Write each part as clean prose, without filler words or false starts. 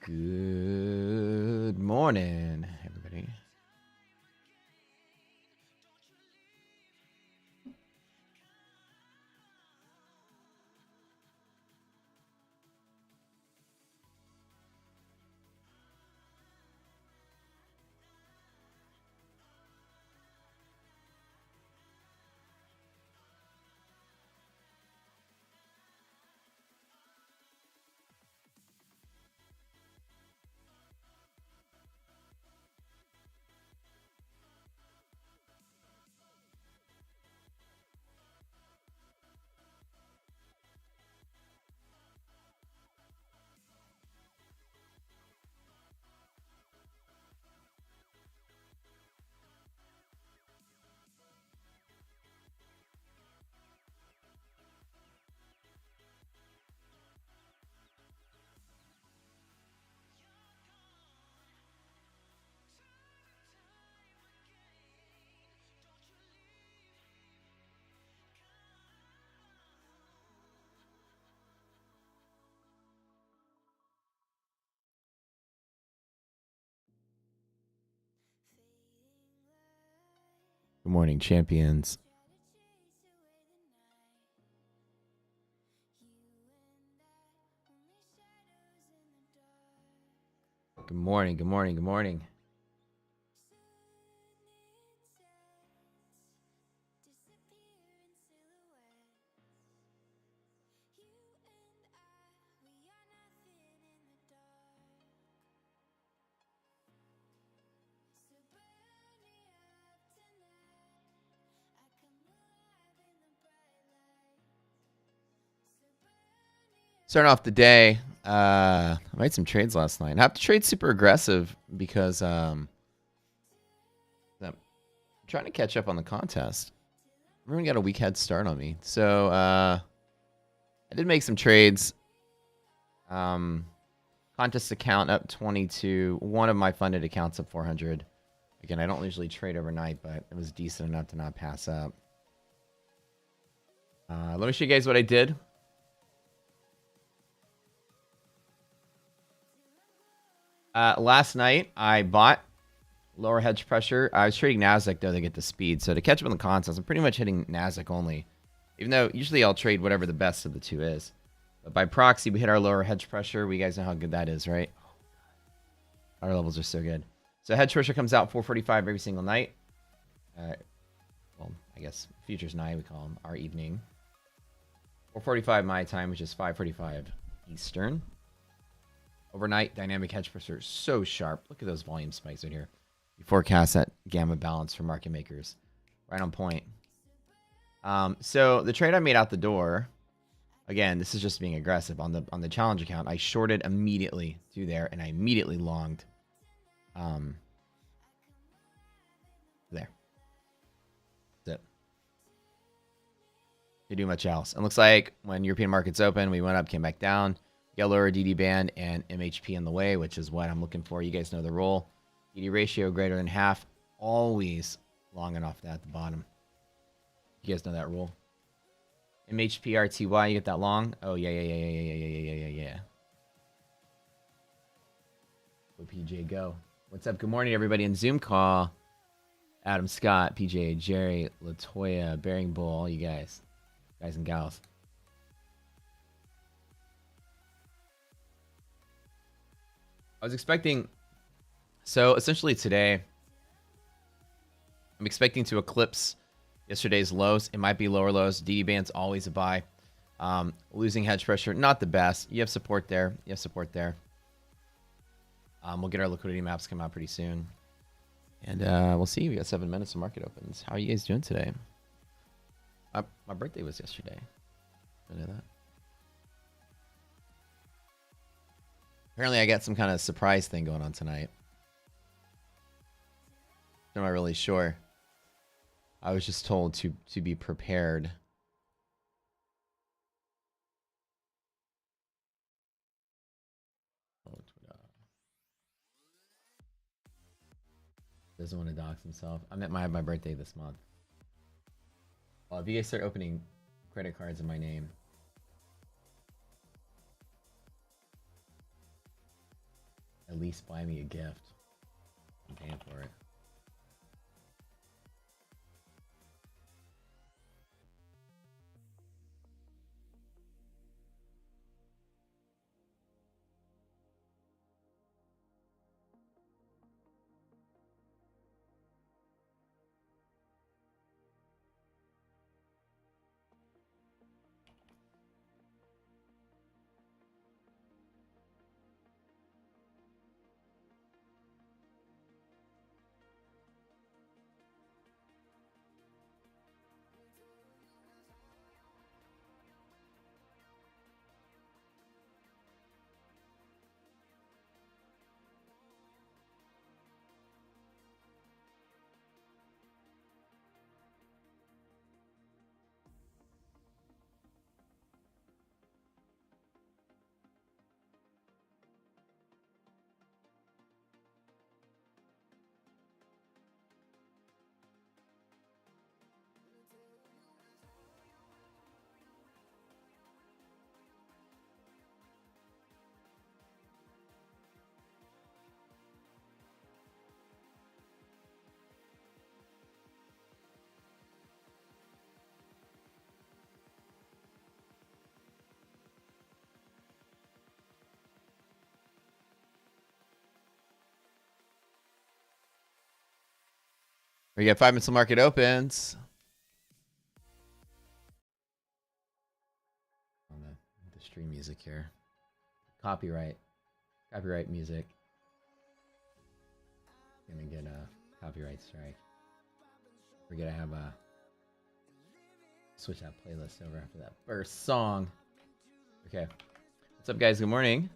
Good morning, everybody. Good morning, champions. Good morning, good morning, good morning. Starting off the day, I made some trades last night. I have to trade super aggressive because I'm trying to catch up on the contest. Everyone got a week head start on me. So I did make some trades. Contest account up 22. One of my funded accounts up 400. Again, I don't usually trade overnight, but it was decent enough to not pass up. Let me show you guys what I did. Last night, I bought lower hedge pressure. I was trading Nasdaq, though, to get the speed. So to catch up on the contest, I'm pretty much hitting Nasdaq only. Even though usually I'll trade whatever the best of the two is. But by proxy, we hit our lower hedge pressure. We guys know how good that is, right? Our levels are so good. So hedge pressure comes out 4:45 every single night. Well, I guess futures night, we call them our evening. 4:45 my time, which is 5:45 Eastern. Overnight, dynamic hedge pressure is so sharp. Look at those volume spikes right here. We forecast that gamma balance for market makers. Right on point. So the trade I made out the door, again, this is just being aggressive. On the challenge account, I shorted immediately through there, and I immediately longed. There. That's it. Didn't do much else. It looks like when European markets open, we went up, came back down. Got lower DD band and MHP in the way, which is what I'm looking for. You guys know the rule. DD ratio greater than half. Always long enough at the bottom. You guys know that rule. MHP RTY, you get that long? Oh, yeah. Go PJ, go. What's up? Good morning, everybody in Zoom call. Adam Scott, PJ, Jerry, Latoya, Bearing Bull, all you guys. Guys and gals. I was expecting, so essentially today, I'm expecting to eclipse yesterday's lows. It might be lower lows. DD band's always a buy. Losing hedge pressure, not the best. You have support there. We'll get our liquidity maps come out pretty soon. And we'll see. We got 7 minutes to market opens. How are you guys doing today? My birthday was yesterday. I know that. Apparently, I got some kind of surprise thing going on tonight. I'm not really sure. I was just told to be prepared. Doesn't want to dox himself. I'm at my birthday this month. Well, if you guys start opening credit cards in my name. at least buy me a gift. I'm paying for it. We got 5 minutes till market opens. On the stream music here. Copyright music. Gonna get a copyright strike. We're gonna have a switch that playlist over after that first song. Okay. What's up, guys? Good morning.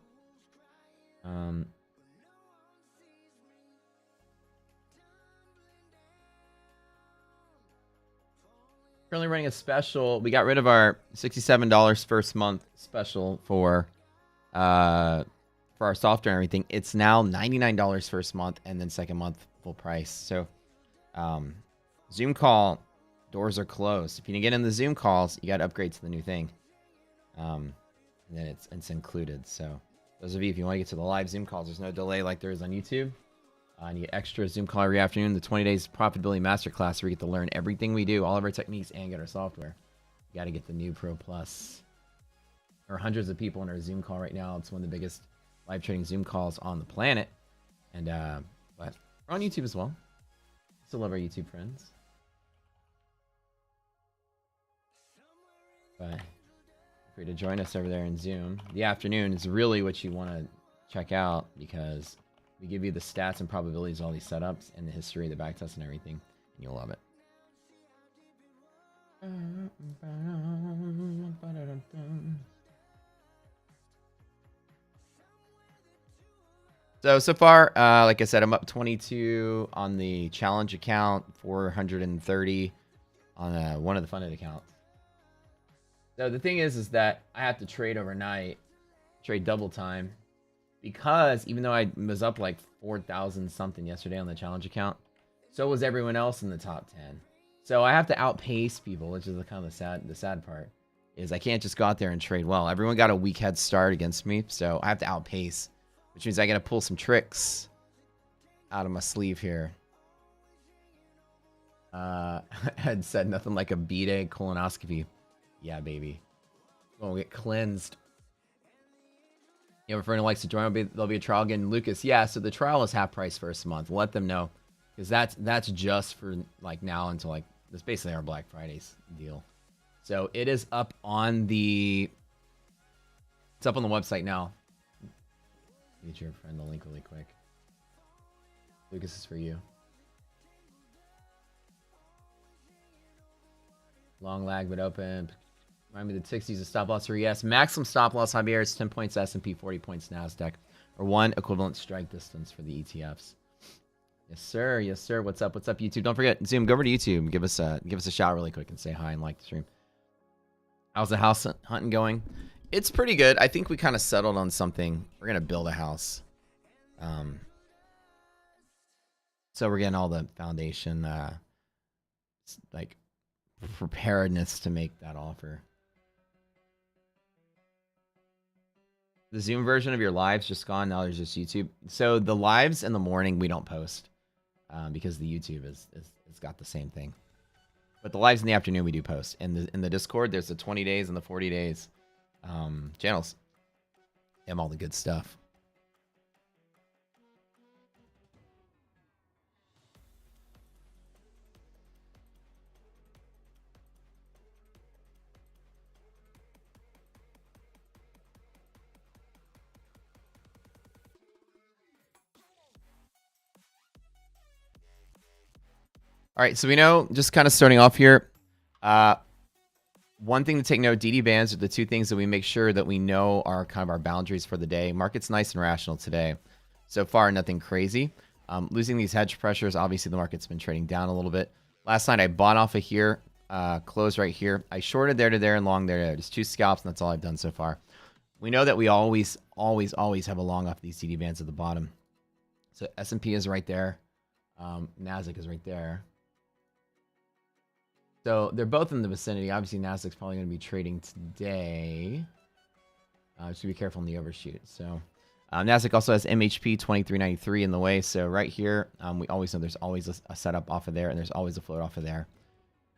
Currently running a special. We got rid of our $67 first month special for our software and everything. It's now $99 first month and then second month full price. So Zoom call doors are closed. If you didn't get in the Zoom calls, you got to upgrade to the new thing. And then it's included. So those of you, if you want to get to the live Zoom calls, there's no delay like there is on YouTube. And you get extra Zoom call every afternoon. The 20 days profitability masterclass where you get to learn everything we do, all of our techniques, and get our software. You got to get the new Pro Plus. There are hundreds of people in our Zoom call right now. It's one of the biggest live trading Zoom calls on the planet. And but we're on YouTube as well. Still love our YouTube friends. But feel free to join us over there in Zoom. The afternoon is really what you want to check out because we give you the stats and probabilities of all these setups and the history, the backtest, and everything. And you'll love it. So far, like I said, I'm up 22 on the challenge account, 430 on one of the funded accounts. So the thing is that I have to trade overnight, trade double time. Because even though I was up like 4,000 something yesterday on the challenge account, so was everyone else in the top 10. So I have to outpace people, which is kind of the sad part. Is I can't just go out there and trade well. Everyone got a weak head start against me, so I have to outpace, which means I got to pull some tricks out of my sleeve here. Had said nothing like a B-day colonoscopy. Yeah, baby. We'll get cleansed. You have a friend who likes to join. There'll be a trial again. Lucas, yeah, so the trial is half price first month. We'll let them know. Because that's just for like now until like, that's basically our Black Friday's deal. So it is up on the, it's up on the website now. Get your friend the link really quick. Lucas is for you. Long lag, but open. Remind me the 60s a stop loss for yes. Maximum stop loss, Javier, is 10 points S&P, 40 points Nasdaq, or 1 equivalent strike distance for the ETFs. Yes, sir. Yes, sir. What's up? What's up, YouTube? Don't forget, Zoom, go over to YouTube. Give us a shout really quick and say hi and like the stream. How's the house hunting going? It's pretty good. I think we kind of settled on something. We're gonna build a house. So we're getting all the foundation, like preparedness to make that offer. The Zoom version of your lives just gone. Now there's just YouTube. So the lives in the morning we don't post because the YouTube is it's got the same thing. But the lives in the afternoon we do post. And in the Discord, there's the 20 days and the 40 days channels. And all the good stuff. All right, so we know, just kind of starting off here, one thing to take note, DD bands are the two things that we make sure that we know are kind of our boundaries for the day. Market's nice and rational today. So far, nothing crazy. Losing these hedge pressures, obviously the market's been trading down a little bit. Last night I bought off of here, closed right here. I shorted there to there and long there to there. Just 2 scalps, and that's all I've done so far. We know that we always have a long off these DD bands at the bottom. So S&P is right there. Nasdaq is right there. So they're both in the vicinity. Obviously, Nasdaq's probably going to be trading today. Just be careful in the overshoot. So Nasdaq also has MHP 2393 in the way. So right here, we always know there's always a setup off of there, and there's always a float off of there.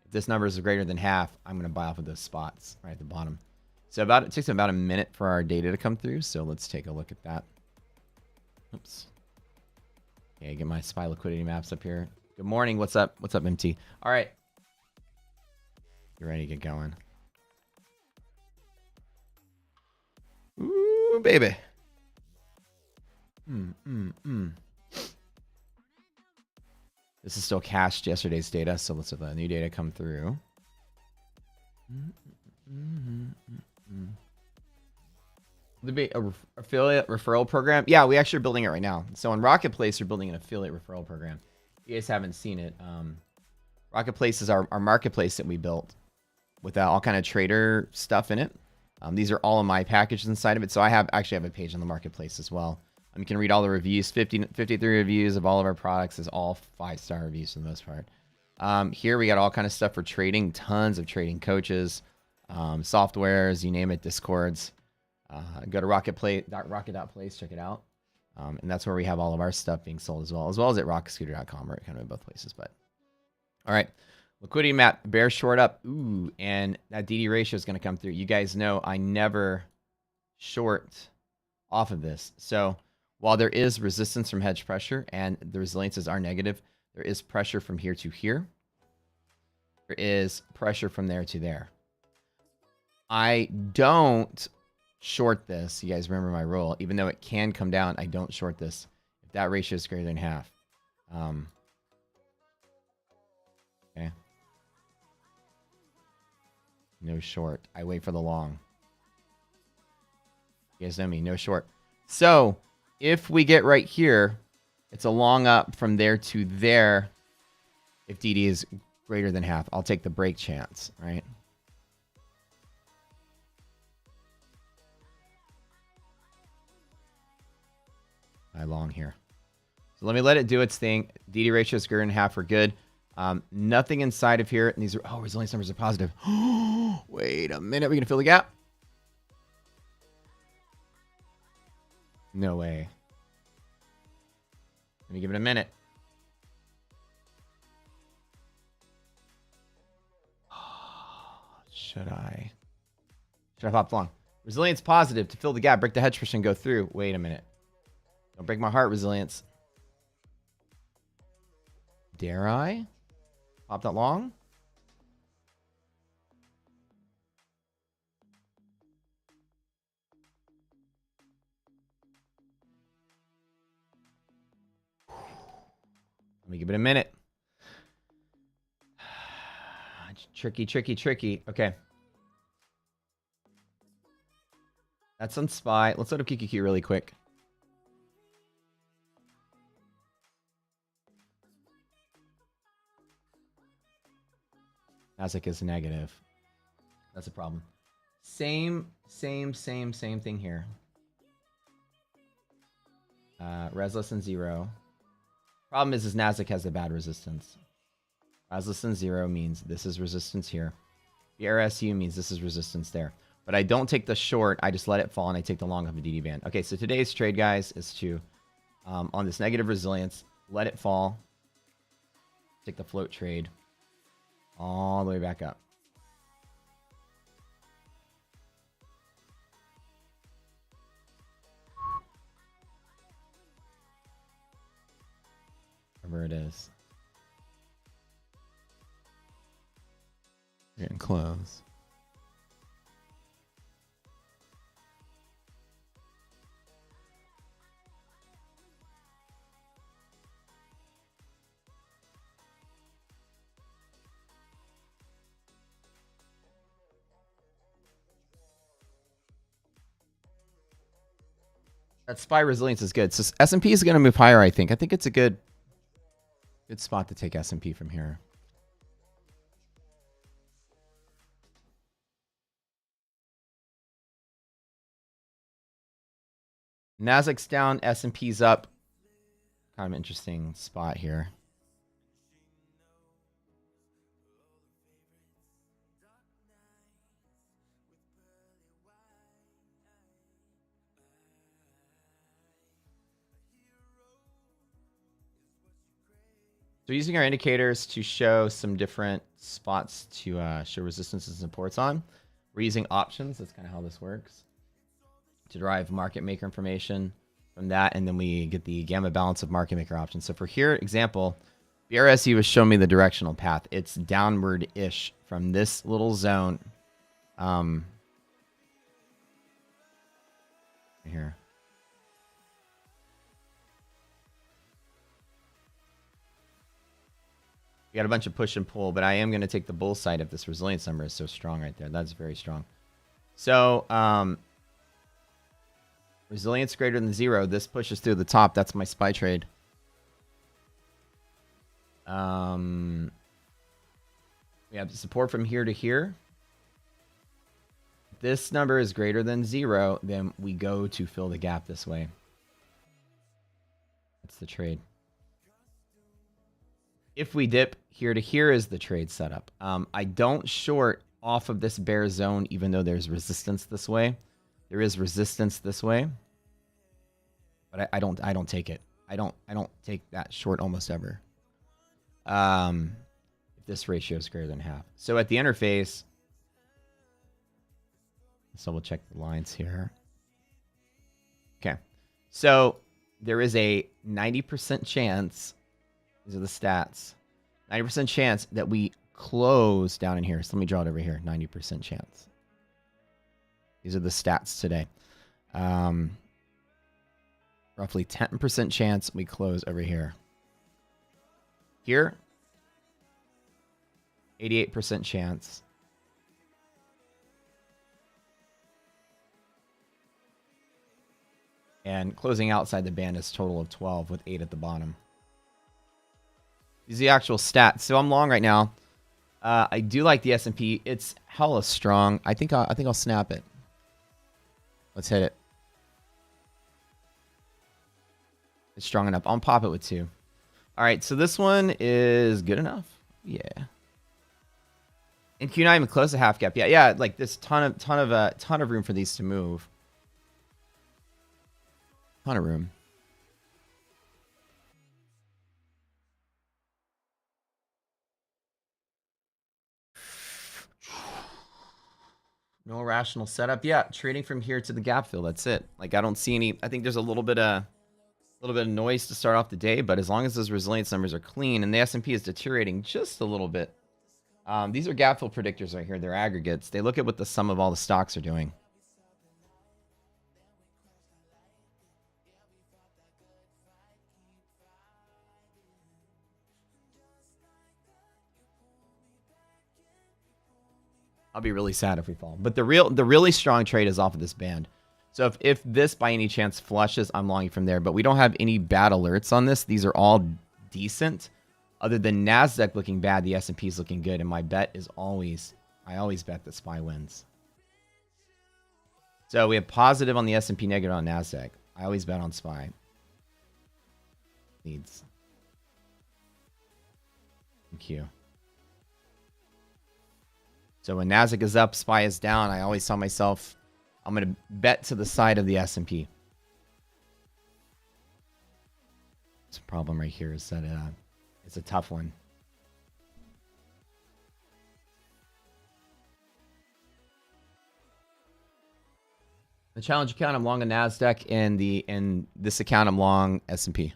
If this number is greater than half, I'm going to buy off of those spots right at the bottom. So it takes about a minute for our data to come through. So let's take a look at that. Oops. Okay, get my SPY liquidity maps up here. Good morning. What's up? What's up, MT? All right. You're ready to get going. Ooh, baby. This is still cached yesterday's data, so let's have the new data come through. Would there be a affiliate referral program? Yeah, we actually are building it right now. So on Rocketplace, we're building an affiliate referral program. If you guys haven't seen it, Rocketplace is our marketplace that we built with all kind of trader stuff in it. These are all of my packages inside of it. So I actually have a page on the marketplace as well. You can read all the reviews. 53 reviews of all of our products is all 5-star reviews for the most part. Here we got all kind of stuff for trading. Tons of trading coaches, softwares, you name it, Discords. Go to rocket.place, check it out. And that's where we have all of our stuff being sold as well as at rockscooter.com. We're kind of in both places. But all right. Liquidity map, bear short up. Ooh, and that DD ratio is going to come through. You guys know I never short off of this. So while there is resistance from hedge pressure and the resiliences are negative, there is pressure from here to here. There is pressure from there to there. I don't short this. You guys remember my rule. Even though it can come down, I don't short this if that ratio is greater than half. Okay. No short. I wait for the long. You guys know me. No short. So if we get right here, it's a long up from there to there. If DD is greater than half, I'll take the break chance, right? I long here. So let me let it do its thing. DD ratio is greater than half. We're good. Nothing inside of here. And these are, resilience numbers are positive. Wait a minute. We're going to fill the gap. No way. Let me give it a minute. Should I pop long? Resilience positive to fill the gap. Break the hedge push and go through. Wait a minute. Don't break my heart, resilience. Dare I? Pop that long? Let me give it a minute. Tricky, tricky, tricky. Okay. That's on SPY. Let's load up QQQ really quick. Nasdaq is negative. That's a problem. Same thing here. Res less than 0. Problem is Nasdaq has a bad resistance. Res less than 0 means this is resistance here. The RSU means this is resistance there. But I don't take the short. I just let it fall and I take the long of a DD band. Okay, so today's trade, guys, is to, on this negative resilience, let it fall. Take the float trade all the way back up. Wherever it is. Getting close. That SPY resilience is good. So S&P is going to move higher, I think. I think it's a good spot to take S&P from here. Nasdaq's down, S&P's up. Kind of an interesting spot here. So using our indicators to show some different spots to show resistance and supports on. We're using options. That's kind of how this works. To derive market maker information from that, and then we get the gamma balance of market maker options. So for here, example, BRSE was showing me the directional path. It's downward-ish from this little zone. Here. We got a bunch of push and pull, but I am going to take the bull side if this resilience number is so strong right there. That's very strong. So, resilience greater than 0. This pushes through the top. That's my SPY trade. We have the support from here to here. If this number is greater than 0, then we go to fill the gap this way. That's the trade. If we dip here to here is the trade setup. I don't short off of this bear zone, even though there's resistance this way. There is resistance this way, but I don't take it. I don't take that short almost ever. If this ratio is greater than half. So at the interface, so we'll check the lines here. Okay, so there is a 90% chance. These are the stats. 90% chance that we close down in here. So let me draw it over here. 90% chance. These are the stats today. Roughly 10% chance we close over here. Here, 88% chance. And closing outside the band is total of 12 with 8 at the bottom. These are the actual stats. So I'm long right now. I do like the S&P. It's hella strong. I think I'll snap it. Let's hit it. It's strong enough. I'll pop it with 2. All right, so this one is good enough. Yeah. And Q9 even close to half gap. Yeah. Like this ton of room for these to move. Ton of room. No rational setup. Yeah, trading from here to the gap fill. That's it. Like I don't see any. I think there's a little bit of noise to start off the day, but as long as those resilience numbers are clean and the S&P is deteriorating just a little bit. These are gap fill predictors right here. They're aggregates. They look at what the sum of all the stocks are doing. I'll be really sad if we fall. But the really strong trade is off of this band. So if this by any chance flushes, I'm longing from there. But we don't have any bad alerts on this. These are all decent. Other than Nasdaq looking bad, the S&P is looking good. And my bet is I always bet that SPY wins. So we have positive on the S&P, negative on Nasdaq. I always bet on SPY. Leads. Thank you. So when Nasdaq is up, SPY is down, I always tell myself I'm going to bet to the side of the S&P. This problem right here is that it's a tough one. The challenge account, I'm long on Nasdaq, and in this account, I'm long S&P.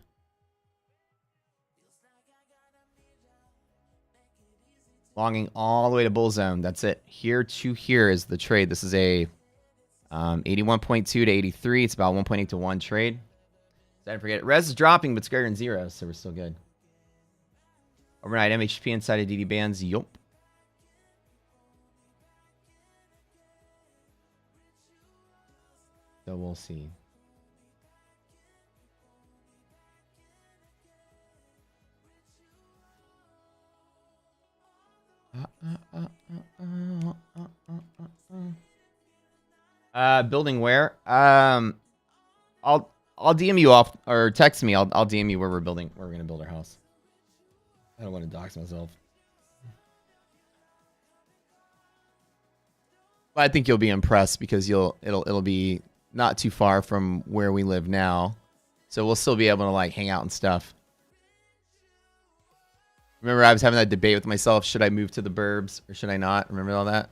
Longing all the way to bull zone. That's it. Here to here is the trade. This is a 81.2 to 83. It's about 1.8 to 1 trade. Don't forget it. Res is dropping, but it's greater than 0, so we're still good. Overnight MHP inside of DD bands. Yup. So we'll see. Building where? I'll DM you off or text me. I'll DM you where we're building. Where we're gonna build our house. I don't want to dox myself. But I think you'll be impressed because it'll be not too far from where we live now, so we'll still be able to like hang out and stuff. Remember, I was having that debate with myself: should I move to the burbs or should I not? Remember all that?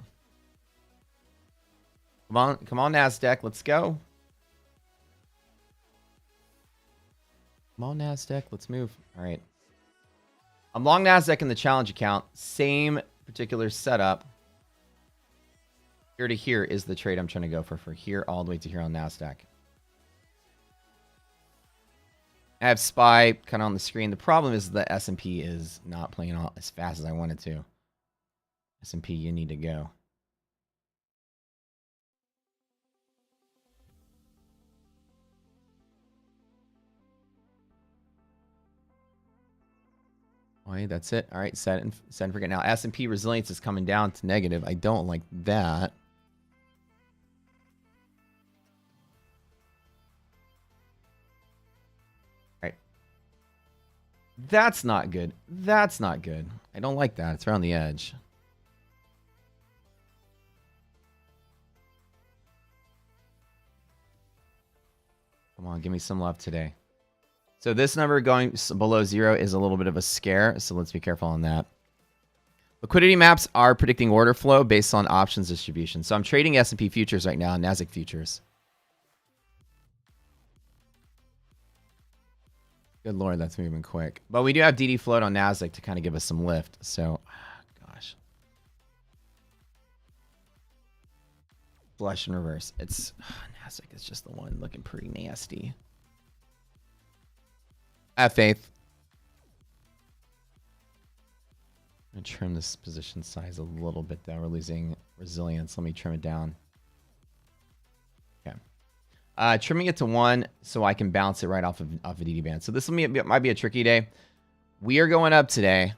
Come on, Nasdaq, let's go. Come on, Nasdaq, let's move. All right. I'm long Nasdaq in the challenge account. Same particular setup. Here to here is the trade I'm trying to go for here all the way to here on Nasdaq. I have SPY kind of on the screen. The problem is the S&P is not playing all as fast as I want it to. S&P, you need to go. Okay, that's it. All right, set and forget. Now S&P resilience is coming down to negative. I don't like that. All right. That's not good. That's not good. I don't like that. It's around the edge. Come on, give me some love today. So this number going below 0 is a little bit of a scare, so let's be careful on that. Liquidity maps are predicting order flow based on options distribution. So I'm trading S&P futures right now, Nasdaq futures. Good Lord, that's moving quick. But we do have DD float on Nasdaq to kind of give us some lift. So, gosh. Flush in reverse. It's Nasdaq is just the one looking pretty nasty. I have faith. I'm going to trim this position size a little bit, though. We're losing resilience. Let me trim it down. Okay. Trimming it to 1 so I can bounce it right off of DD band. So this might be a tricky day. We are going up today.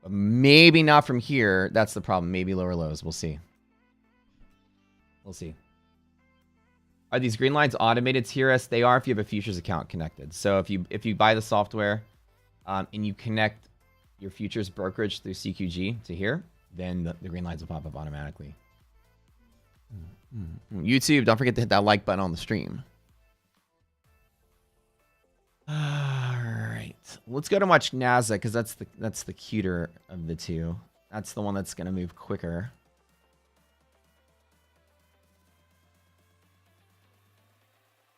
But maybe not from here. That's the problem. Maybe lower lows. We'll see. We'll see. Are these green lines automated TRS? They are if you have a futures account connected. So if you buy the software and you connect your futures brokerage through CQG to here, then the green lines will pop up automatically. YouTube, don't forget to hit that like button on the stream. All right, let's go to watch Nasdaq because that's the cuter of the two. That's the one that's gonna move quicker.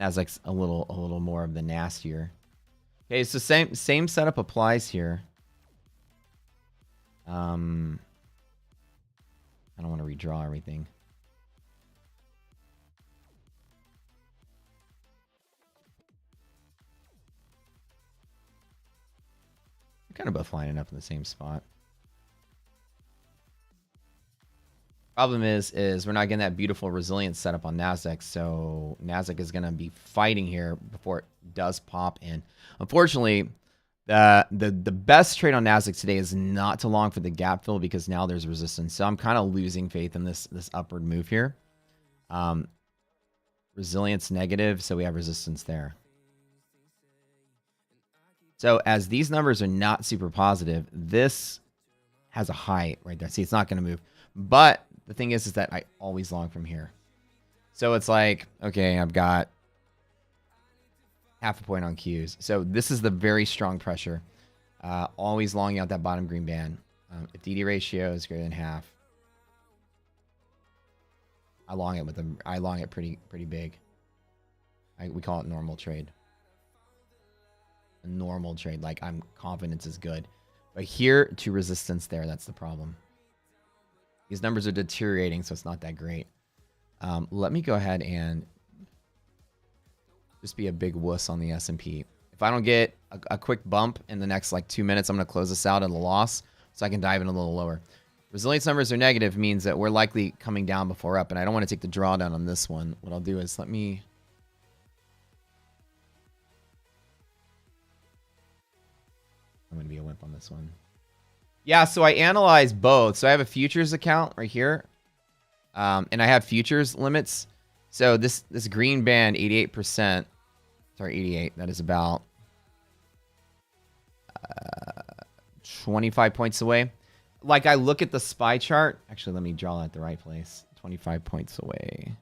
Nasdaq's a little more of the nastier. Okay, so same setup applies here. I don't want to redraw everything. They're kind of both lining up in the same spot. Problem is we're not getting that beautiful resilience setup on Nasdaq, so Nasdaq is going to be fighting here before it does pop in. Unfortunately, the best trade on Nasdaq today is not to long for the gap fill because now there's resistance. So I'm kind of losing faith in this upward move here. Resilience negative, so we have resistance there. So as these numbers are not super positive, this has a high right there. See, it's not going to move, but the thing is that I always long from here. So it's like, okay, I've got half a point on Qs. So this is the very strong pressure. Always longing out that bottom green band. If DD ratio is greater than half, I long it with them. I long it pretty big. We call it normal trade. A normal trade, like I'm confidence is good, but here to resistance there, that's the problem. These numbers are deteriorating, so it's not that great. Let me go ahead and just be a big wuss on the S&P. If I don't get a quick bump in the next like 2 minutes, I'm going to close this out at a loss so I can dive in a little lower. Resilience numbers are negative means that we're likely coming down before up, and I don't want to take the drawdown on this one. What I'll do is I'm going to be a wimp on this one. Yeah, so I analyze both. So I have a futures account right here, and I have futures limits. So this green band, 88%, sorry, 88, that is about 25 points away. Like I look at the SPY chart. Actually, let me draw that at the right place. 25 points away.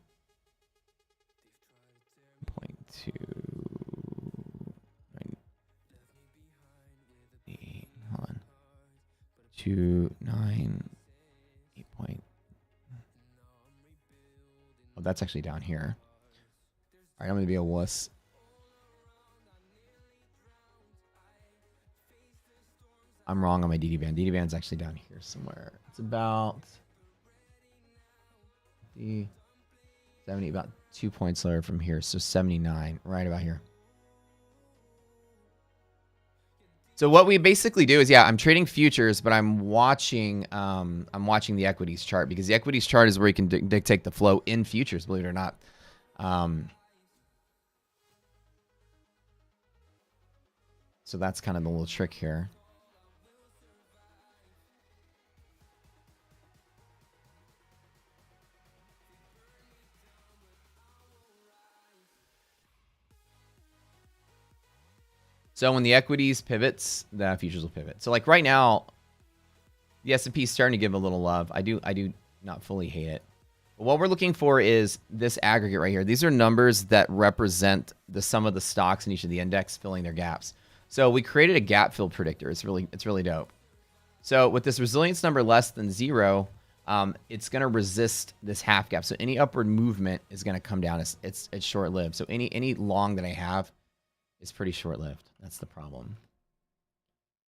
0.2. 8, hold on. 2, 9, 8 point. Oh, that's actually down here. All right, I'm going to be a wuss. I'm wrong on my DD band. DD band's actually down here somewhere. It's about 70, about 2 points lower from here. So 79, right about here. So what we basically do is, yeah, I'm trading futures, but I'm watching the equities chart, because the equities chart is where you can dictate the flow in futures, believe it or not. So that's kind of the little trick here. So when the equities pivots, the futures will pivot. So like right now, the S&P is starting to give a little love. I do not fully hate it. But what we're looking for is this aggregate right here. These are numbers that represent the sum of the stocks in each of the index filling their gaps. So we created a gap fill predictor. It's really dope. So with this resilience number less than 0, it's going to resist this half gap. So any upward movement is going to come down. It's short-lived. So any long that I have is pretty short-lived. That's the problem.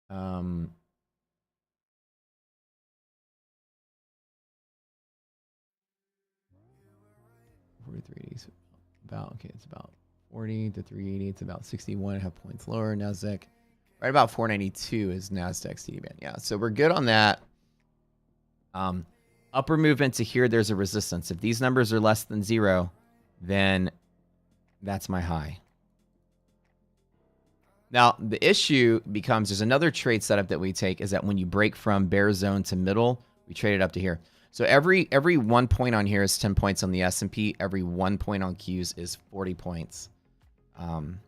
43 is about, okay, it's about 40 to 380. It's about 61.5 points lower. Nasdaq, right about 492 is Nasdaq's TD band. Yeah, so we're good on that. Upper movement to here, there's a resistance. If these numbers are less than 0, then that's my high. Now, the issue becomes there's another trade setup that we take, is that when you break from bear zone to middle, we trade it up to here. So every 1 point on here is 10 points on the S&P. Every 1 point on Qs is 40 points on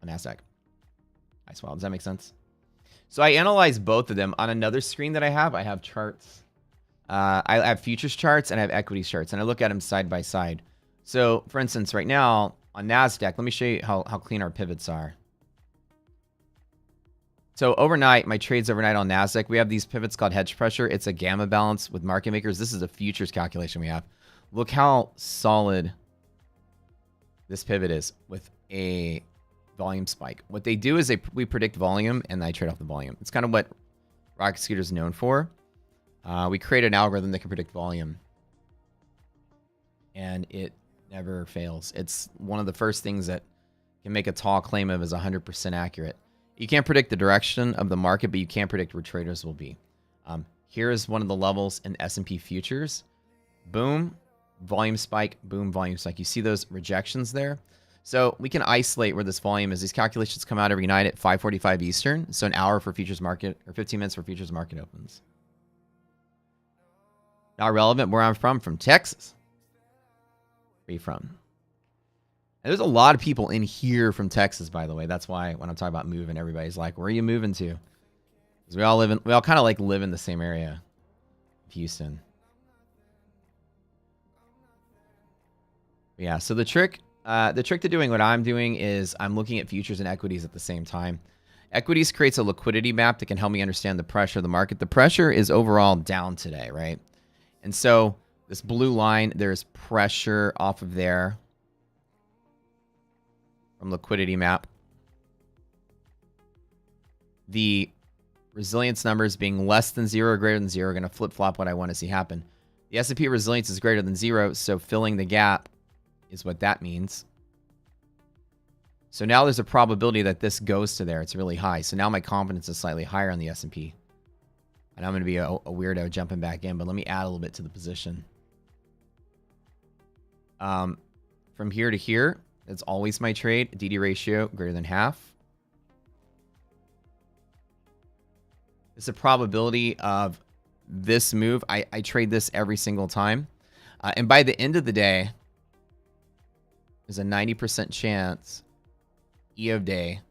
Nasdaq. Nice. Well, does that make sense? So I analyze both of them. On another screen that I have charts. I have futures charts and I have equities charts, and I look at them side by side. So, for instance, right now on Nasdaq, let me show you how clean our pivots are. So overnight, my trades overnight on Nasdaq, we have these pivots called hedge pressure. It's a gamma balance with market makers. This is a futures calculation we have. Look how solid this pivot is with a volume spike. What they do is we predict volume, and I trade off the volume. It's kind of what Rocket Scooter is known for. We create an algorithm that can predict volume, and it never fails. It's one of the first things that can make a tall claim of is 100% accurate. You can't predict the direction of the market, but you can predict where traders will be. Here is one of the levels in S&P futures. Boom, volume spike, boom, volume spike. You see those rejections there? So we can isolate where this volume is. These calculations come out every night at 5:45 Eastern. So an hour for futures market, or 15 minutes for futures market opens. Not relevant where I'm from Texas. Where are you from? And there's a lot of people in here from Texas, by the way. That's why when I'm talking about moving, everybody's like, where are you moving to? There's Because we all kind of like live in the same area of Houston. Yeah, so the trick to doing what I'm doing is I'm looking at futures and equities at the same time. Equities creates a liquidity map that can help me understand the pressure of the market. The pressure is overall down today, right? And so this blue line, there's pressure off of there from liquidity map. The resilience numbers being less than 0 or greater than 0 are going to flip-flop what I want to see happen. The S&P resilience is greater than 0, so filling the gap is what that means. So now there's a probability that this goes to there. It's really high. So now my confidence is slightly higher on the S&P. And I'm going to be a weirdo jumping back in, but let me add a little bit to the position. From here to here, it's always my trade. DD ratio greater than half. It's a probability of this move. I trade this every single time. And by the end of the day, there's a 90% chance E of day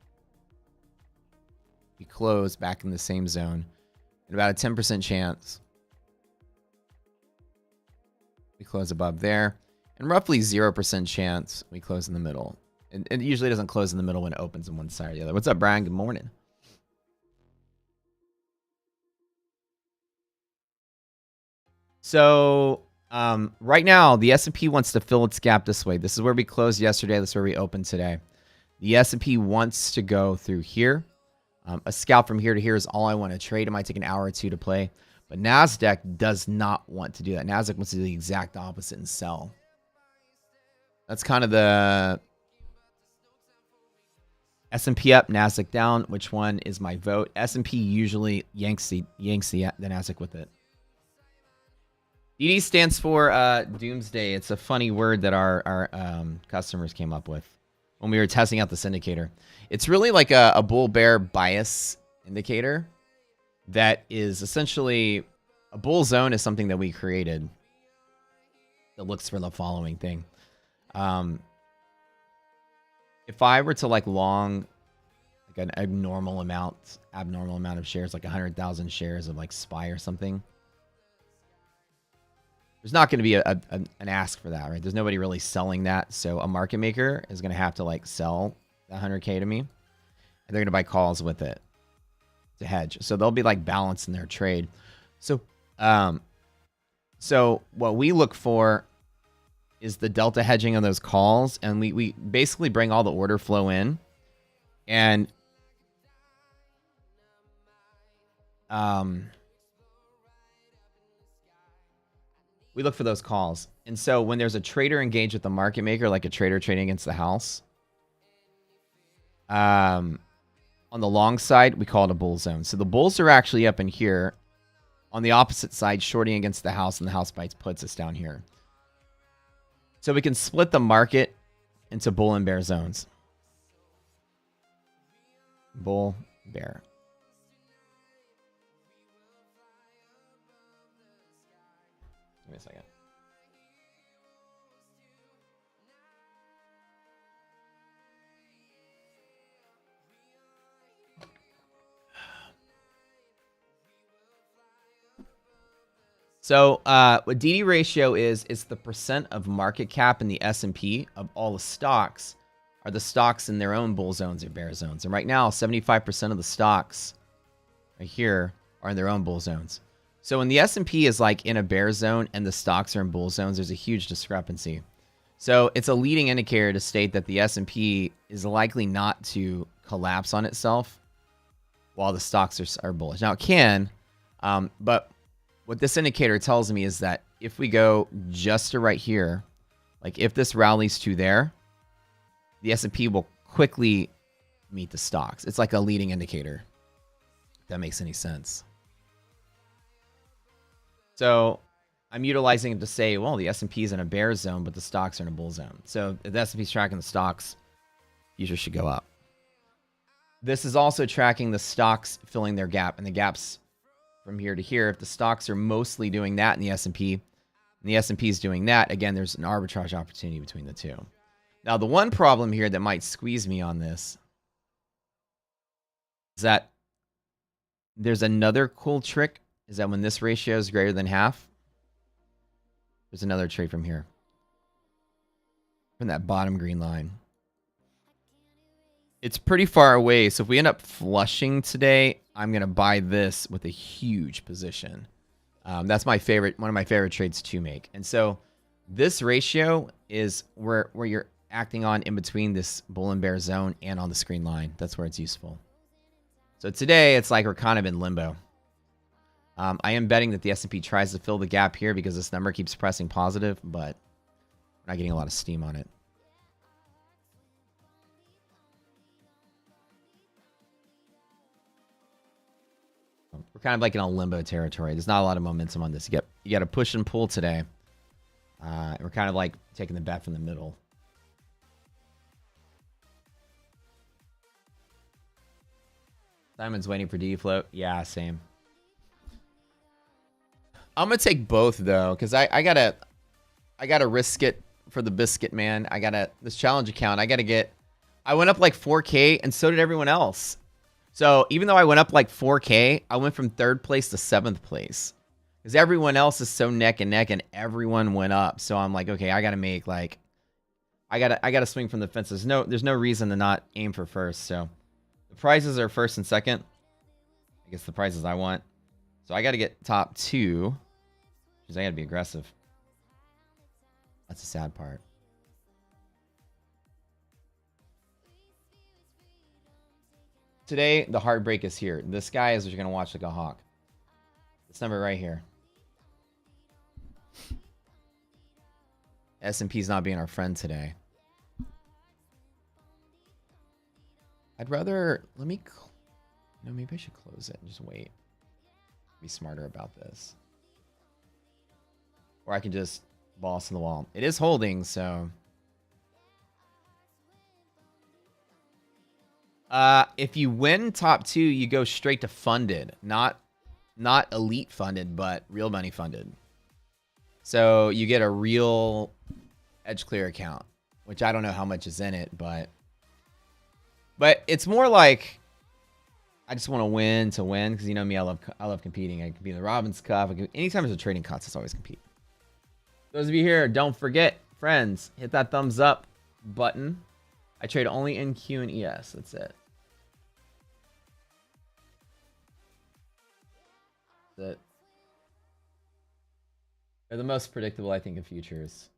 we close back in the same zone. And about a 10% chance we close above there. And roughly 0% chance we close in the middle. And it usually doesn't close in the middle when it opens on one side or the other. What's up, Brian? Good morning. So right now, the S&P wants to fill its gap this way. This is where we closed yesterday. This is where we opened today. The S&P wants to go through here. A scalp from here to here is all I want to trade. It might take an hour or two to play. But Nasdaq does not want to do that. Nasdaq wants to do the exact opposite and sell. That's kind of the S&P up, Nasdaq down. Which one is my vote? S&P usually yanks the Nasdaq with it. DD stands for doomsday. It's a funny word that our customers came up with when we were testing out this indicator. It's really like a bull-bear bias indicator that is essentially a bull zone is something that we created that looks for the following thing. If I were to like long like an abnormal amount of shares, like 100,000 shares of like SPY or something, there's not going to be an ask for that, right? There's nobody really selling that. So a market maker is going to have to like sell that 100K to me. And they're going to buy calls with it to hedge. So they'll be like balanced in their trade. So what we look for is the delta hedging on those calls. And we basically bring all the order flow in. And we look for those calls. And so when there's a trader engaged with the market maker, like a trader trading against the house, on the long side, we call it a bull zone. So the bulls are actually up in here. On the opposite side, shorting against the house, and the house bites puts us down here. So we can split the market into bull and bear zones. Bull, bear. Give me a second. So what DD ratio is the percent of market cap in the S&P of all the stocks are the stocks in their own bull zones or bear zones. And right now, 75% of the stocks right here are in their own bull zones. So when the S&P is like in a bear zone and the stocks are in bull zones, there's a huge discrepancy. So it's a leading indicator to state that the S&P is likely not to collapse on itself while the stocks are bullish. Now it can, but what this indicator tells me is that if we go just to right here, like if this rallies to there, the S&P will quickly meet the stocks. It's like a leading indicator, if that makes any sense. So I'm utilizing it to say, well, the S&P is in a bear zone, but the stocks are in a bull zone. So if the S&P is tracking the stocks, futures should go up. This is also tracking the stocks filling their gap, and the gaps from here to here. If the stocks are mostly doing that in the S&P, and the S&P is doing that, again, there's an arbitrage opportunity between the two. Now, the one problem here that might squeeze me on this is that There's another cool trick, is that when this ratio is greater than half, there's another trade from here. From that bottom green line. It's pretty far away, so if we end up flushing today, I'm going to buy this with a huge position. That's my favorite, one of my favorite trades to make. And so this ratio is where you're acting on in between this bull and bear zone and on the screen line. That's where it's useful. So today, it's like we're kind of in limbo. I am betting that the S&P tries to fill the gap here because this number keeps pressing positive, but we're not getting a lot of steam on it. We're kind of like in a limbo territory. There's not a lot of momentum on this. You got to push and pull today. We're kind of like taking the bet from the middle. Simon's waiting for D float. Yeah, same. I'm gonna take both though, because I gotta risk it for the biscuit, man. This challenge account. I went up like 4K, and so did everyone else. So even though I went up like 4K, I went from 3rd place to 7th place. Because everyone else is so neck and neck, and everyone went up. So I'm like, okay, I gotta make like, I gotta swing from the fences. There's no reason to not aim for first. So the prizes are 1st and 2nd. I guess the prizes I want. So I gotta get top 2. Because I gotta be aggressive. That's the sad part. Today, the heartbreak is here. This guy is what you're going to watch like a hawk. This number right here. S&P's not being our friend today. I'd rather... maybe I should close it and just wait. Be smarter about this. Or I can just boss in the wall. It is holding, so... if you win top 2, you go straight to funded. Not elite funded, but real money funded. So you get a real edge clear account, which I don't know how much is in it, but it's more like I just want to win, because you know me, I love competing. I compete in the Robbins Cup. Anytime there's a trading contest, I always compete. Those of you here, don't forget, friends, hit that thumbs up button. I trade only in Q and ES. That's it. They're the most predictable, I think, of futures.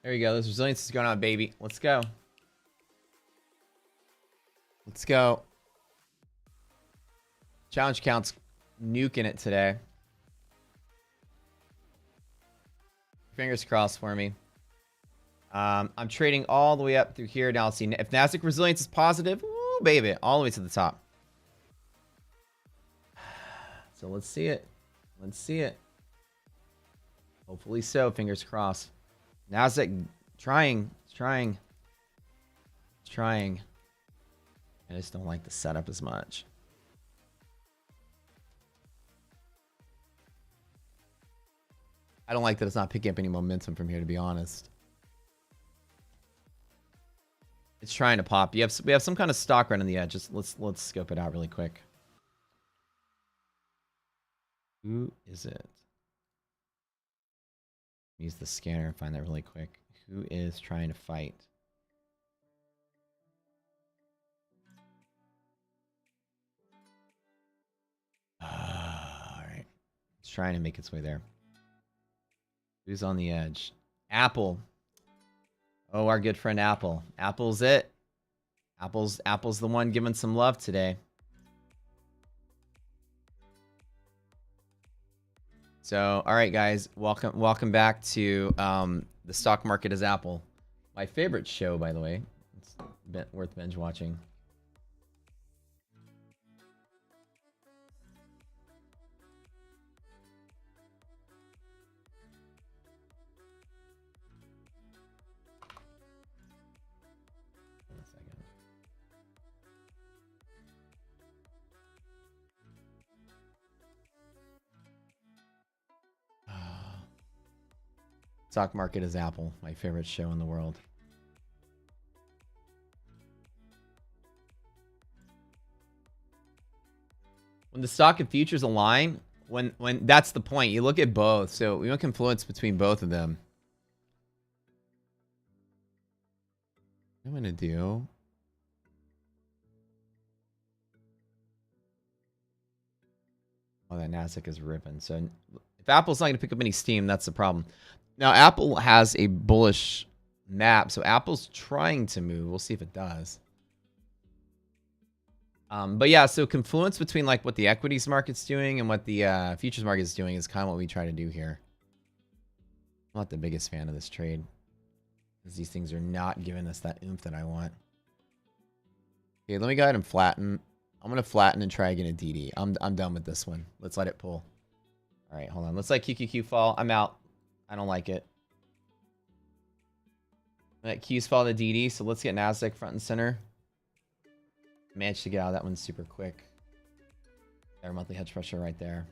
There you go. This resilience is going on, baby. Let's go. Let's go. Challenge count's nuking it today. Fingers crossed for me. I'm trading all the way up through here. Now let's see if Nasdaq resilience is positive. Woo, baby, all the way to the top. So let's see it. Let's see it. Hopefully so. Fingers crossed. Nasdaq trying. I just don't like the setup as much. I don't like that it's not picking up any momentum from here, to be honest. It's trying to pop. We have some kind of stock right on the edge. Just let's scope it out really quick. Who is it? Use the scanner and find that really quick. Who is trying to fight? All right. It's trying to make its way there. Who's on the edge? Apple. Oh, our good friend Apple. Apple's it. Apple's the one giving some love today. So, all right, guys, welcome back to The Stock Market is Apple. My favorite show, by the way. It's worth binge watching. One second. Stock Market is Apple, my favorite show in the world. When the stock and futures align, when that's the point. You look at both. So we want confluence between both of them. What I'm gonna do. Oh, that Nasdaq is ripping. So if Apple's not gonna pick up any steam, that's the problem. Now Apple has a bullish map, so Apple's trying to move. We'll see if it does. But yeah, so confluence between like what the equities market's doing and what the futures market is doing is kind of what we try to do here. I'm not the biggest fan of this trade, because these things are not giving us that oomph that I want. Okay, let me go ahead and flatten. I'm gonna flatten and try again a DD. I'm done with this one. Let's let it pull. All right, hold on. Let's let QQQ fall. I'm out. I don't like it. Let Q's fall to DD. So let's get Nasdaq front and center. Managed to get out of that one super quick. Our monthly hedge pressure right there.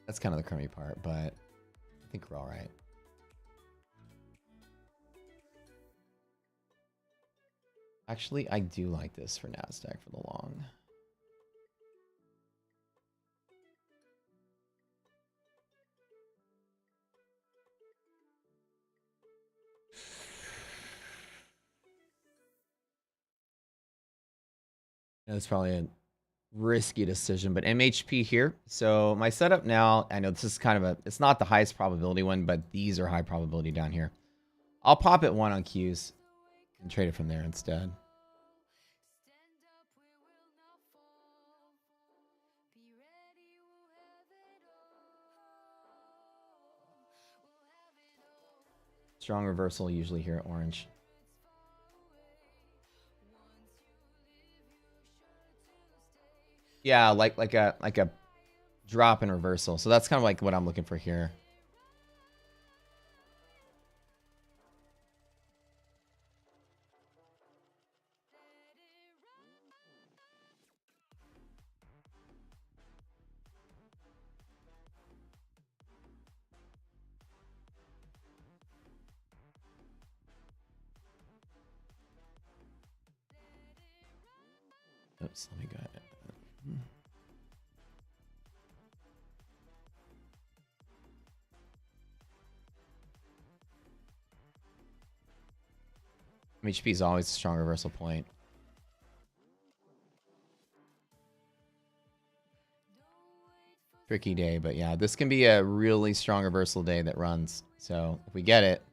That's kind of the crummy part, but I think we're all right. Actually, I do like this for Nasdaq for the long. It's probably a risky decision, but MHP here. So my setup now, I know this is kind of it's not the highest probability one, but these are high probability down here. I'll pop it 1 on Qs and trade it from there instead. Strong reversal usually here at orange. Yeah, like a drop in reversal. So that's kind of like what I'm looking for here. Oops, let me go ahead. HP is always a strong reversal point. Tricky day, but yeah, this can be a really strong reversal day that runs. So if we get it,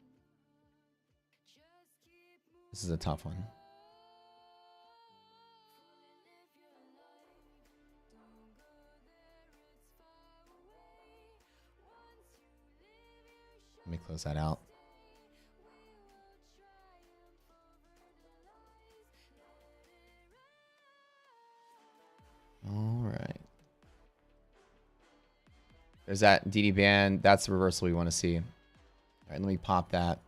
this is a tough one. Let me close that out. All right. There's that DD band. That's the reversal we want to see. All right, let me pop that.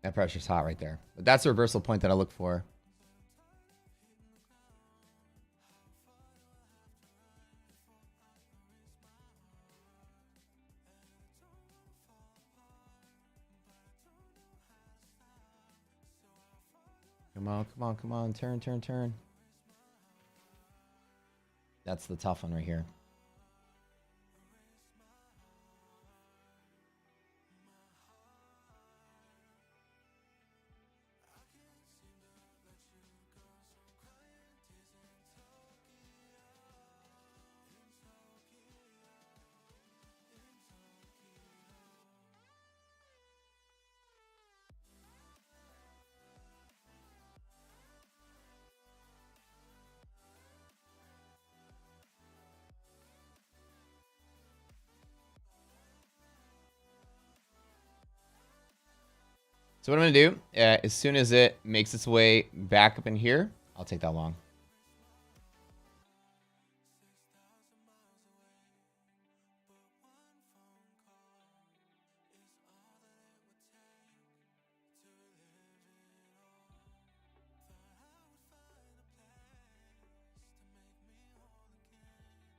That pressure's hot right there. But that's the reversal point that I look for. Come on, come on, come on. Turn, turn, turn. That's the tough one right here. So what I'm going to do, as soon as it makes its way back up in here, I'll take that long.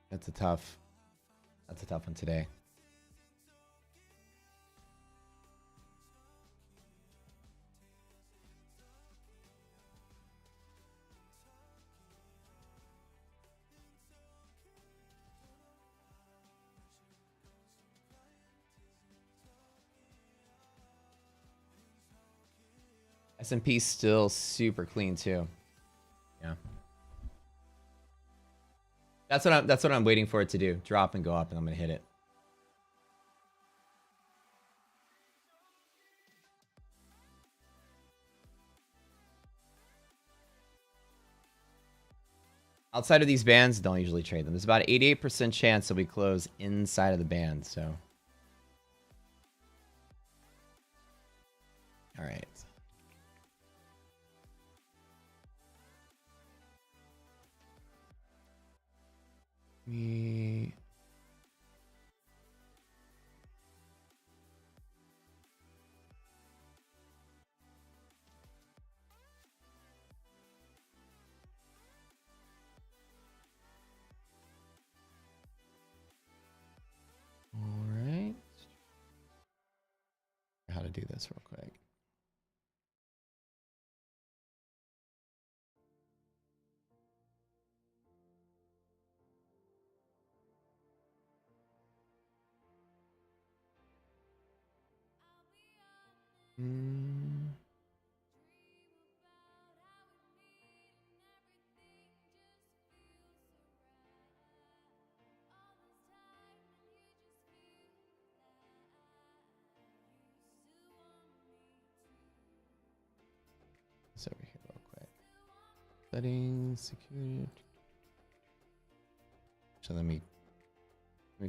That's a tough one today. S&P still super clean too. Yeah. That's what I'm waiting for it to do. Drop and go up, and I'm gonna hit it. Outside of these bands, don't usually trade them. There's about an 88% chance that we close inside of the band, so. All right. Me. All right. How to do this real quick. Mm. It's over here real quick. Settings, security. So let me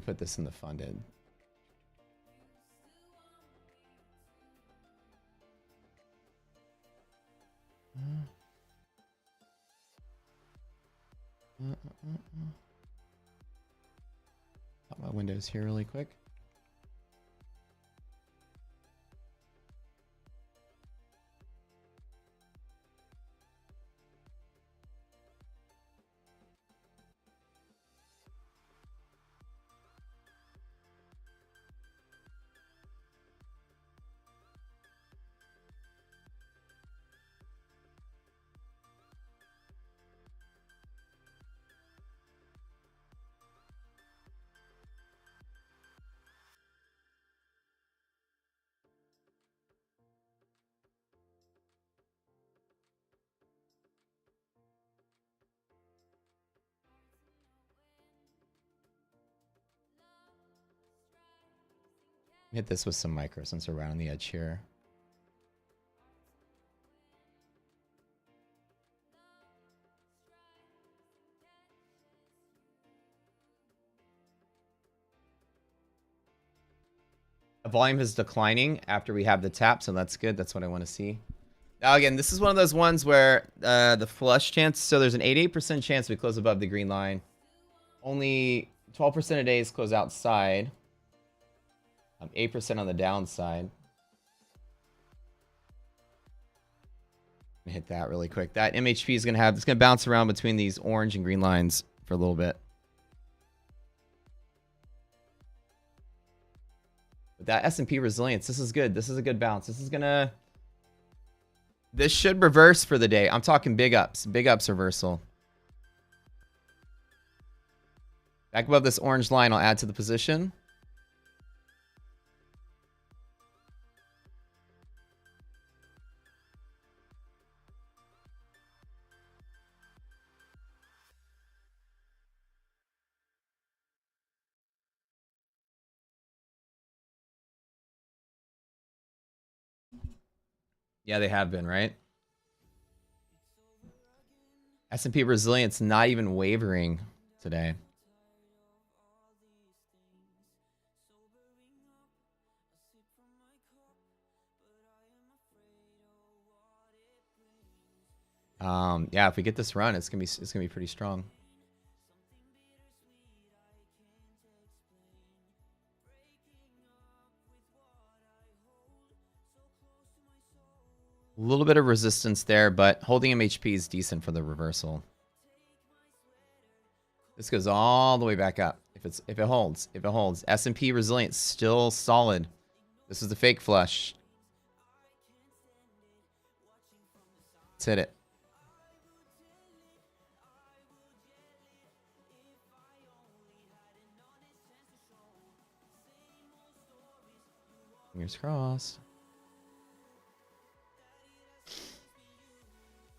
put this in the funded. Pop my windows here really quick. Hit this with some micro since we're around the edge here. The volume is declining after we have the tap, so that's good. That's what I want to see. Now again, this is one of those ones where the flush chance, so there's an 88% chance we close above the green line. Only 12% of days close outside. 8% on the downside. Hit that really quick. That MHP is it's gonna bounce around between these orange and green lines for a little bit. But that S&P resilience, this is good. This is a good bounce. This should reverse for the day. I'm talking big ups reversal. Back above this orange line, I'll add to the position. Yeah, they have been, right? S&P resilience not even wavering today. Yeah, if we get this run, it's gonna be pretty strong. A little bit of resistance there, but holding MHP is decent for the reversal. This goes all the way back up. If it holds. S&P resilience still solid. This is the fake flush. Let's hit it. Fingers crossed.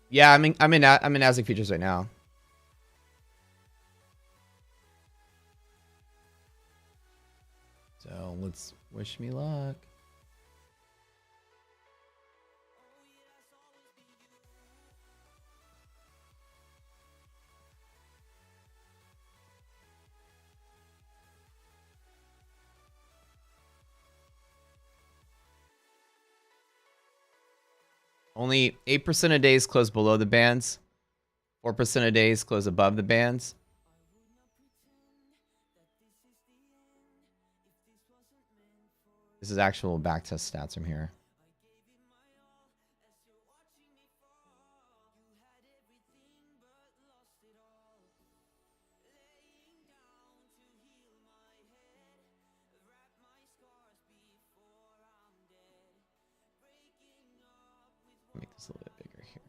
Yeah, I'm in Nasdaq futures right now. So let's wish me luck. Only 8% of days close below the bands. 4% of days close above the bands. This is actual backtest stats from here. Make this a little bit bigger here.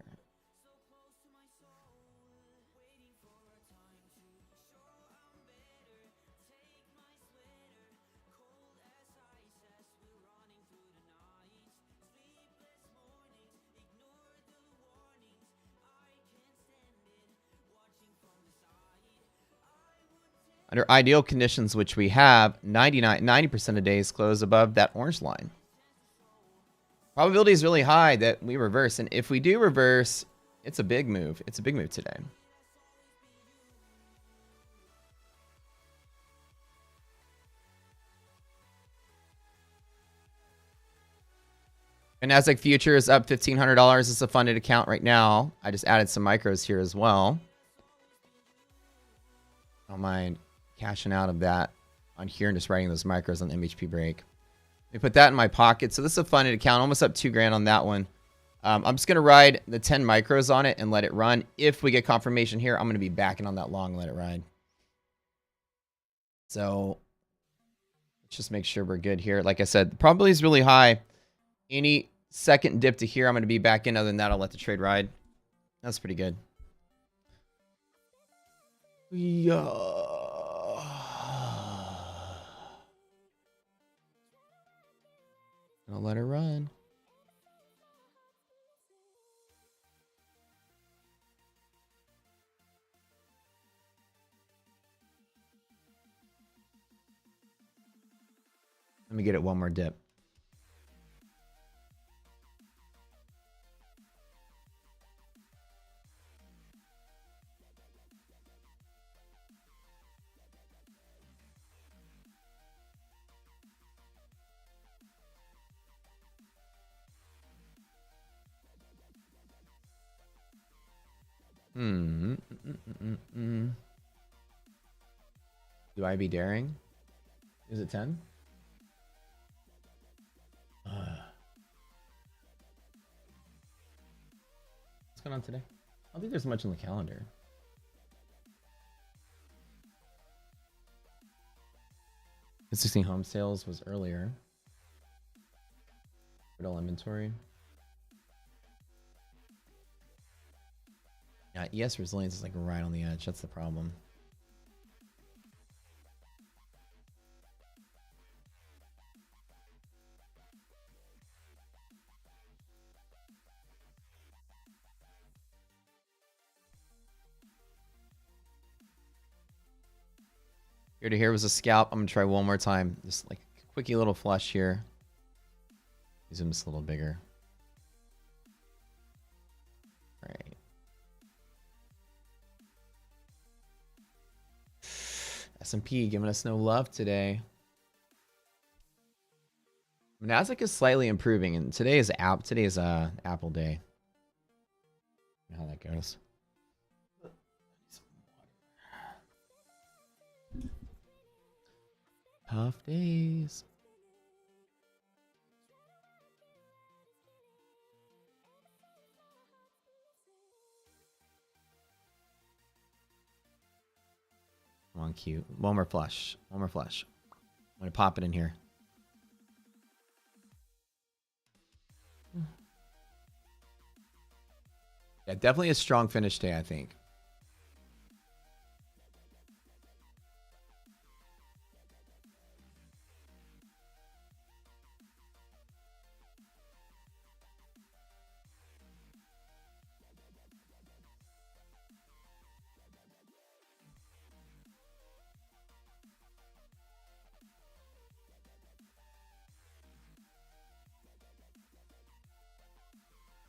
Under ideal conditions, which we have, 90% of days close above that orange line. Probability is really high that we reverse. And if we do reverse, it's a big move. It's a big move today. And Nasdaq future is up $1,500. It's a funded account right now. I just added some micros here as well. I don't mind cashing out of that on here and just writing those micros on the MHP break. Let me put that in my pocket. So this is a funded account, almost up $2,000 on that one. I'm just going to ride the 10 micros on it and let it run. If we get confirmation here, I'm going to be backing on that long and let it ride. So let's just make sure we're good here. Like I said, the probability is really high. Any second dip to here, I'm going to be back in. Other than that, I'll let the trade ride. That's pretty good. Yeah. I'll let her run. Let me get it one more dip. Do I be daring? Is it 10? What's going on today? I don't think there's much on the calendar. The 16 home sales was earlier. Total inventory. Yeah, ES resilience is like right on the edge. That's the problem. Here to here was a scalp. I'm gonna try one more time. Just like a quickie little flush here. Zoom this a little bigger. All right. S&P giving us no love today. Nasdaq is slightly improving, and today is Apple Day. You know how that goes. Tough days. Come on, cute. One more flush. One more flush. I'm going to pop it in here. Yeah, definitely a strong finish day, I think.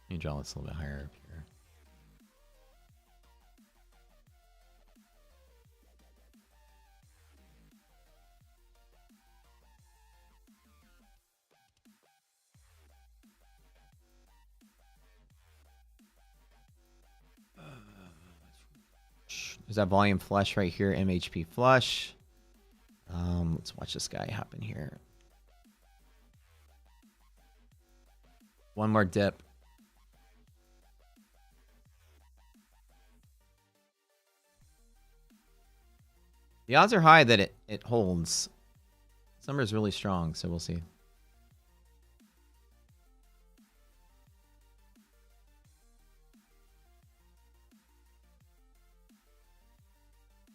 Let me draw this a little bit higher up here. There's that volume flush right here, MHP flush. Let's watch this guy happen here. One more dip. The odds are high that it holds. Summer is really strong, so we'll see.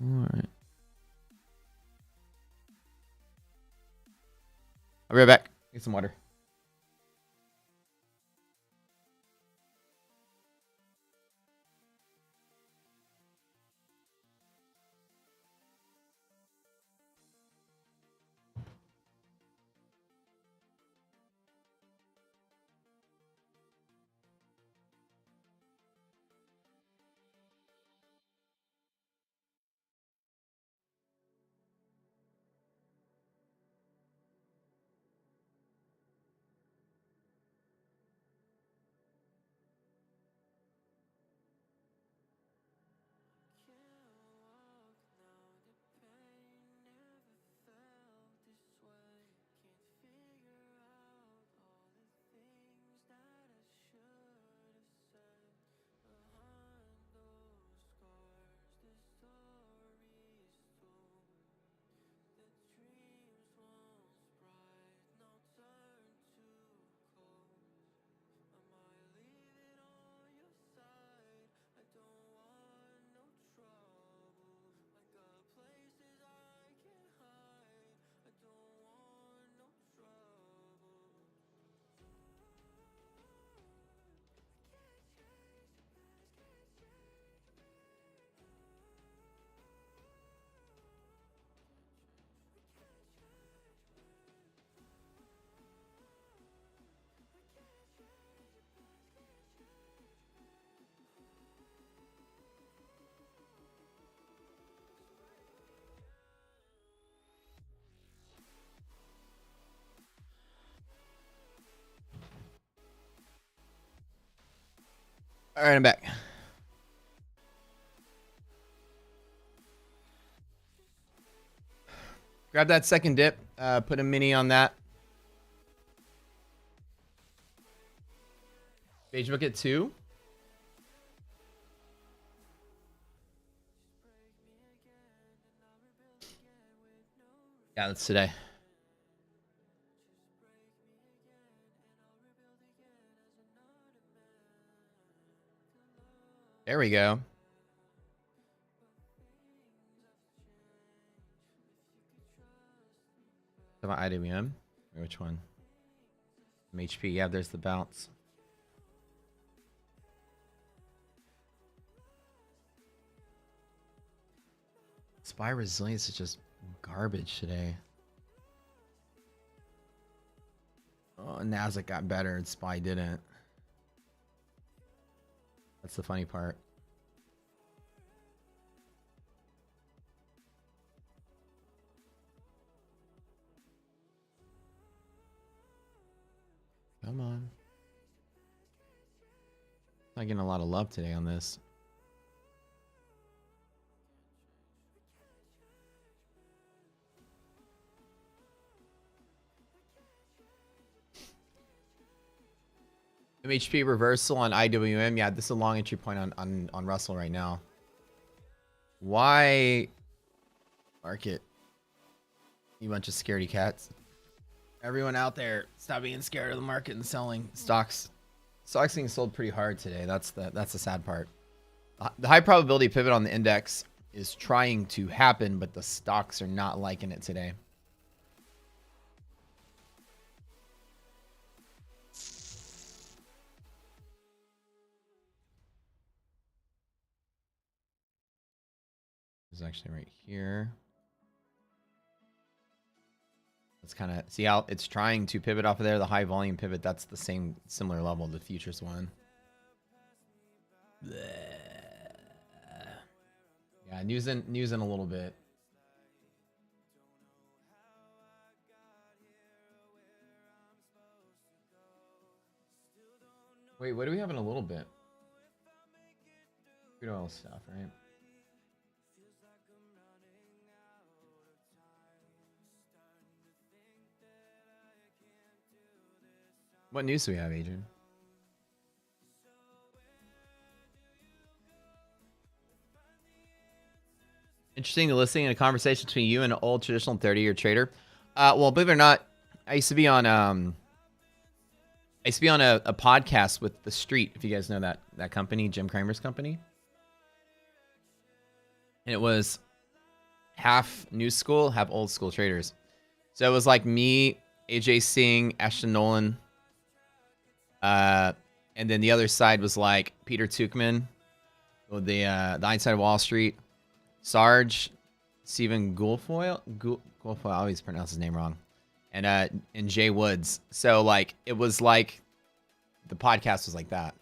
All right. I'll be right back. Get some water. All right, I'm back. Grab that second dip. Put a mini on that. Beige book at 2. Yeah, that's today. There we go. About IWM? Or which one? HP. Yeah, there's the bounce. SPY resilience is just garbage today. Oh, Nasdaq got better and SPY didn't. That's the funny part. Come on. Not getting a lot of love today on this. MHP reversal on IWM. Yeah, this is a long entry point on Russell right now. Why market? You bunch of scaredy cats. Everyone out there, stop being scared of the market and selling stocks. Stocks being sold pretty hard today. That's the sad part. The high probability pivot on the index is trying to happen, but the stocks are not liking it today. It's actually right here. Let's kind of see how it's trying to pivot off of there. The high volume pivot, that's the same similar level the futures one. Bleh. Yeah, news in a little bit. Wait, what do we have in a little bit? Crude oil stuff, right? What news do we have, Adrian? Interesting to listening in a conversation between you and an old traditional 30-year trader. Well, believe it or not, I used to be on a podcast with The Street, if you guys know that company, Jim Cramer's company. And it was half new school, half old school traders. So it was like me, AJ Singh, Ashton Nolan, and then the other side was like Peter Tuchman, the Inside Wall Street, Sarge, Stephen Guilfoyle. Guilfoyle, I always pronounce his name wrong, and Jay Woods. So like it was like the podcast was like that.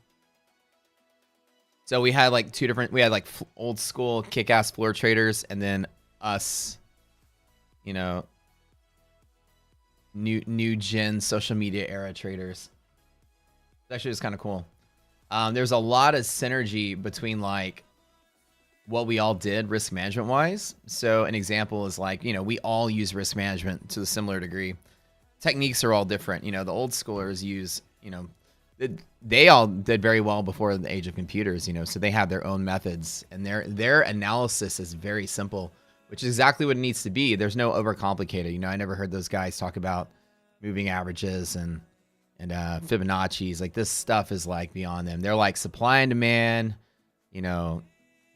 So we had like we had like old school kick-ass floor traders, and then us, you know, new gen social media era traders. Actually, it's kind of cool. There's a lot of synergy between like what we all did risk management wise. So an example is like, you know, we all use risk management to a similar degree. Techniques are all different. You know, the old schoolers use, you know, they all did very well before the age of computers, you know, so they have their own methods, and their analysis is very simple, which is exactly what it needs to be. There's no overcomplicated. You know, I never heard those guys talk about moving averages and Fibonacci's. Like, this stuff is like beyond them. They're like supply and demand, you know,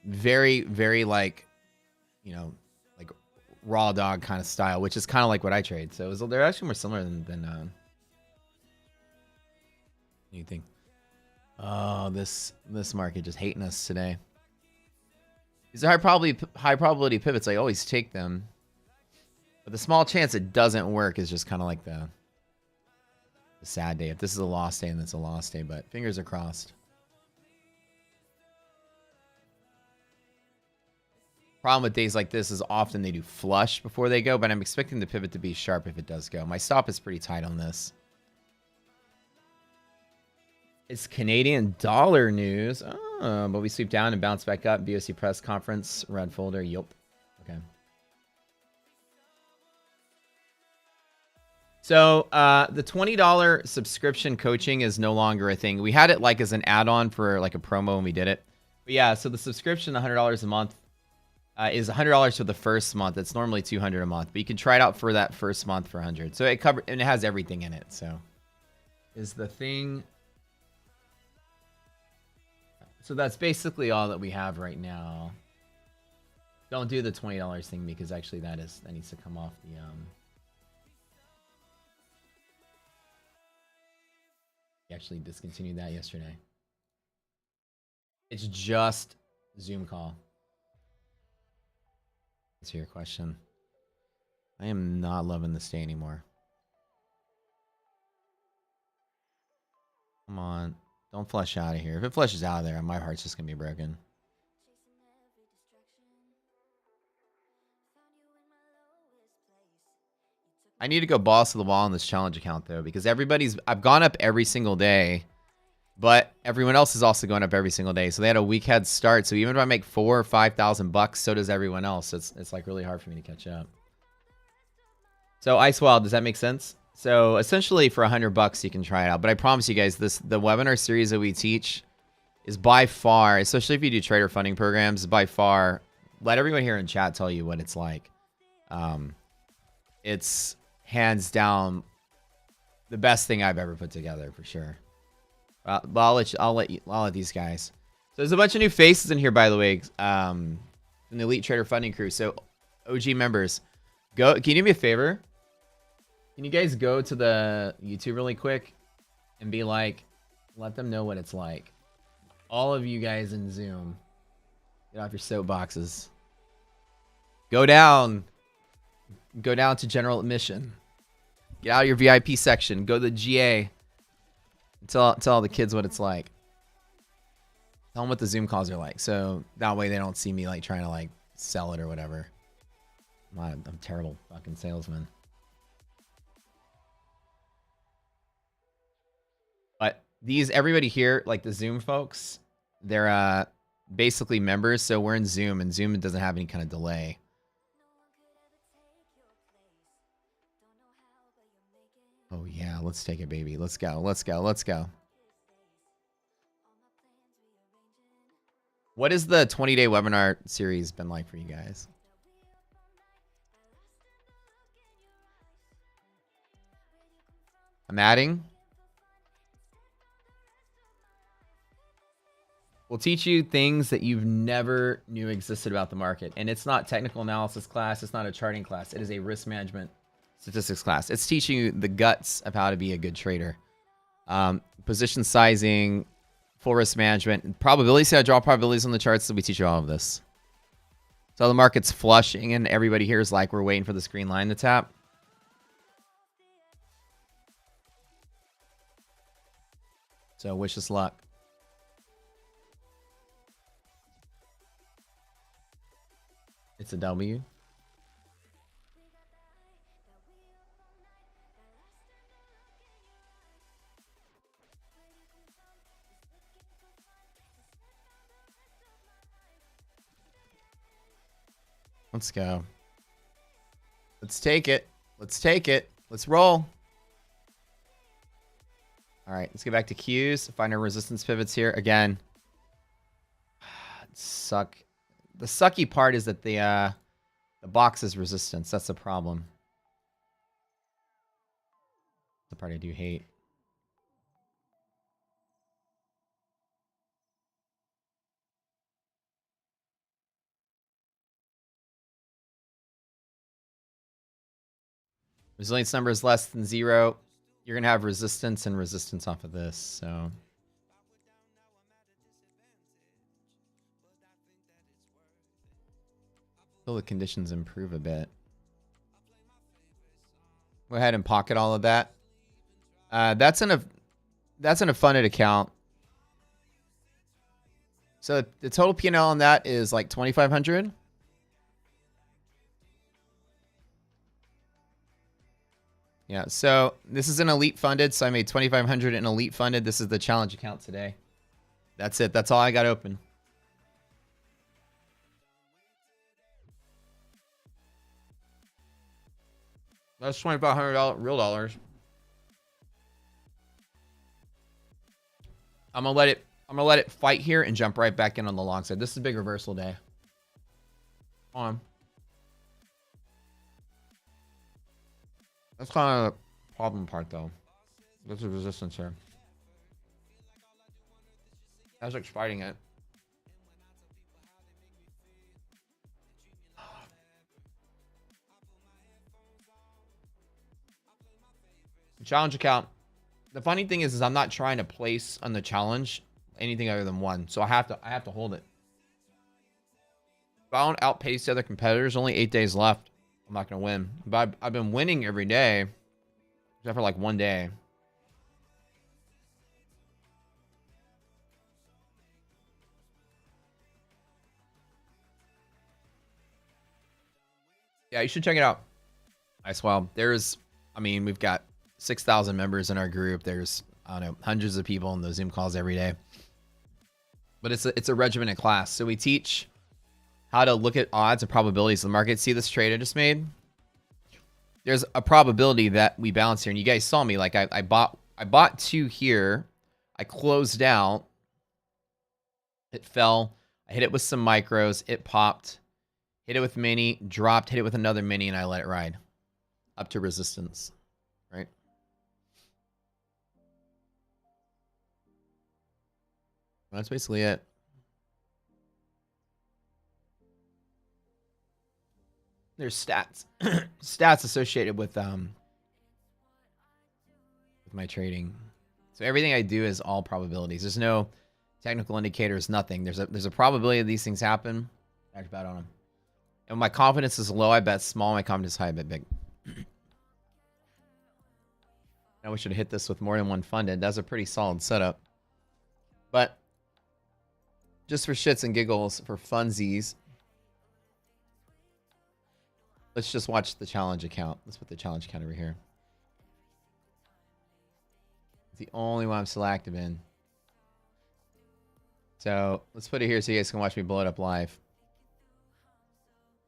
very, very like, you know, like raw dog kind of style, which is kind of like what I trade. So they're actually more similar than anything. Oh, this market just hating us today. These are high probability pivots. I always take them, but the small chance it doesn't work is just kind of like the sad day. If this is a lost day, then it's a lost day, but fingers are crossed. Problem with days like this is often they do flush before they go, but I'm expecting the pivot to be sharp if it does go. My stop is pretty tight on this. It's Canadian dollar news. Oh, but we sweep down and bounce back up. BOC press conference, red folder. Yup. Okay. So the $20 subscription coaching is no longer a thing. We had it like as an add-on for like a promo when we did it. But yeah, so the subscription, $100 a month, is $100 for the first month. It's normally $200 a month, but you can try it out for that first month for $100. So it covers and it has everything in it. So is the thing. So that's basically all that we have right now. Don't do the $20 thing because actually that needs to come off the We actually discontinued that yesterday. It's just Zoom call. Answer your question. I am not loving this day anymore. Come on. Don't flush out of here. If it flushes out of there, my heart's just going to be broken. I need to go boss of the wall on this challenge account, though, because I've gone up every single day, but everyone else is also going up every single day. So they had a week head start. So even if I make $4,000 or $5,000, so does everyone else. It's like really hard for me to catch up. So Ice Wild, does that make sense? So essentially for $100 you can try it out. But I promise you guys, the webinar series that we teach is by far, especially if you do trader funding programs, by far, let everyone here in chat tell you what it's like. It's hands down the best thing I've ever put together for sure. But I'll let these guys. So there's a bunch of new faces in here, by the way, from the Elite Trader Funding crew. So OG members, can you do me a favor? Can you guys go to the YouTube really quick and be like, let them know what it's like. All of you guys in Zoom, get off your soapboxes. Go down to general admission. Get out of your VIP section. Go to the GA. Tell all the kids what it's like. Tell them what the Zoom calls are like. So that way they don't see me like trying to like sell it or whatever. I'm a terrible fucking salesman. But everybody here, like the Zoom folks, they're basically members. So we're in Zoom, and Zoom doesn't have any kind of delay. Oh yeah, let's take it, baby. Let's go. Let's go. Let's go. What has the 20-day webinar series been like for you guys? I'm adding. We'll teach you things that you've never knew existed about the market. And it's not technical analysis class. It's not a charting class. It is a risk management statistics class. It's teaching you the guts of how to be a good trader. Position sizing, full risk management, probabilities, how to draw probabilities on the charts. So we teach you all of this. So the market's flushing and everybody here is like, we're waiting for this green line to tap. So wish us luck. It's a W. Let's go. Let's take it. Let's take it. Let's roll. All right, let's get back to Qs. Find our resistance pivots here. Again, suck. The sucky part is that the box is resistance. That's the problem. That's the part I do hate. Resilience number is less than 0. You're going to have resistance and resistance off of this, so... Until the conditions improve a bit. Go ahead and pocket all of that. That's in a funded account. So the total P&L on that is like 2,500. Yeah, so this is an elite funded, so I made 2,500 in elite funded. This is the challenge account today. That's it. That's all I got open. That's $2,500 real dollars. I'm gonna let it fight here and jump right back in on the long side. This is a big reversal day. On. That's kind of the problem part though. There's a resistance here. Nasdaq's fighting it. Challenge account. The funny thing is I'm not trying to place on the challenge anything other than one, so I have to hold it. If I don't outpace the other competitors, only 8 days left, I'm not gonna win. But I've been winning every day, except for like one day. Yeah, you should check it out. Nice. Well, I mean, we've got 6,000 members in our group. There's, I don't know, hundreds of people in those Zoom calls every day. But it's a regimented class. So we teach how to look at odds and probabilities of the market. See this trade I just made? There's a probability that we bounce here. And you guys saw me, like I bought 2 here. I closed out. It fell. I hit it with some micros. It popped. Hit it with mini, dropped, hit it with another mini, and I let it ride up to resistance, right? That's basically it. There's stats, stats associated with my trading. So everything I do is all probabilities. There's no technical indicators, nothing. There's a probability that these things happen. I bet on them. And when my confidence is low, I bet small. My confidence is high, I bet big. I wish I'd hit this with more than one funded. That's a pretty solid setup. But just for shits and giggles, for funsies, let's just watch the challenge account. Let's put the challenge account over here. It's the only one I'm still active in. So let's put it here so you guys can watch me blow it up live.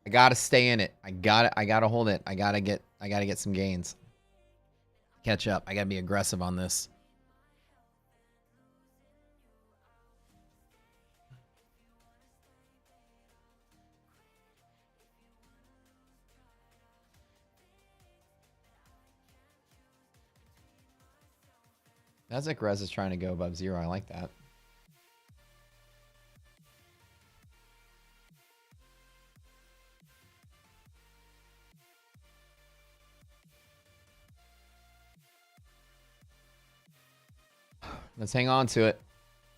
I gotta stay in it. I gotta hold it. I gotta get some gains. Catch up. I gotta be aggressive on this. Nasdaq Res is trying to go above 0. I like that. Let's hang on to it.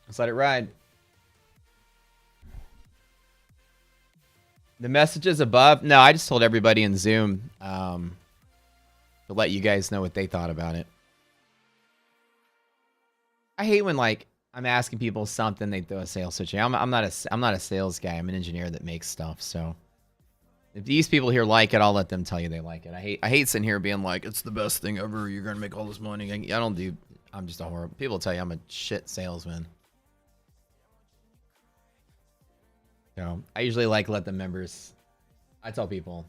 Let's let it ride. The messages above. No, I just told everybody in Zoom to let you guys know what they thought about it. I hate when like I'm asking people something, they throw a sales switch. I'm not a sales guy. I'm an engineer that makes stuff. So if these people here like it, I'll let them tell you they like it. I hate sitting here being like, it's the best thing ever. You're gonna make all this money. I'm just a horrible. People tell you I'm a shit salesman. So I usually like let the members. I tell people,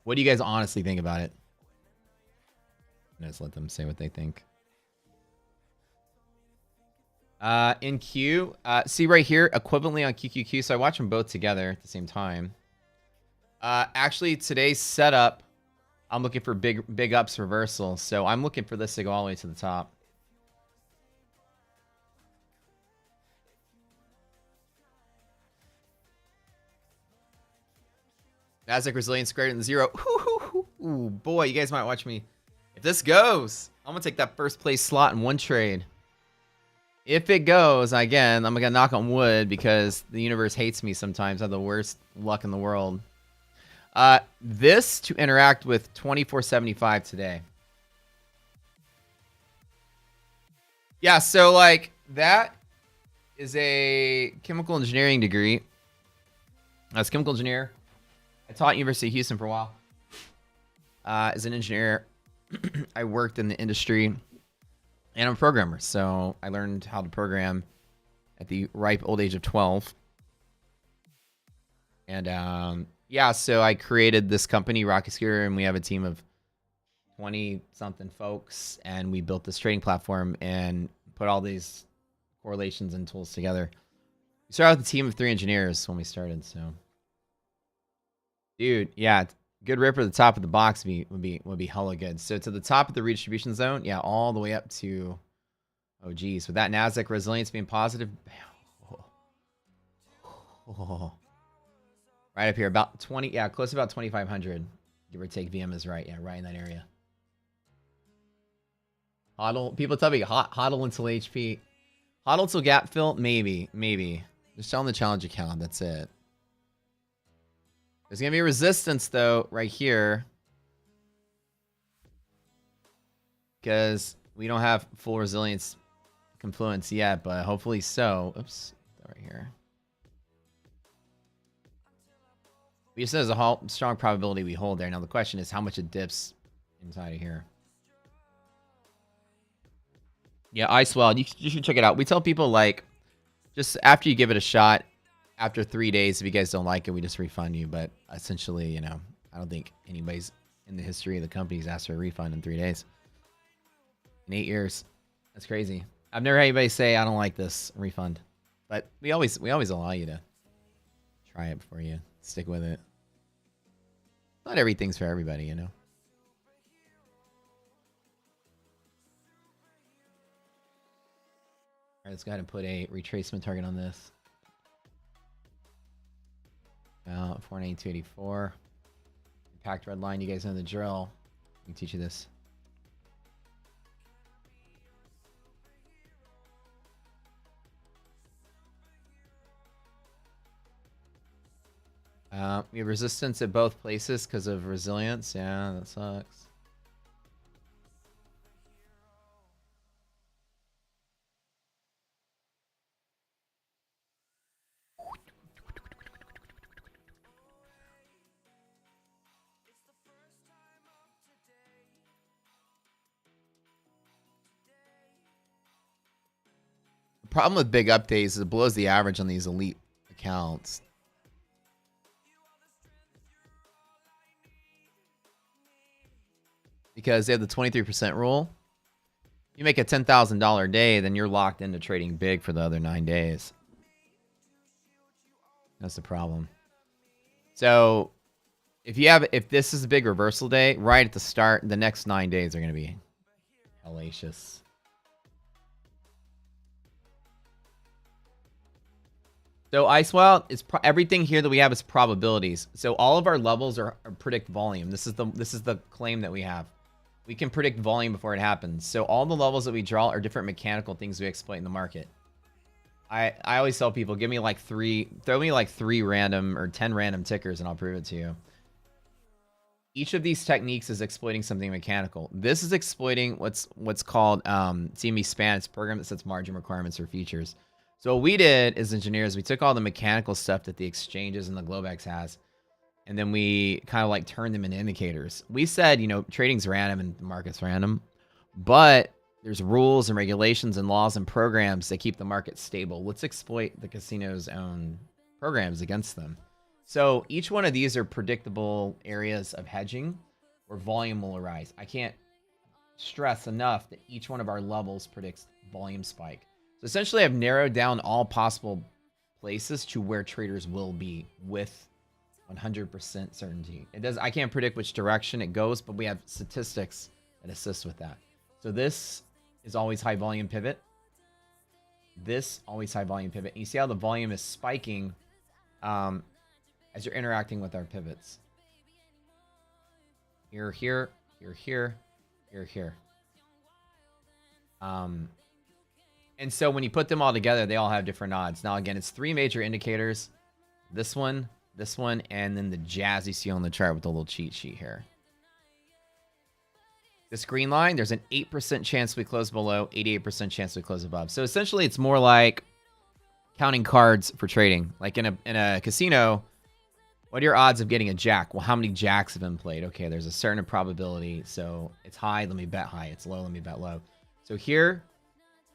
what do you guys honestly think about it? And just let them say what they think. In Q, see right here, equivalently on QQQ. So I watch them both together at the same time. Actually, today's setup, I'm looking for big ups reversal. So I'm looking for this to go all the way to the top. Nasdaq resilience greater than 0. Ooh, boy, you guys might watch me. If this goes, I'm gonna take that first place slot in one trade. If it goes, again, I'm gonna knock on wood because the universe hates me sometimes. I have the worst luck in the world. This to interact with 2475 today. Yeah, so like that is a chemical engineering degree. I was a chemical engineer. I taught at University of Houston for a while. As an engineer, I worked in the industry, and I'm a programmer. So I learned how to program at the ripe old age of 12. And yeah, so I created this company, Rocket Scooter, and we have a team of 20-something folks, and we built this trading platform and put all these correlations and tools together. We started with a team of 3 engineers when we started, so. Dude, yeah, good ripper at the top of the box would be hella good. So to the top of the redistribution zone, yeah, all the way up to, oh geez, with that Nasdaq resilience being positive, right up here, about 20, yeah, close to about 2,500, give or take. VM is right, yeah, right in that area. Hodl, people tell me hodl until HP, hodl until gap fill, maybe. Just selling the challenge account, that's it. There's gonna be resistance though, right here, because we don't have full resilience confluence yet, but hopefully so. Oops, right here. We just said there's a strong probability we hold there. Now the question is how much it dips inside of here. Yeah, Icewell, you should check it out. We tell people, like, just after you give it a shot, after 3 days, if you guys don't like it, we just refund you. But essentially, you know, I don't think anybody's in the history of the company's asked for a refund in 3 days. In 8 years. That's crazy. I've never had anybody say, I don't like this, refund. But we always allow you to try it before you stick with it. Not everything's for everybody, you know. All right, let's go ahead and put a retracement target on this. 492.84. Impact red line. You guys know the drill. I can teach you this. We have resistance at both places because of resilience. Yeah, that sucks. The problem with big updates is it blows the average on these elite accounts. Because they have the 23% rule. You make a $10,000 day, then you're locked into trading big for the other 9 days. That's the problem. So if this is a big reversal day, right at the start, the next 9 days are going to be hellacious. So Icewell is everything here that we have is probabilities. So all of our levels are predict volume. This is the claim that we have. We can predict volume before it happens. So all the levels that we draw are different mechanical things we exploit in the market. I always tell people, throw me like 3 random or 10 random tickers and I'll prove it to you. Each of these techniques is exploiting something mechanical. This is exploiting what's called CME span. It's a program that sets margin requirements for futures. So what we did as engineers, we took all the mechanical stuff that the exchanges and the Globex has, and then we kind of like turned them into indicators. We said, you know, trading's random and the market's random, but there's rules and regulations and laws and programs that keep the market stable. Let's exploit the casino's own programs against them. So each one of these are predictable areas of hedging where volume will arise. I can't stress enough that each one of our levels predicts volume spike. So essentially, I've narrowed down all possible places to where traders will be with 100% certainty. I can't predict which direction it goes, but we have statistics that assist with that. So this is always high volume pivot. This always high volume pivot. And you see how the volume is spiking as you're interacting with our pivots. Here, here, here, here, here, here. And so when you put them all together, they all have different odds. Now, again, it's 3 major indicators. This one, and then the jazz you see on the chart with the little cheat sheet here. This green line, there's an 8% chance we close below, 88% chance we close above. So essentially, it's more like counting cards for trading. Like in a casino, What are your odds of getting a jack? Well, how many jacks have been played? Okay, there's a certain probability. So it's high, let me bet high. It's low, let me bet low. So here,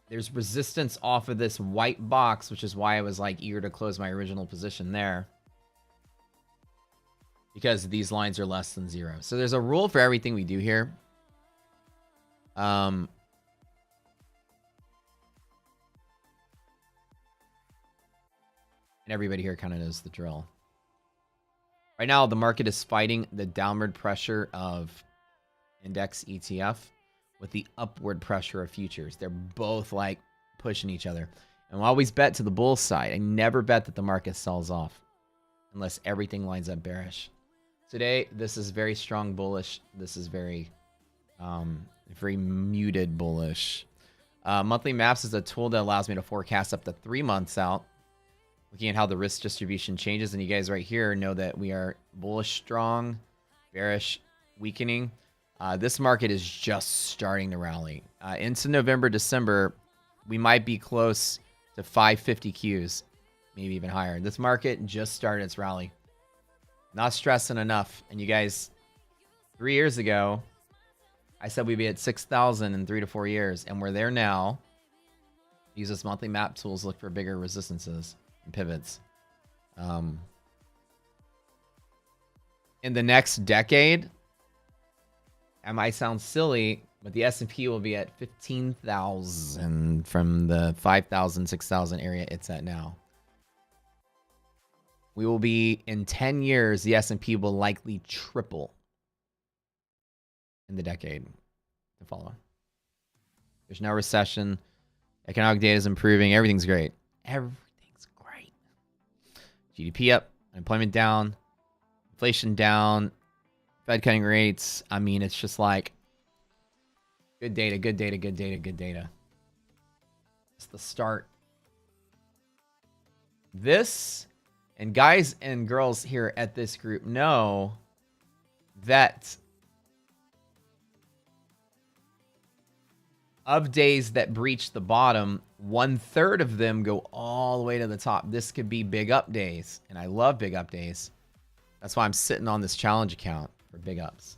there's resistance off of this white box, which is why I was like eager to close my original position there. Because these lines are less than 0. So there's a rule for everything we do here. And everybody here kind of knows the drill. Right now, the market is fighting the downward pressure of index ETF with the upward pressure of futures. They're both like pushing each other. And I always bet to the bull side. I never bet that the market sells off unless everything lines up bearish. Today, this is very strong bullish. This is very muted bullish. Monthly maps is a tool that allows me to forecast up to 3 months out. Looking at how the risk distribution changes. And you guys right here know that we are bullish strong, bearish weakening. This market is just starting to rally. Into November, December, we might be close to 550 Qs, maybe even higher. This market just started its rally. Not stressing enough. And you guys, 3 years ago, I said we'd be at 6,000 in 3 to 4 years. And we're there now. Use this monthly map tools, look for bigger resistances and pivots. In the next decade, I might sound silly, but the S&P will be at 15,000 from the 5,000, 6,000 area it's at now. We will be, in 10 years, the S&P will likely triple in the decade to follow. There's no recession. Economic data is improving. Everything's great. Everything's great. GDP up, unemployment down, inflation down, Fed cutting rates. I mean, it's just like good data, good data, good data, good data. It's the start. This, and guys and girls here at this group know that of days that breach the bottom, 1/3 of them go all the way to the top. This could be big up days, and I love big up days. That's why I'm sitting on this challenge account for big ups.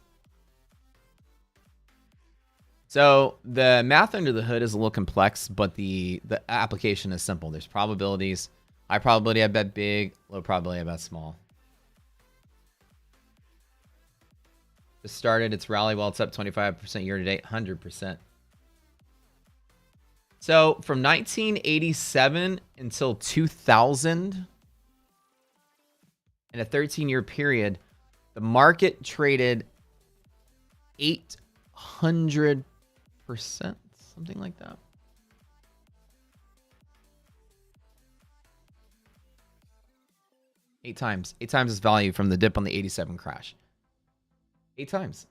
So the math under the hood is a little complex, but the application is simple. There's probabilities. High probability I bet big, low probability I bet small. Just started its rally while it's up 25% year to date, 100%. So from 1987 until 2000, in a 13-year period, the market traded 800%, something like that. Eight times its value from the dip on the 87 crash. 8 times.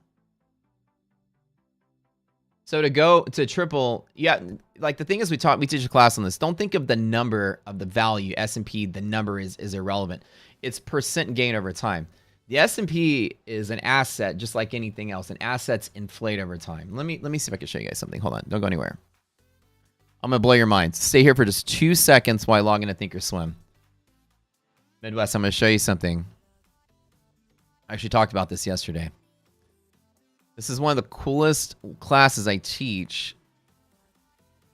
So to go to triple, yeah, like the thing is we teach a class on this. Don't think of the number of the value, S&P, the number is irrelevant. It's percent gain over time. The S&P is an asset just like anything else, and assets inflate over time. Let me see if I can show you guys something. Hold on, don't go anywhere. I'm going to blow your minds. Stay here for just 2 seconds while I log into Thinkorswim. Midwest, I'm going to show you something. I actually talked about this yesterday. This is one of the coolest classes I teach.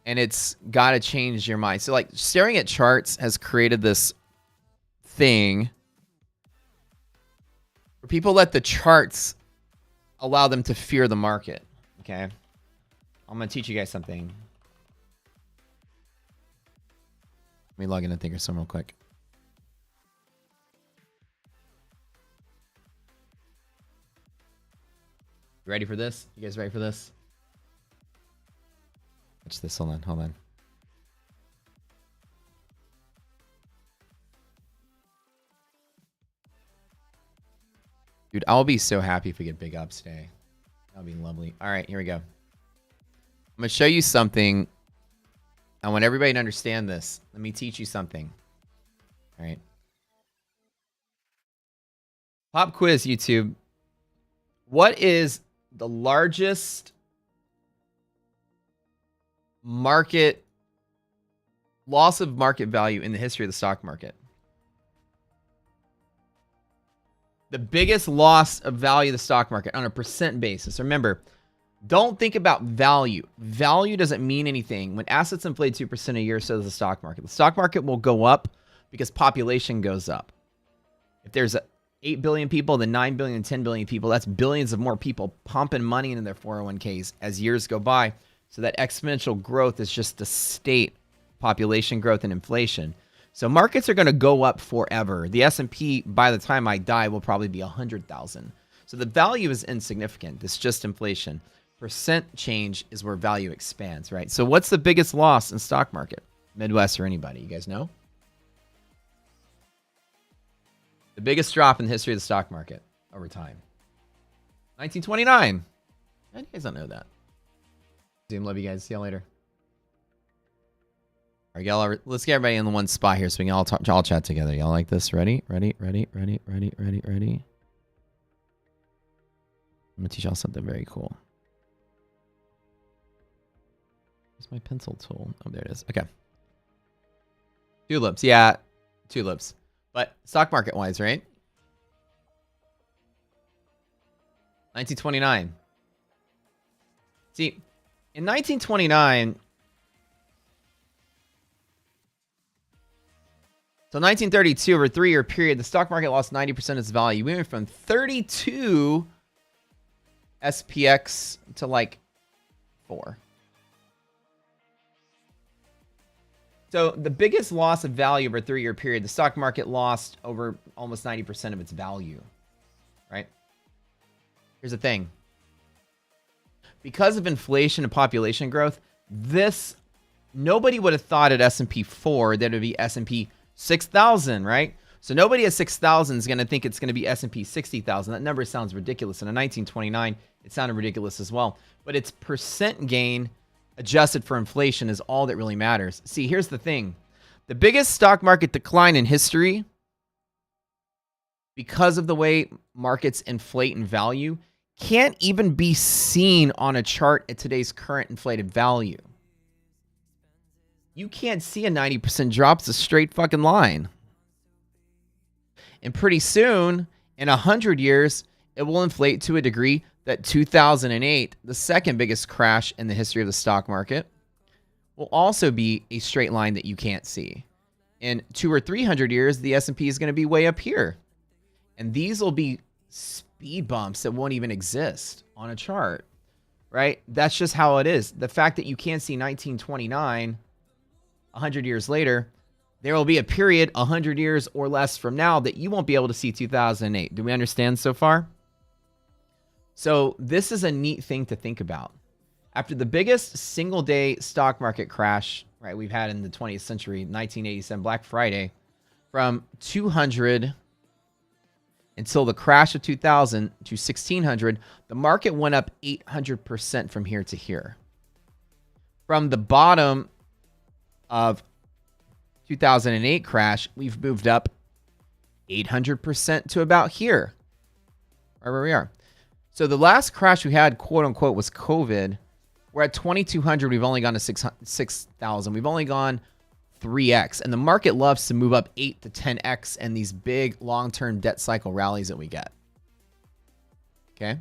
And it's got to change your mind. So like staring at charts has created this thing where people let the charts allow them to fear the market. Okay. I'm going to teach you guys something. Let me log in and Thinkorswim real quick. You ready for this? You guys ready for this? Watch this. Hold on. Dude, I'll be so happy if we get big ups today. That'll be lovely. All right, here we go. I'm going to show you something. I want everybody to understand this. Let me teach you something. All right. Pop quiz, YouTube. What is the largest loss of market value in the history of the stock market? The biggest loss of value of the stock market on a percent basis. Remember, don't think about value. Value doesn't mean anything. When assets inflate 2% a year, so does the stock market. The stock market will go up because population goes up. If there's 8 billion people, then 9 billion, 10 billion people, that's billions of more people pumping money into their 401ks as years go by. So that exponential growth is just the state population growth and inflation. So markets are going to go up forever. The S&P, by the time I die, will probably be 100,000. So the value is insignificant. It's just inflation. Percent change is where value expands, right? So what's the biggest loss in stock market? Midwest or anybody? You guys know? The biggest drop in the history of the stock market over time. 1929. You guys don't know that. Zoom, love you guys. See y'all later. All right, y'all. Let's get everybody in the one spot here so we can all chat together. Y'all like this? Ready? Ready? Ready? Ready? Ready? Ready? Ready? I'm gonna teach y'all something very cool. Where's my pencil tool? Oh, there it is. Okay. Tulips. Yeah, tulips. But stock market wise, right? 1929. See, in 1929 till 1932, over a 3-year period, the stock market lost 90% of its value. We went from 32 SPX to like 4. So the biggest loss of value over a 3-year period, the stock market lost over almost 90% of its value, right? Here's the thing. Because of inflation and population growth, nobody would have thought at S&P 4 that it would be S&P 6,000, right? So nobody at 6,000 is going to think it's going to be S&P 60,000. That number sounds ridiculous. And in 1929, it sounded ridiculous as well. But it's percent gain adjusted for inflation is all that really matters. See, here's the thing. The biggest stock market decline in history, because of the way markets inflate in value, can't even be seen on a chart at today's current inflated value. You can't see a 90% drop. It's a straight fucking line. And pretty soon, in 100 years, it will inflate to a degree that 2008, the second biggest crash in the history of the stock market, will also be a straight line that you can't see. In 200 or 300 years, the S&P is going to be way up here. And these will be speed bumps that won't even exist on a chart, right? That's just how it is. The fact that you can't see 1929, 100 years later, there will be a period 100 years or less from now that you won't be able to see 2008. Do we understand so far? So this is a neat thing to think about. After the biggest single day stock market crash, right, we've had in the 20th century, 1987, Black Friday, from 200 until the crash of 2000 to 1600, the market went up 800% from here to here. From the bottom of 2008 crash, we've moved up 800% to about here, right where we are. So the last crash we had, quote unquote, was COVID. We're at 2,200. We've only gone to 6,000. We've only gone 3x. And the market loves to move up 8 to 10x in these big long-term debt cycle rallies that we get. Okay.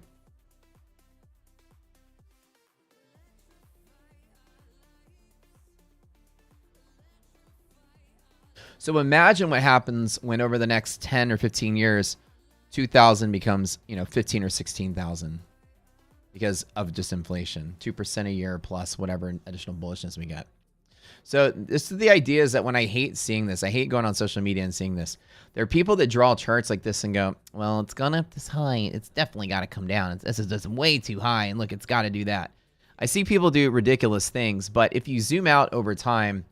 So imagine what happens when over the next 10 or 15 years, 2,000 becomes, 15 or 16,000 because of just inflation, 2% a year plus whatever additional bullishness we get. So this is the idea, is that when I hate seeing this, I hate going on social media and seeing this. There are people that draw charts like this and go, well, it's gone up this high. It's definitely got to come down. This is just way too high. And look, it's got to do that. I see people do ridiculous things, but if you zoom out over time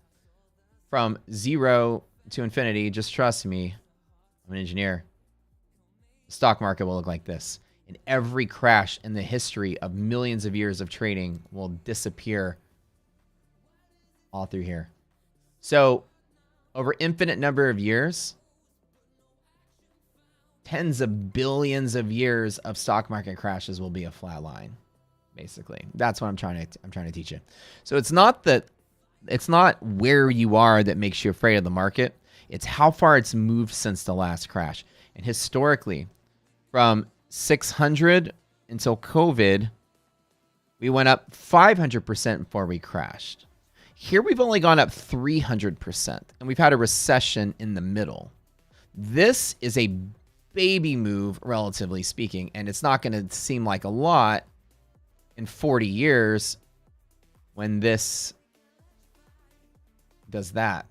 from 0 to infinity, just trust me, I'm an engineer. The stock market will look like this. And every crash in the history of millions of years of trading will disappear all through here. So over infinite number of years, tens of billions of years of stock market crashes will be a flat line, basically. That's what I'm trying to teach you. So it's not where you are that makes you afraid of the market. It's how far it's moved since the last crash. And historically, From 600 until COVID, we went up 500% before we crashed. Here we've only gone up 300%, and we've had a recession in the middle. This is a baby move, relatively speaking, and it's not going to seem like a lot in 40 years when this does that.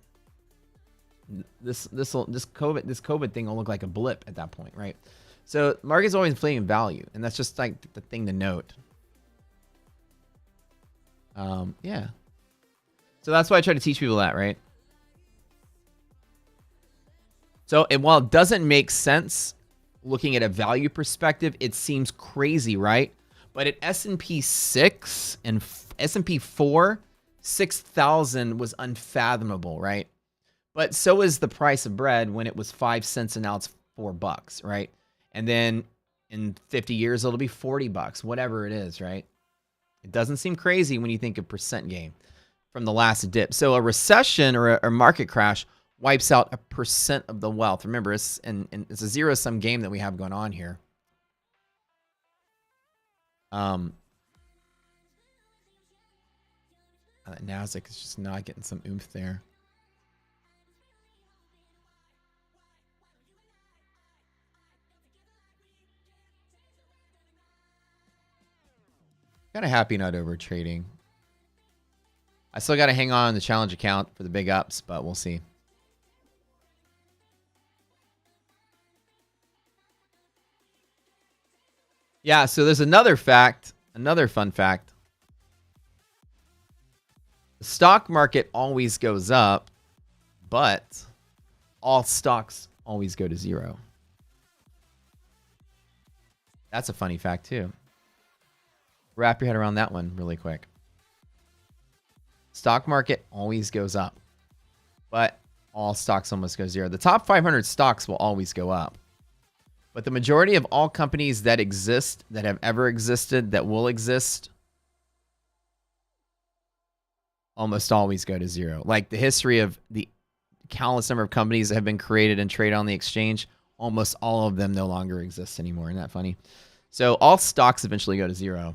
This COVID thing will look like a blip at that point, right? So market's always inflating in value, and that's just like the thing to note. Yeah. So that's why I try to teach people that, right? So, and while it doesn't make sense looking at a value perspective, it seems crazy, right? But at S&P 6 and S&P 4, 6,000 was unfathomable, right? But so is the price of bread when it was 5 cents and now it's $4, right? And then in 50 years, it'll be $40, whatever it is, right? It doesn't seem crazy when you think of percent gain from the last dip. So a recession or a market crash wipes out 1% of the wealth. Remember, it's a zero-sum game that we have going on here. Nasdaq is just not getting some oomph there. Kind of happy not over trading. I still got to hang on the challenge account for the big ups, but we'll see. Yeah, so there's another fact, another fun fact. The stock market always goes up, but all stocks always go to zero. That's a funny fact too. Wrap your head around that one really quick. Stock market always goes up, but all stocks almost go zero. The top 500 stocks will always go up, but the majority of all companies that exist, that have ever existed, that will exist, almost always go to zero. Like the history of the countless number of companies that have been created and traded on the exchange, almost all of them no longer exist anymore. Isn't that funny? So all stocks eventually go to zero,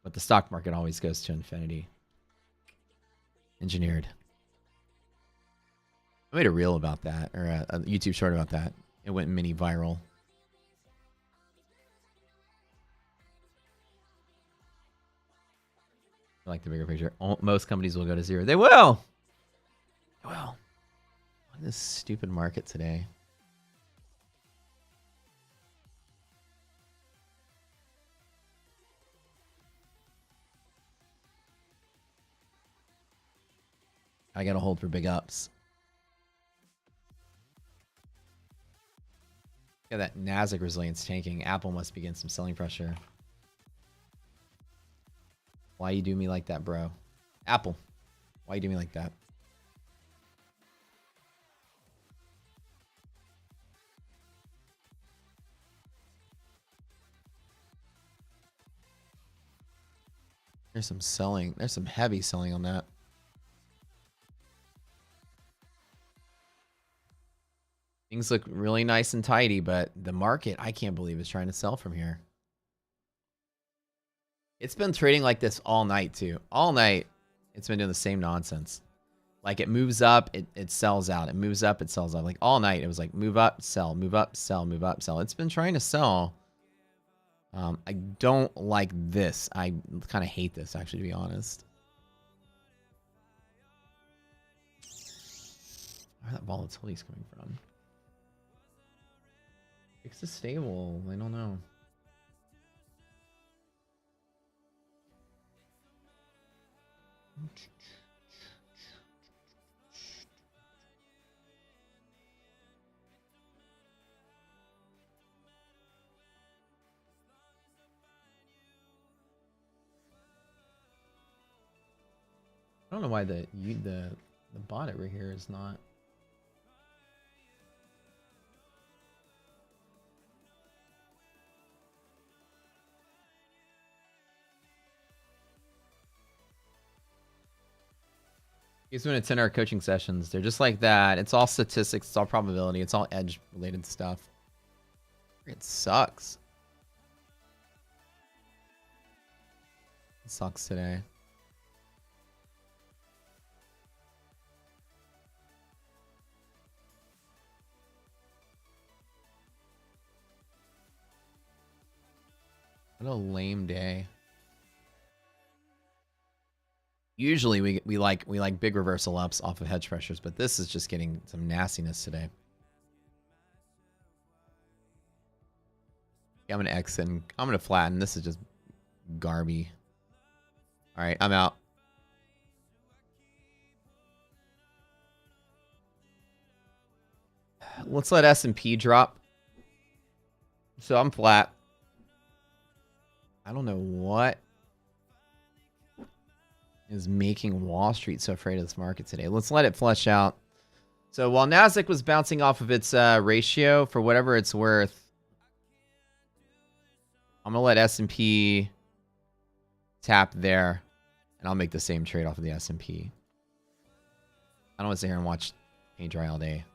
but the stock market always goes to infinity. Engineered. I made a reel about that, or a YouTube short about that. It went mini viral. I like the bigger picture. Most companies will go to zero. They will. They will. What is this stupid market today? I got to hold for big ups. Yeah, that Nasdaq resilience tanking. Apple must be getting some selling pressure. Why you do me like that, bro? Apple, why you do me like that? There's some selling. There's some heavy selling on that. Things look really nice and tidy, but the market, I can't believe, is trying to sell from here. It's been trading like this all night, too. All night, it's been doing the same nonsense. Like, it moves up, it sells out. It moves up, it sells out. Like, all night, it was like, move up, sell, move up, sell, move up, sell. It's been trying to sell. I don't like this. I kind of hate this, actually, to be honest. Where that volatility is coming from? Fix the stable. I don't know. I don't know why the bot over here is not. He's doing 10-hour coaching sessions. They're just like that. It's all statistics. It's all probability. It's all edge related stuff. It sucks. It sucks today. What a lame day. Usually we like big reversal ups off of hedge pressures, but this is just getting some nastiness today. Yeah, I'm gonna exit and I'm gonna flatten. This is just garby. All right, I'm out. Let's let S&P drop. So I'm flat. I don't know what is making Wall Street so afraid of this market today. Let's let it flush out. So while Nasdaq was bouncing off of its ratio, for whatever it's worth, I'm gonna let S&P tap there, and I'll make the same trade off of the S&P. I don't want to sit here and watch paint dry all day.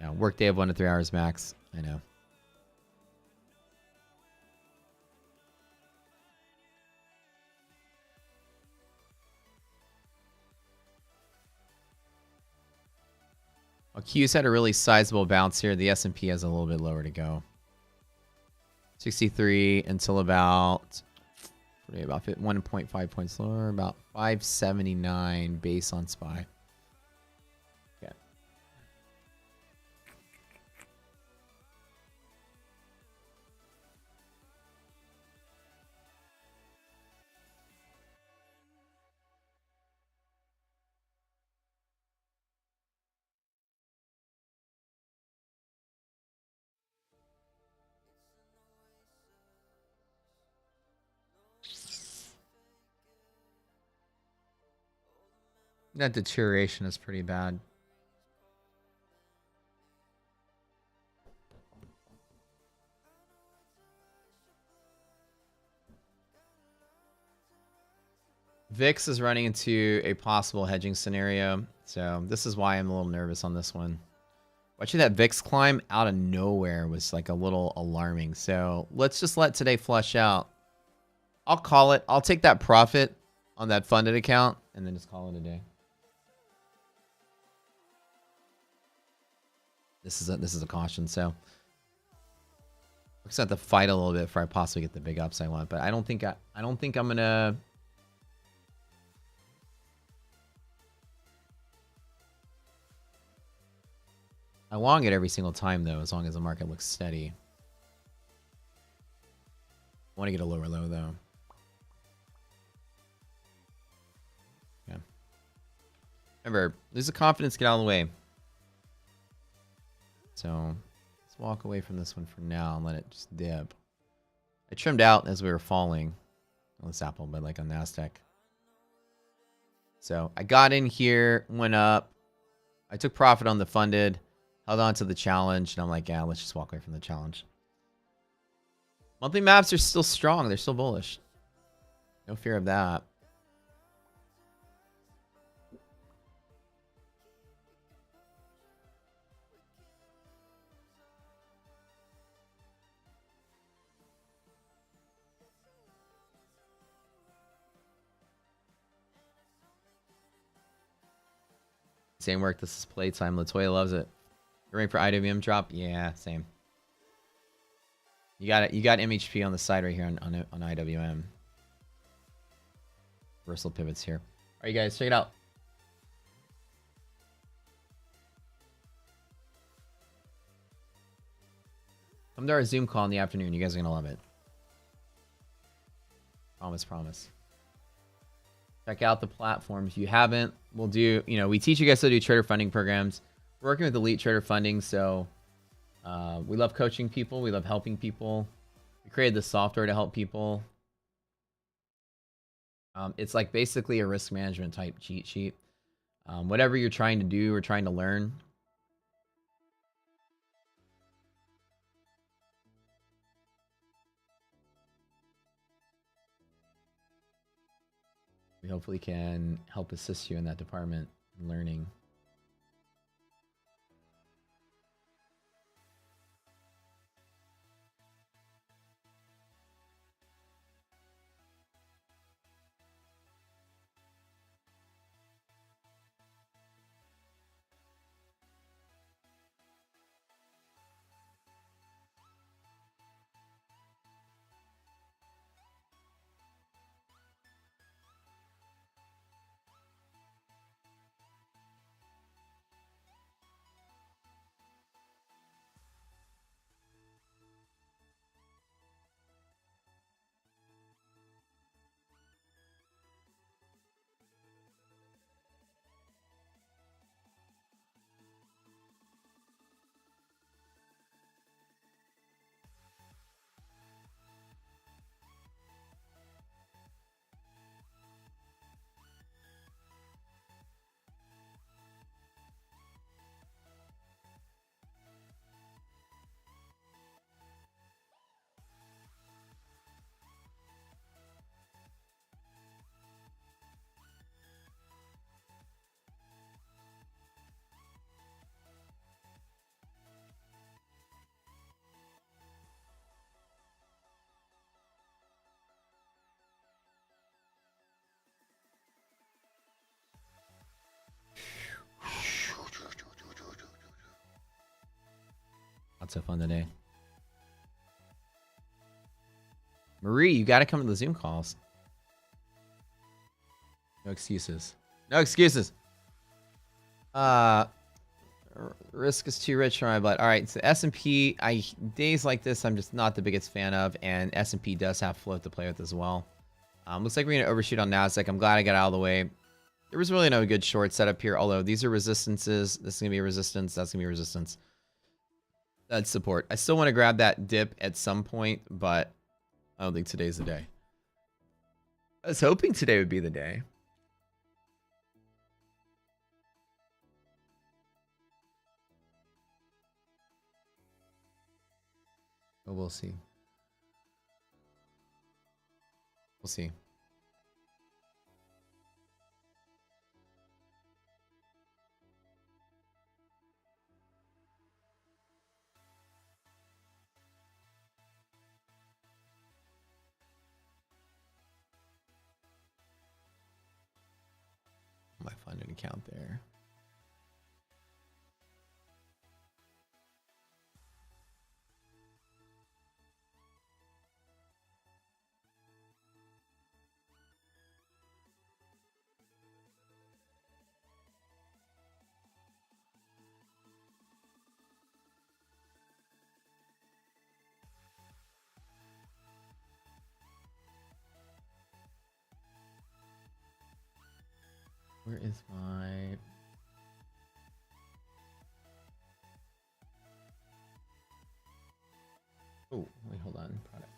Yeah, work day of 1 to 3 hours max. I know. Well, Q's had a really sizable bounce here. The S&P has a little bit lower to go. 63 until about 1.5 points lower, about 579 base on SPY. Okay. That deterioration is pretty bad. VIX is running into a possible hedging scenario. So this is why I'm a little nervous on this one. Watching that VIX climb out of nowhere was like a little alarming. So let's just let today flush out. I'll call it. I'll take that profit on that funded account and then just call it a day. This is a caution. So we're just gonna have to fight a little bit before I possibly get the big ups I want. But I don't think I'm gonna. I long it every single time though, as long as the market looks steady. I want to get a lower low though. Yeah. Remember, lose the confidence, get out of the way. So let's walk away from this one for now and let it just dip. I trimmed out as we were falling on this Apple, but like on Nasdaq. So I got in here, went up. I took profit on the funded, held on to the challenge, and I'm like, yeah, let's just walk away from the challenge. Monthly maps are still strong. They're still bullish. No fear of that. Same work. This is playtime. Latoya loves it. You're waiting for IWM drop? Yeah, same. You got it. You got MHP on the side right here on IWM. Reversal pivots here. All right, you guys, check it out. Come to our Zoom call in the afternoon. You guys are gonna love it. Promise, promise. Check out the platform if you haven't. We'll do, we teach you guys how to do trader funding programs. We're working with Elite Trader Funding, so we love coaching people. We love helping people. We created this software to help people. It's like basically a risk management type cheat sheet. Whatever you're trying to do or trying to learn. We hopefully can help assist you in that department, learning. Not so fun today. Marie, you got to come to the Zoom calls. No excuses. No excuses. Risk is too rich for my blood. All right, so S&P, days like this, I'm just not the biggest fan of, and S&P does have float to play with as well. Looks like we're going to overshoot on Nasdaq. I'm glad I got out of the way. There was really no good short setup here, although these are resistances. This is going to be a resistance. That's going to be resistance. That's support. I still want to grab that dip at some point, but I don't think today's the day. I was hoping today would be the day. But we'll see. We'll see. Might find an account there. Where is my... Oh, wait, hold on. Product.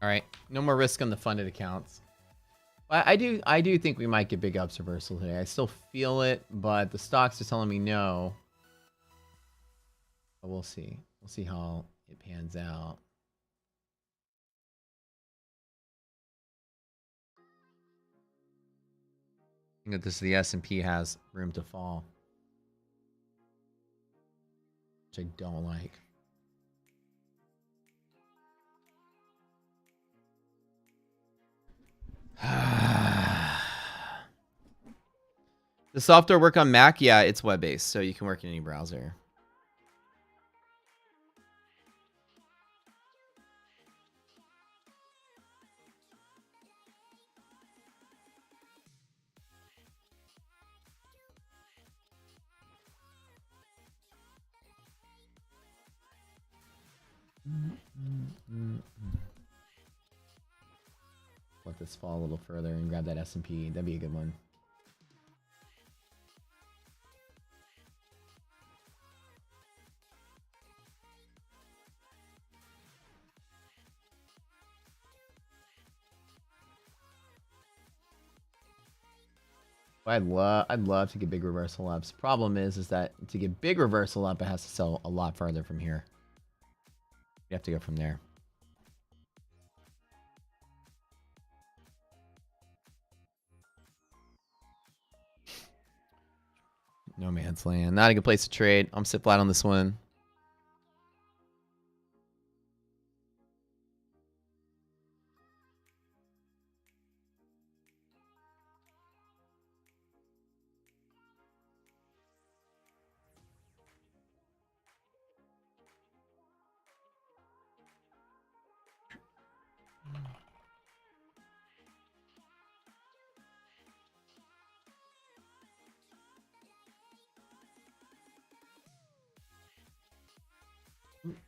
All right, no more risk on the funded accounts. I do think we might get big ups reversal today. I still feel it, but the stocks are telling me no. But we'll see. We'll see how it pans out. I think that the S&P has room to fall, which I don't like. The software work on Mac? Yeah, it's web-based, so you can work in any browser. Let this fall a little further and grab that S&P. That'd be a good one. I'd love to get big reversal ups. Problem is that to get big reversal up, it has to sell a lot farther from here. You have to go from there. No man's land. Not a good place to trade. I'm sit flat on this one.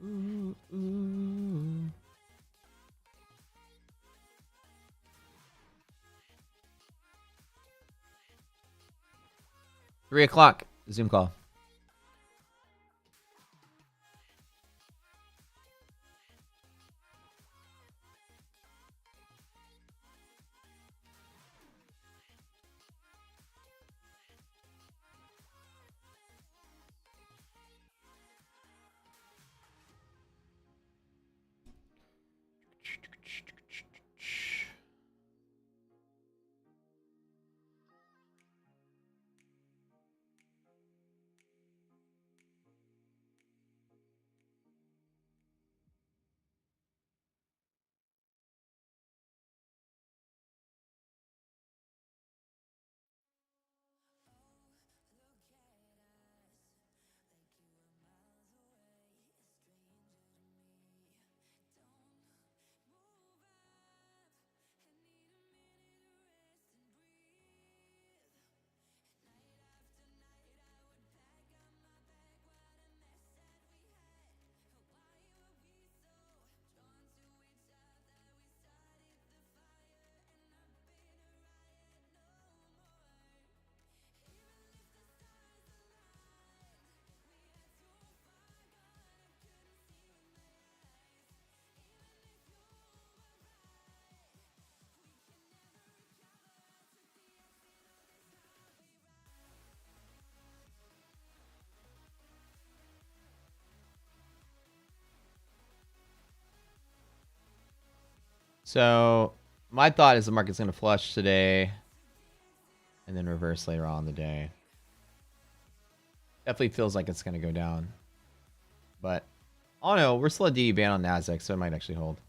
Ooh, ooh. 3 o'clock. Zoom call. So my thought is the market's going to flush today and then reverse later on in the day. Definitely feels like it's going to go down. But, oh no, we're still a DD ban on Nasdaq, so it might actually hold.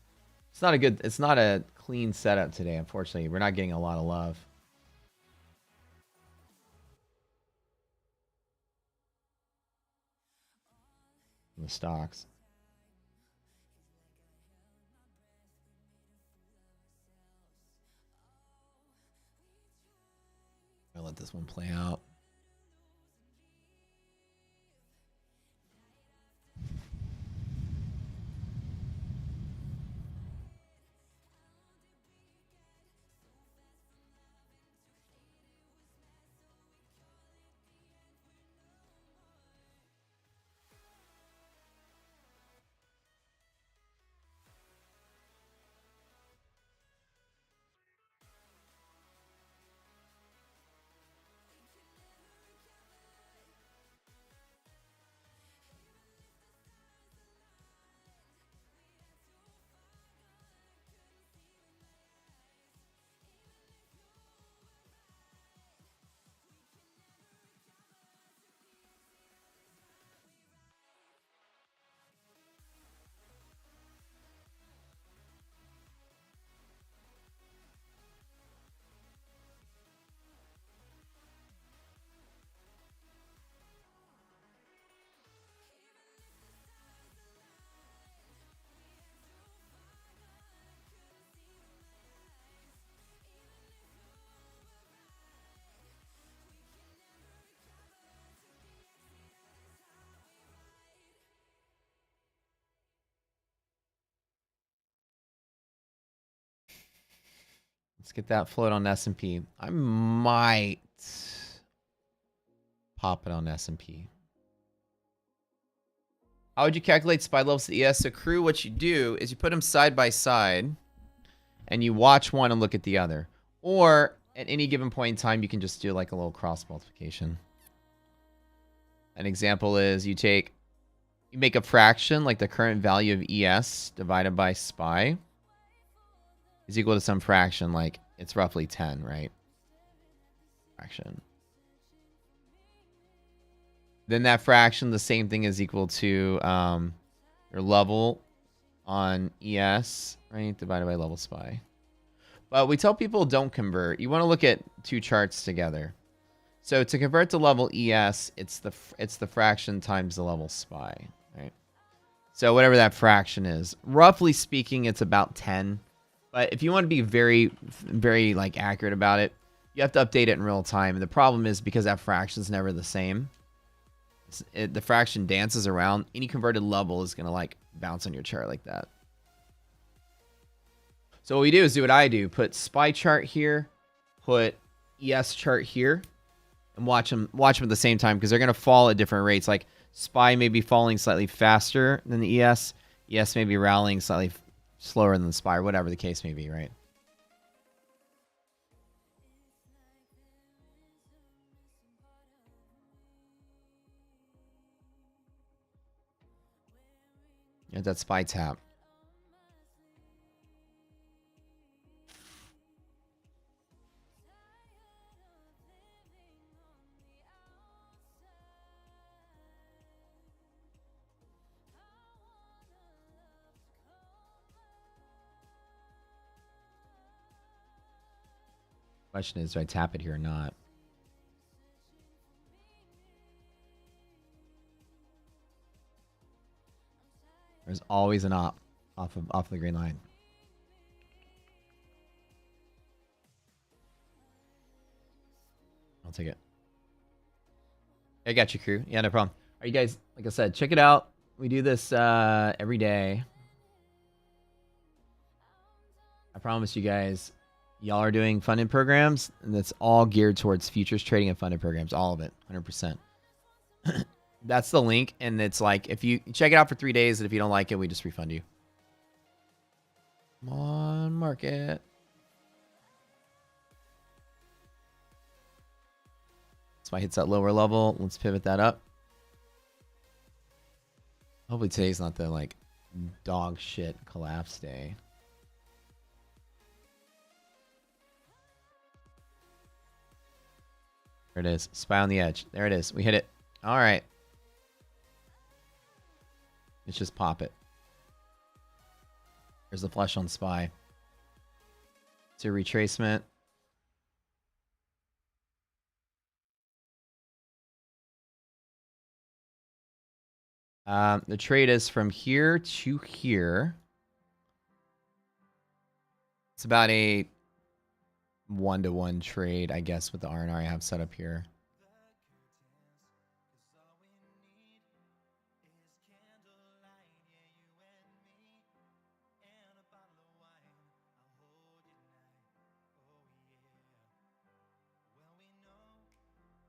It's not a clean setup today, unfortunately. We're not getting a lot of love. In the stocks. I'll let this one play out. Let's get that float on S&P. I might pop it on S&P. How would you calculate SPY levels to ES? So crew, what you do is you put them side by side and you watch one and look at the other. Or at any given point in time, you can just do like a little cross multiplication. An example is you make a fraction, like the current value of ES divided by SPY is equal to some fraction, like it's roughly 10, right? Fraction. Then that fraction, the same thing is equal to your level on ES, right? Divided by level SPY. But we tell people don't convert. You want to look at two charts together. So to convert to level ES, it's the fraction times the level SPY, right? So whatever that fraction is, roughly speaking, it's about 10. But if you want to be very, very like accurate about it, you have to update it in real time. And the problem is because that fraction is never the same. The fraction dances around. Any converted level is going to like bounce on your chart like that. So what we do is do what I do. Put SPY chart here, put ES chart here, and watch them at the same time because they're going to fall at different rates. Like SPY may be falling slightly faster than the ES. ES may be rallying slightly slower than the SPY, or whatever the case may be, right? Yeah, that SPY tap. Question is, do I tap it here or not? There's always an op off the green line. I'll take it. I got you, crew. Yeah, no problem. Are you guys, like I said, check it out. We do this every day. I promise you guys, y'all are doing funded programs, and that's all geared towards futures trading and funded programs. All of it, 100%. That's the link, and it's like, if you check it out for 3 days, and if you don't like it, we just refund you. Come on, market. So I hits that lower level. Let's pivot that up. Hopefully today's not the like dog shit collapse day. There it is. Spy on the edge. There it is. We hit it. All right. Let's just pop it. There's the flush on SPY. It's a retracement. The trade is from here to here. It's about a 1-to-1 trade, I guess, with the R&R I have set up here.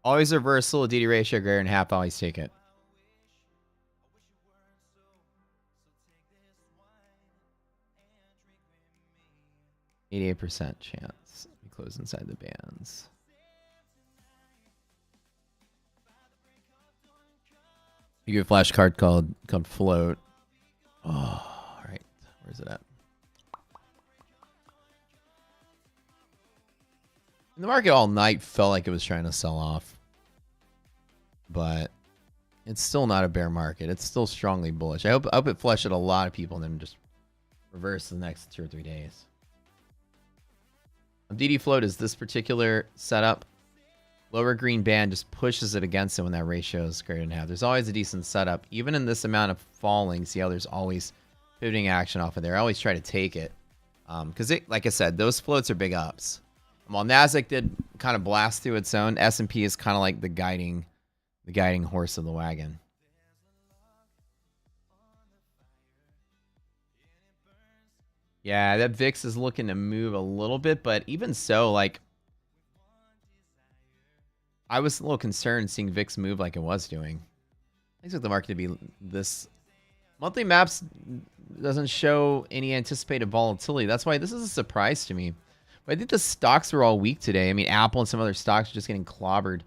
Always reversal, DD ratio greater than half. Always take it. 88% chance. We close inside the bands. You get a flashcard called float. Oh, all right. Where's it at? The market all night felt like it was trying to sell off, but it's still not a bear market. It's still strongly bullish. I hope it flushed at a lot of people and then just reverse the next 2 or 3 days. DD float is this particular setup. Lower green band just pushes it against it when that ratio is greater than half. There's always a decent setup. Even in this amount of falling, see how there's always pivoting action off of there. I always try to take it. Because like I said, those floats are big ups. While Nasdaq did kind of blast through its own, S&P is kind of like the guiding horse of the wagon. Yeah, that VIX is looking to move a little bit, but even so, like, I was a little concerned seeing VIX move like it was doing. I expect the market to be this. Monthly maps doesn't show any anticipated volatility. That's why this is a surprise to me. But I think the stocks were all weak today. I mean, Apple and some other stocks are just getting clobbered.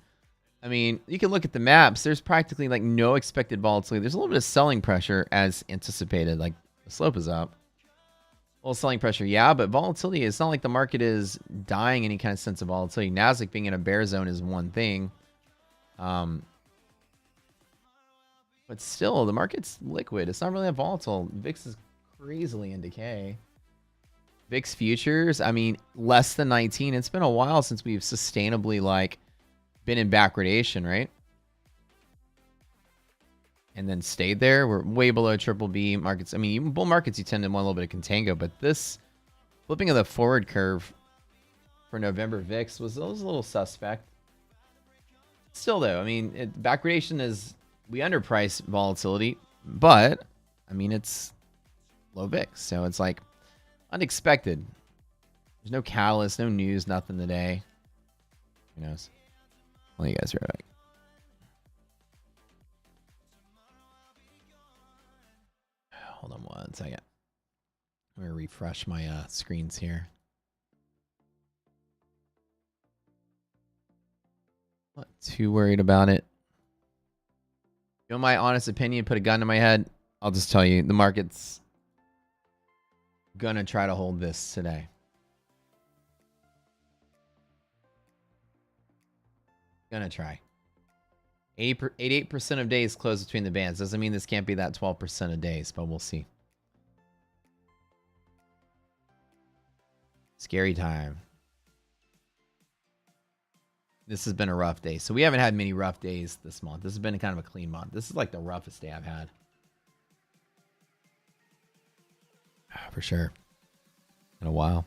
I mean, you can look at the maps. There's practically like no expected volatility. There's a little bit of selling pressure as anticipated. Like the slope is up. A little selling pressure, yeah, but volatility, it's not like the market is dying any kind of sense of volatility. Nasdaq being in a bear zone is one thing. But still, the market's liquid. It's not really that volatile. VIX is crazily in decay. VIX futures, I mean, less than 19. It's been a while since we've sustainably like been in backwardation, right? And then stayed there. We're way below triple B markets. I mean, even bull markets, you tend to want a little bit of contango, but this flipping of the forward curve for November VIX was a little suspect. Still, though, I mean, backwardation is, we underprice volatility, but I mean, it's low VIX, so it's like unexpected. There's no catalyst, no news, nothing today. Who knows? Well, you guys are right back. Hold on one second. I'm going to refresh my screens here. Not too worried about it. You know my honest opinion, put a gun to my head. I'll just tell you, the market's going to try to hold this today. Gonna try. 88% of days close between the bands. Doesn't mean this can't be that 12% of days, but we'll see. Scary time. This has been a rough day. So we haven't had many rough days this month. This has been kind of a clean month. This is like the roughest day I've had. For sure. In a while.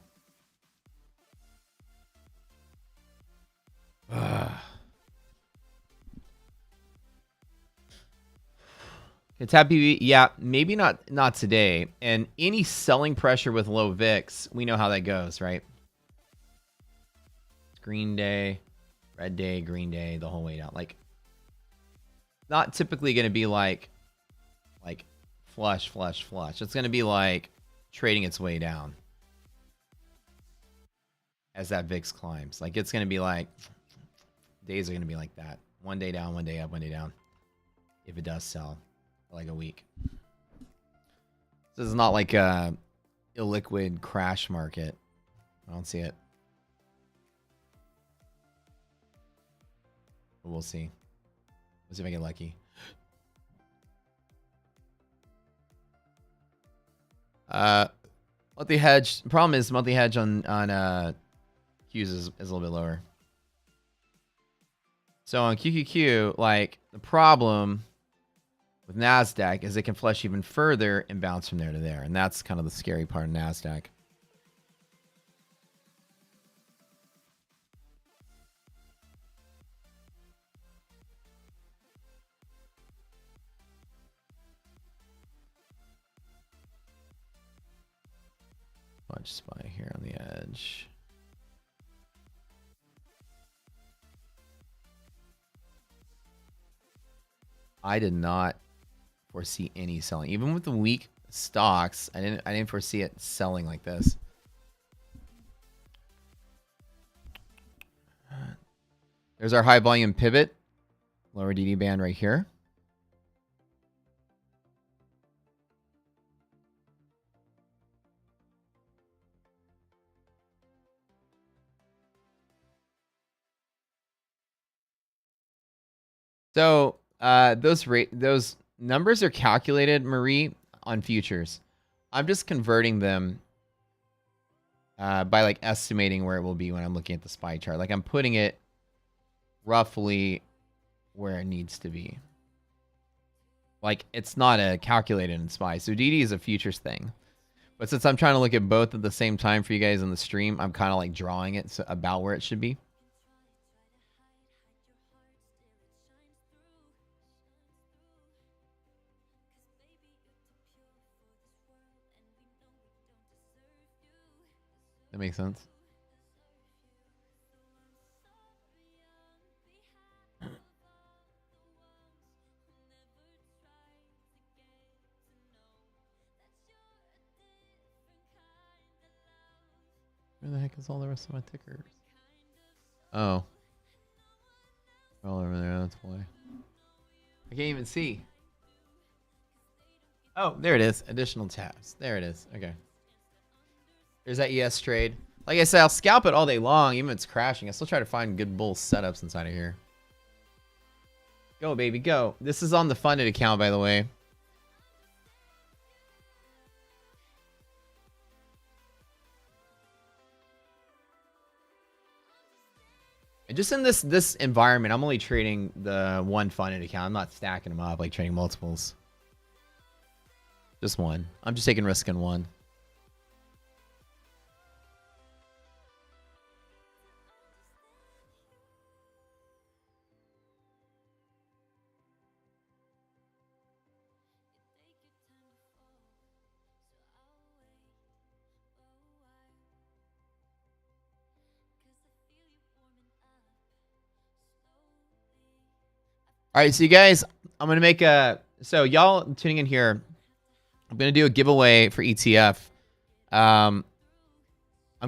It's happy. Yeah, maybe not today. And any selling pressure with low VIX, we know how that goes, right? It's green day, red day, green day, the whole way down. Like, not typically going to be like flush. It's going to be like trading its way down as that VIX climbs. Like, it's going to be like, days are going to be like that. One day down, one day up, one day down. If it does sell for like a week. This is not like a illiquid crash market. I don't see it. But we'll see. Let's see if I get lucky. Monthly hedge. The problem is monthly hedge on Qs is a little bit lower. So on QQQ, like the problem with Nasdaq is it can flush even further and bounce from there to there, and that's kind of the scary part of Nasdaq. Watch spy here on the edge. I did not foresee any selling, even with the weak stocks. I didn't foresee it selling like this. There's our high volume pivot, lower DD band right here. So those numbers are calculated, Marie, on futures. I'm just converting them by like estimating where it will be when I'm looking at the SPY chart. Like I'm putting it roughly where it needs to be. Like it's not a calculated in SPY. So DD is a futures thing. But since I'm trying to look at both at the same time for you guys in the stream, I'm kind of like drawing it about where it should be. That makes sense. Where the heck is all the rest of my tickers? Oh. They're all over there, that's why. I can't even see. Oh, there it is. Additional tabs. There it is. Okay. There's that ES trade. Like I said, I'll scalp it all day long, even if it's crashing. I still try to find good bull setups inside of here. Go, baby, go. This is on the funded account, by the way. And just in this environment, I'm only trading the one funded account. I'm not stacking them up like trading multiples. Just one. I'm just taking risk in one. All right, so you guys, I'm going to make a... So y'all tuning in here, I'm going to do a giveaway for ETF. I'm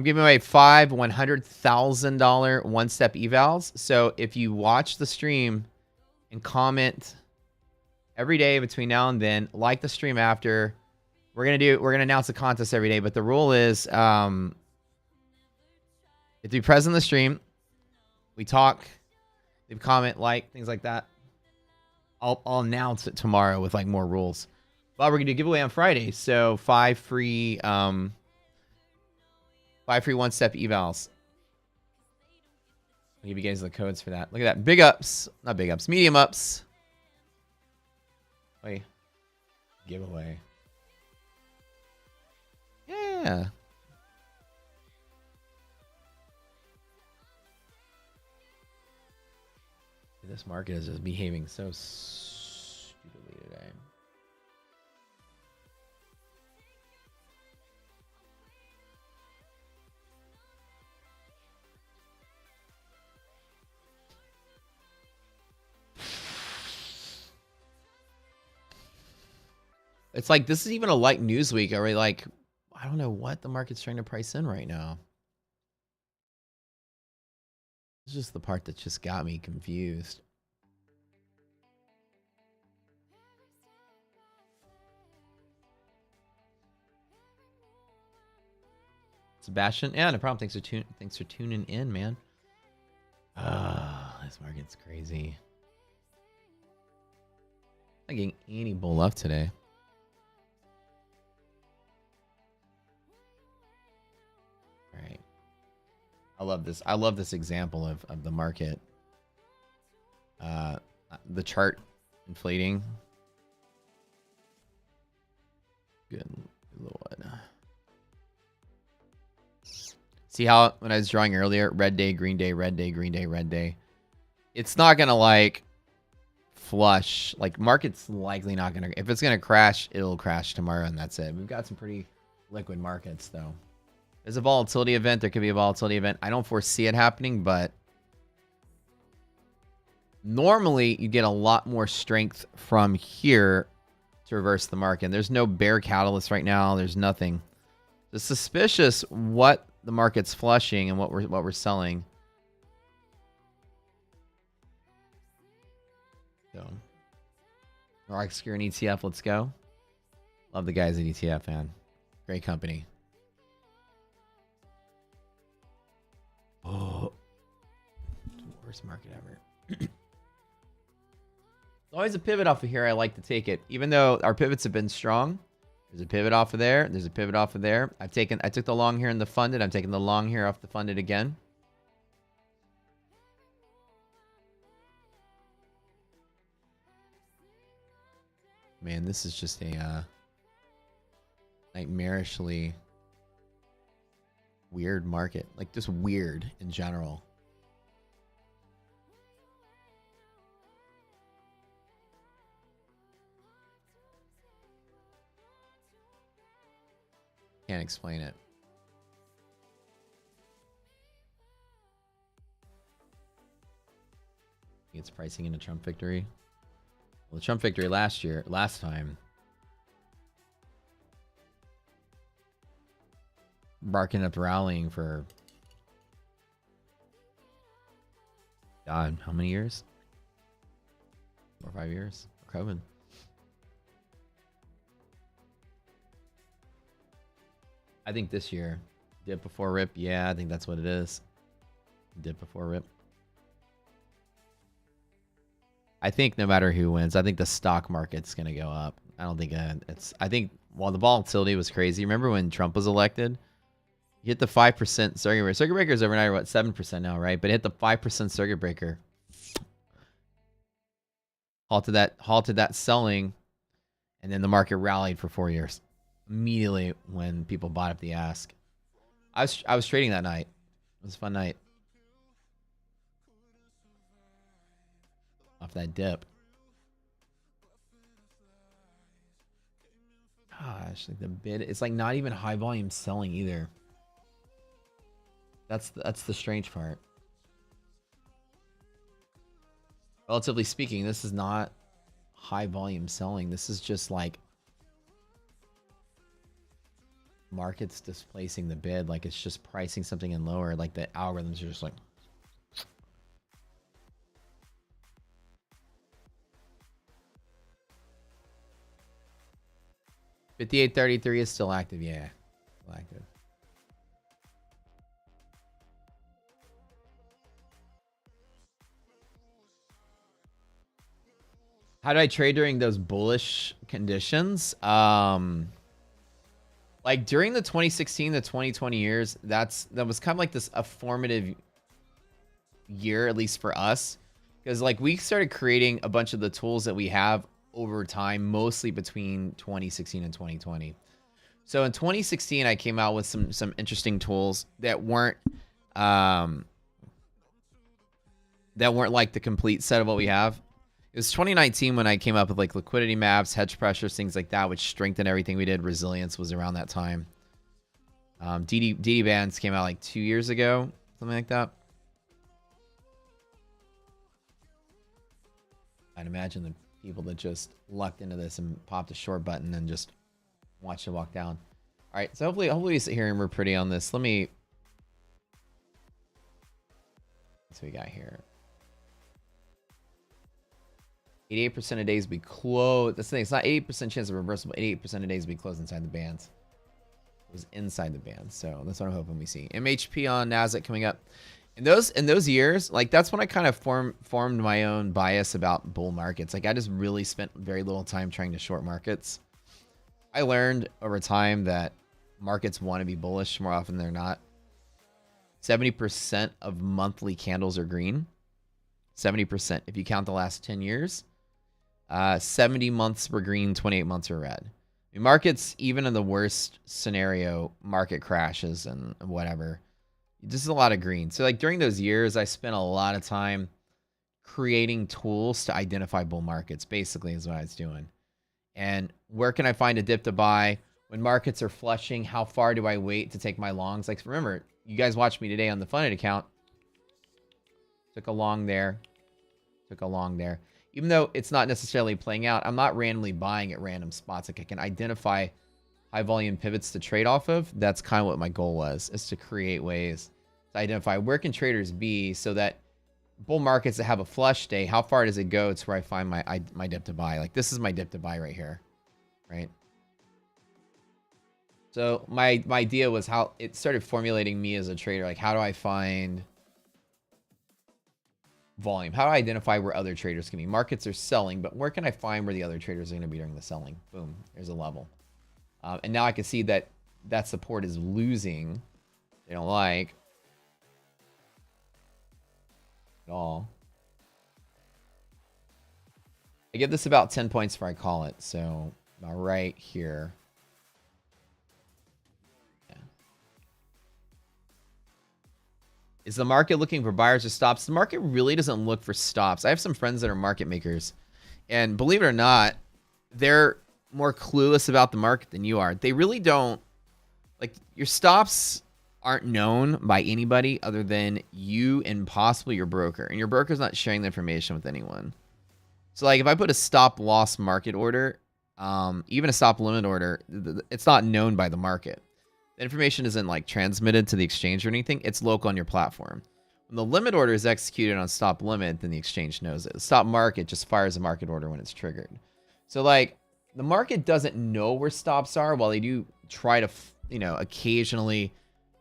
giving away 5 $100,000 one-step evals. So if you watch the stream and comment every day between now and then, like the stream after, we're gonna announce a contest every day. But the rule is, if you present the stream, we talk, leave a comment, like things like that. I'll announce it tomorrow with like more rules. But we're gonna do a giveaway on Friday, so 5 free one-step evals. I'll give you guys the codes for that. Look at that. Big ups. Not big ups. Medium ups. Wait. Giveaway. Yeah. This market is just behaving so stupidly today. It's like this is even a light news week. Are we like, I don't know what the market's trying to price in right now. It's just the part that just got me confused. Sebastian, yeah, no problem. Thanks for tuning in, man. This market's crazy. I'm getting any bull left today. All right. I love this. I love this example of the market. The chart inflating. Good Lord. See how when I was drawing earlier, red day, green day, red day, green day, red day. It's not gonna like flush. Like market's likely not gonna. If it's gonna crash, it'll crash tomorrow, and that's it. We've got some pretty liquid markets though. There's a volatility event. There could be a volatility event. I don't foresee it happening, but normally you get a lot more strength from here to reverse the market. And there's no bear catalyst right now. There's nothing. It's suspicious what the market's flushing and what we're selling. So, Rockscure and ETF, let's go. Love the guys at ETF, man. Great company. Oh, worst market ever. Always a pivot off of here. I like to take it, even though our pivots have been strong. There's a pivot off of there. There's a pivot off of there. I took the long here in the funded. I'm taking the long here off the funded again. Man, this is just a nightmarishly weird market. Like just weird in general. Can't explain it. It's pricing in a Trump victory. Well, the Trump victory last time. Barking up rallying for God, how many years? 4 or 5 years. COVID. I think this year. Dip before rip. Yeah, I think that's what it is. Dip before rip. I think no matter who wins, I think the stock market's going to go up. I don't think I think while the volatility was crazy, remember when Trump was elected? You hit the 5% circuit breaker. Circuit breakers overnight are what, 7% now, right? But hit the 5% circuit breaker. Halted that selling, and then the market rallied for 4 years. Immediately when people bought up the ask. I was trading that night. It was a fun night. Off that dip. Gosh, like the bid, it's like not even high volume selling either. That's the strange part. Relatively speaking, this is not high volume selling. This is just like markets displacing the bid. Like it's just pricing something in lower. Like the algorithms are just like. $58.33 is still active. Yeah, still active. How do I trade during those bullish conditions? Like during the 2016 to 2020 years, that was kind of like this a formative year, at least for us, because like we started creating a bunch of the tools that we have over time, mostly between 2016 and 2020. So in 2016, I came out with some interesting tools that weren't like the complete set of what we have. It was 2019 when I came up with like liquidity maps, hedge pressures, things like that, which strengthened everything we did. Resilience was around that time. DD bands came out like 2 years ago, something like that. I'd imagine the people that just lucked into this and popped a short button and just watched it walk down. All right, so hopefully we sit here and we're pretty on this. Let me. What's we got here? 88% of days we close. That's the thing. It's not 80% chance of reversal, but 88% of days we close inside the bands. It was inside the bands, so that's what I'm hoping we see. MHP on Nasdaq coming up. In those years, like that's when I kind of formed my own bias about bull markets. Like I just really spent very little time trying to short markets. I learned over time that markets want to be bullish more often than they're not. 70% of monthly candles are green. 70% if you count the last 10 years. 70 months were green, 28 months are red. I mean, markets, even in the worst scenario, market crashes and whatever. Just a lot of green. So like during those years, I spent a lot of time creating tools to identify bull markets, basically is what I was doing. And where can I find a dip to buy? When markets are flushing, how far do I wait to take my longs? Like remember, you guys watched me today on the funded account. Took a long there. Took a long there. Even though it's not necessarily playing out, I'm not randomly buying at random spots. Like I can identify high volume pivots to trade off of. That's kind of what my goal was, is to create ways to identify where can traders be so that bull markets that have a flush day, how far does it go to where I find my dip to buy? Like this is my dip to buy right here, right? So my idea was how it started formulating me as a trader. Like how do I find volume? How do I identify where other traders can be? Markets are selling, but where can I find where the other traders are going to be during the selling? Boom, there's a level. And now I can see that that support is losing. They don't like at all. I give this about 10 points before I call it. So about right here. Yeah. Is the market looking for buyers or stops? The market really doesn't look for stops. I have some friends that are market makers, and believe it or not, they're more clueless about the market than you are. They really don't, like, your stops aren't known by anybody other than you and possibly your broker, and your broker's not sharing the information with anyone. So like if I put a stop loss market order, even a stop limit order, it's not known by the market. The information isn't like transmitted to the exchange or anything. It's local on your platform. When the limit order is executed on stop limit, then the exchange knows it. The stop market just fires a market order when it's triggered. So like the market doesn't know where stops are. While they do try to, occasionally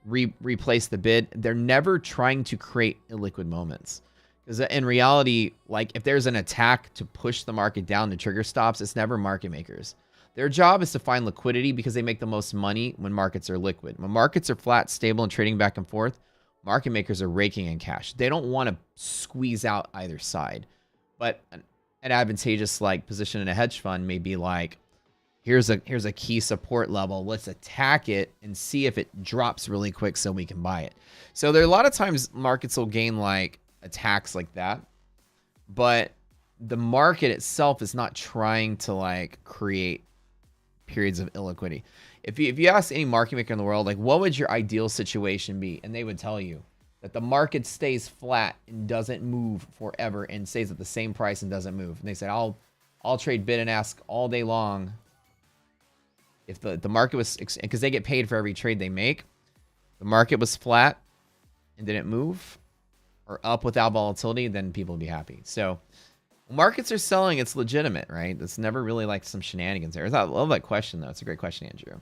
replace the bid, they're never trying to create illiquid moments. Because in reality, like if there's an attack to push the market down to trigger stops, it's never market makers. Their job is to find liquidity because they make the most money when markets are liquid. When markets are flat, stable, and trading back and forth, market makers are raking in cash. They don't want to squeeze out either side. But an advantageous like position in a hedge fund may be like, here's a key support level. Let's attack it and see if it drops really quick so we can buy it. So there are a lot of times markets will gain like attacks like that, but the market itself is not trying to like create periods of illiquidity. If you ask any market maker in the world, like what would your ideal situation be? And they would tell you that the market stays flat and doesn't move forever and stays at the same price and doesn't move. And they said, I'll trade bid and ask all day long. If the market was, because they get paid for every trade they make, the market was flat and didn't move or up without volatility, then people would be happy. So when markets are selling, it's legitimate, right? It's never really like some shenanigans there. I love that question though. It's a great question, Andrew.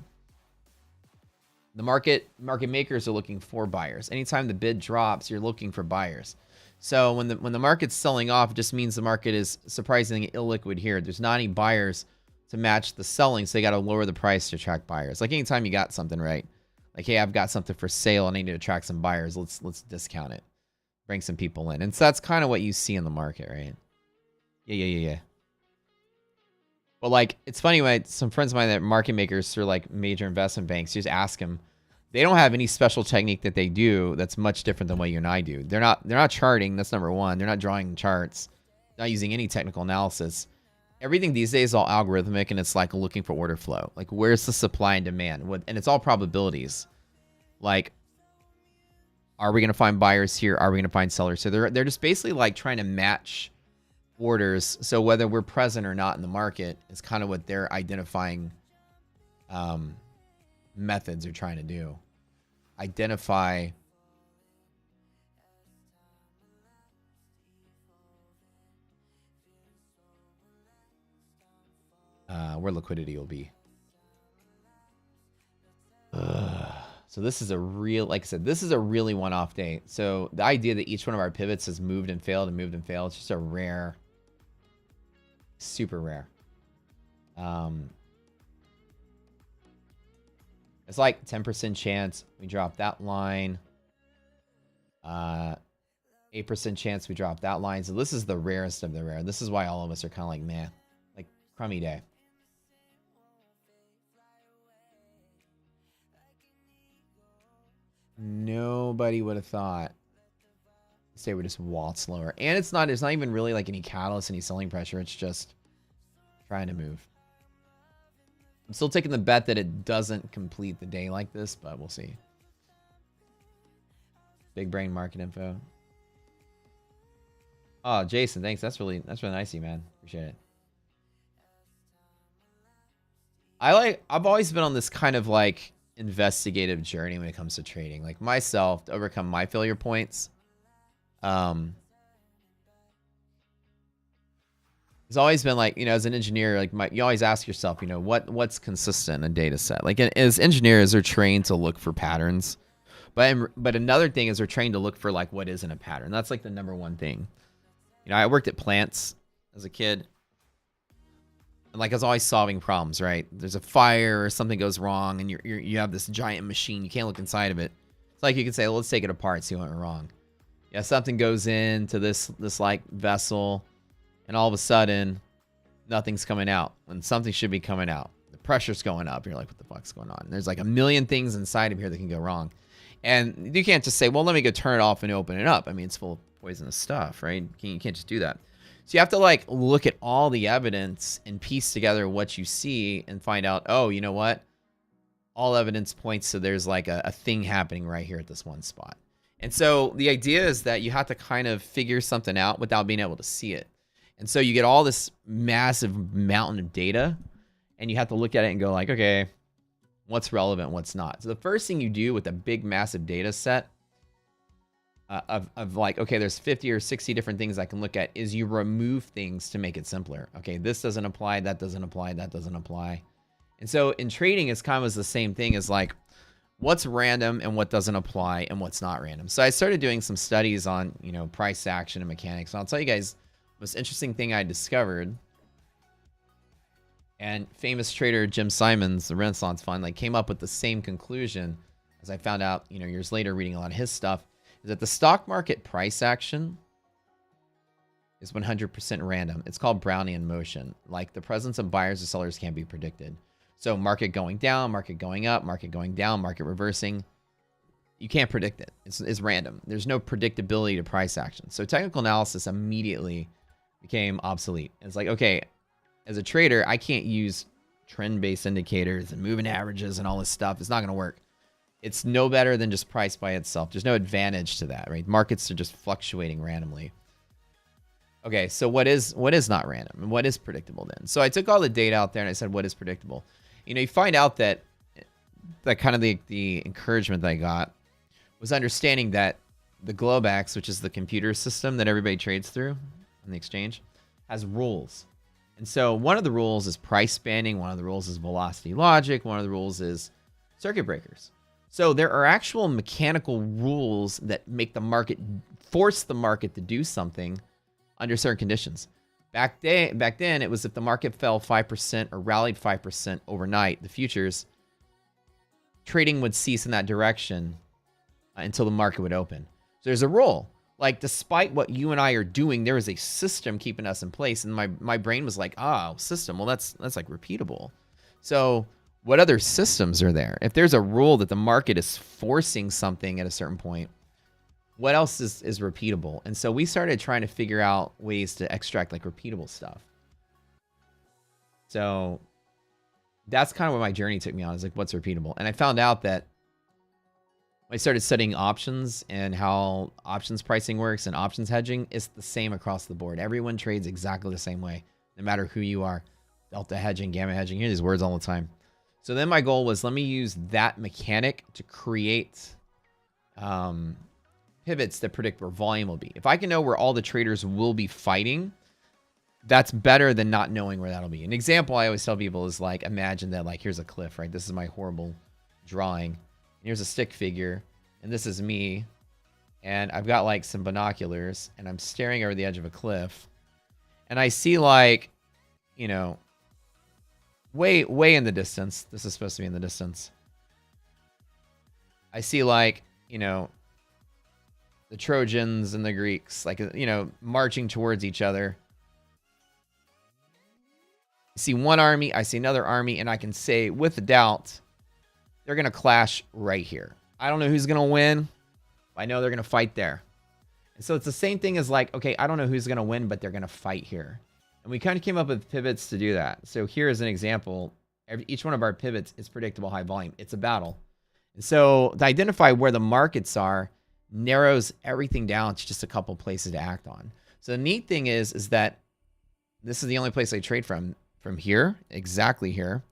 The market makers are looking for buyers. Anytime the bid drops, you're looking for buyers. So when the market's selling off, it just means the market is surprisingly illiquid here. There's not any buyers to match the selling, so they got to lower the price to attract buyers. Like anytime you got something, right? Like, hey, I've got something for sale and I need to attract some buyers. Let's discount it. bring some people in. And so that's kind of what you see in the market, right? Yeah. But like, it's funny when some friends of mine that are market makers through like major investment banks, you just ask them, they don't have any special technique that they do that's much different than what you and I do. They're not charting. That's number one. They're not drawing charts, not using any technical analysis. Everything these days is all algorithmic, and it's like looking for order flow. Like, where's the supply and demand? And it's all probabilities. Like, are we going to find buyers here? Are we going to find sellers? So they're just basically like trying to match orders. So whether we're present or not in the market is kind of what they're identifying methods are trying to do. Identify where liquidity will be. So this is a real, like I said, this is a really one-off day. So the idea that each one of our pivots has moved and failed and moved and failed, it's just a rare, super rare. It's like 10% chance we drop that line. 8% chance we drop that line. So this is the rarest of the rare. This is why all of us are kind of like, man, like crummy day. Nobody would have thought. Say we just waltz lower. And it's not even really like any catalyst, any selling pressure. It's just trying to move. I'm still taking the bet that it doesn't complete the day like this, but we'll see. Big brain market info. Oh, Jason, thanks. That's really nice of you, man. Appreciate it. I've always been on this kind of like investigative journey when it comes to trading. Like myself, to overcome my failure points. It's always been like, you know, as an engineer, like you always ask yourself, you know, what's consistent in a data set? Like as engineers, they're trained to look for patterns. But another thing is they're trained to look for like what isn't a pattern. That's like the number one thing. You know, I worked at plants as a kid. And like I was always solving problems, right? There's a fire or something goes wrong and you have this giant machine. You can't look inside of it. It's like you can say, well, let's take it apart, see what went wrong. Yeah, something goes into this like vessel and all of a sudden nothing's coming out when something should be coming out. The pressure's going up. You're like, what the fuck's going on? And there's like a million things inside of here that can go wrong. And you can't just say, well, let me go turn it off and open it up. I mean, it's full of poisonous stuff, right? You can't just do that. So you have to like look at all the evidence and piece together what you see and find out, oh, you know what? All evidence points to there's like a thing happening right here at this one spot. And so the idea is that you have to kind of figure something out without being able to see it. And so you get all this massive mountain of data and you have to look at it and go like, okay, what's relevant, what's not. So the first thing you do with a big, massive data set of like, okay, there's 50 or 60 different things I can look at, is you remove things to make it simpler. Okay, this doesn't apply, that doesn't apply, that doesn't apply. And so in trading, it's kind of the same thing as like, what's random and what doesn't apply and what's not random. So I started doing some studies on, you know, price action and mechanics. And I'll tell you guys, the most interesting thing I discovered, and famous trader Jim Simons, the Renaissance Fund, like came up with the same conclusion as I found out, you know, years later reading a lot of his stuff, is that the stock market price action is 100% random. It's called Brownian motion. Like the presence of buyers or sellers can't be predicted. So market going down, market going up, market going down, market reversing. You can't predict it. It's random. There's no predictability to price action. So technical analysis immediately became obsolete. It's like, okay, as a trader, I can't use trend-based indicators and moving averages and all this stuff. It's not going to work. It's no better than just price by itself. There's no advantage to that, right? Markets are just fluctuating randomly. Okay, so what is not random and what is predictable then? So I took all the data out there and I said, what is predictable? You know, you find out that kind of the encouragement that I got was understanding that the Globex, which is the computer system that everybody trades through on the exchange, has rules. And so one of the rules is price spanning. One of the rules is velocity logic. One of the rules is circuit breakers. So there are actual mechanical rules that make the market, force the market to do something under certain conditions. Back then, it was if the market fell 5% or rallied 5% overnight, the futures, trading would cease in that direction until the market would open. So there's a rule. Like, despite what you and I are doing, there is a system keeping us in place. And my brain was like, oh, system. Well, that's like repeatable. So what other systems are there? If there's a rule that the market is forcing something at a certain point, what else is repeatable? And so we started trying to figure out ways to extract like repeatable stuff. So that's kind of what my journey took me on, is like, what's repeatable? And I found out that I started studying options and how options pricing works and options hedging is the same across the board. Everyone trades exactly the same way, no matter who you are. Delta hedging, gamma hedging, you hear these words all the time. So then my goal was, let me use that mechanic to create pivots that predict where volume will be. If I can know where all the traders will be fighting, that's better than not knowing where that'll be. An example I always tell people is like, imagine that like, here's a cliff, right? This is my horrible drawing. Here's a stick figure, and this is me, and I've got like some binoculars, and I'm staring over the edge of a cliff, and I see like, you know, way in the distance. This is supposed to be in the distance. I see like, you know, the Trojans and the Greeks, like, you know, marching towards each other. I see one army, I see another army, and I can say with a doubt, they're going to clash right here. I don't know who's going to win. I know they're going to fight there. And so it's the same thing as like, okay, I don't know who's going to win, but they're going to fight here. And we kind of came up with pivots to do that. So here is an example. Each one of our pivots is predictable high volume. It's a battle. And so to identify where the markets are narrows everything down to just a couple places to act on. So the neat thing is that this is the only place I trade from here, exactly here,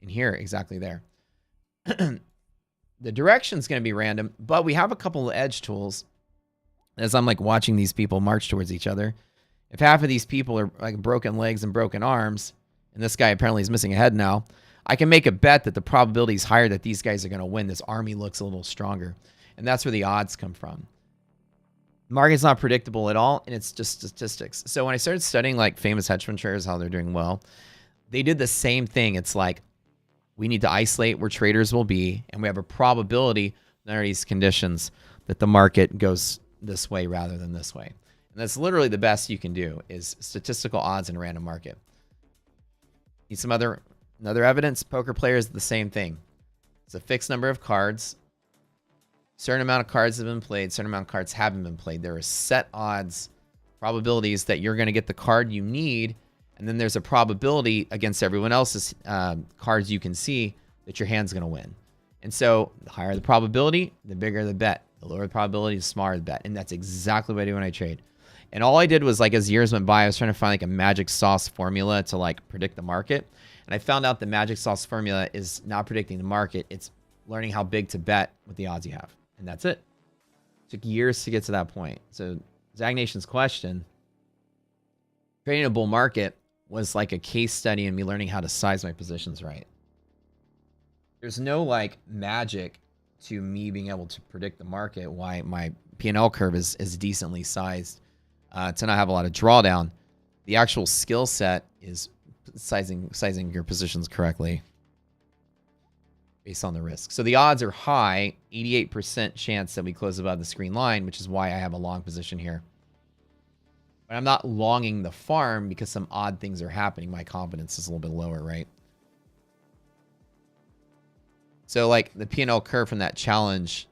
and here, exactly there. The direction is going to be random, but we have a couple of edge tools. As I'm like watching these people march towards each other, if half of these people are like broken legs and broken arms, and this guy apparently is missing a head now, I can make a bet that the probability is higher that these guys are going to win. This army looks a little stronger, and that's where the odds come from. Market's not predictable at all, and it's just statistics. So when I started studying like famous hedge fund traders, how they're doing well, they did the same thing. It's like, we need to isolate where traders will be, and we have a probability under these conditions that the market goes this way rather than this way. And that's literally the best you can do, is statistical odds in a random market. Need some other evidence? Poker players, the same thing. It's a fixed number of cards. Certain amount of cards have been played. Certain amount of cards haven't been played. There are set odds, probabilities that you're going to get the card you need. And then there's a probability against everyone else's cards you can see that your hand's going to win. And so the higher the probability, the bigger the bet. The lower the probability, the smaller the bet. And that's exactly what I do when I trade. And all I did was, like, as years went by, I was trying to find like a magic sauce formula to like predict the market. And I found out the magic sauce formula is not predicting the market. It's learning how big to bet with the odds you have. And that's it. It took years to get to that point. So Zag Nation's question, trading a bull market was like a case study in me learning how to size my positions right. There's no like magic to me being able to predict the market, why my P&L curve is decently sized to not have a lot of drawdown. The actual skill set is sizing your positions correctly based on the risk. So the odds are high, 88% chance that we close above the screen line, which is why I have a long position here. But I'm not longing the farm because some odd things are happening. My confidence is a little bit lower, right? So like the P&L curve from that challenge.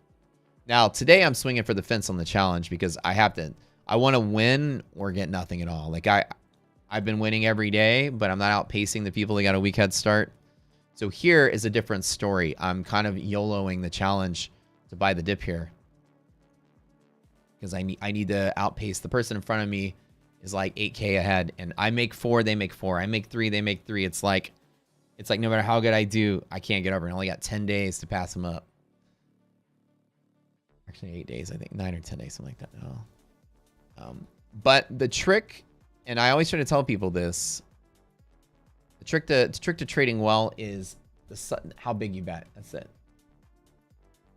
Now today I'm swinging for the fence on the challenge because I want to win or get nothing at all. Like I've been winning every day, but I'm not outpacing the people that got a weak head start. So here is a different story. I'm kind of YOLOing the challenge to buy the dip here, because I need to outpace the person in front of me. Is like 8K ahead, and I make 4, they make 4. I make 3, they make 3. It's like no matter how good I do, I can't get over. I only got 10 days to pass them up. Actually, 8 days, I think 9 or 10 days, something like that. No. But the trick, and I always try to tell people this, the trick to trading well is how big you bet. That's it.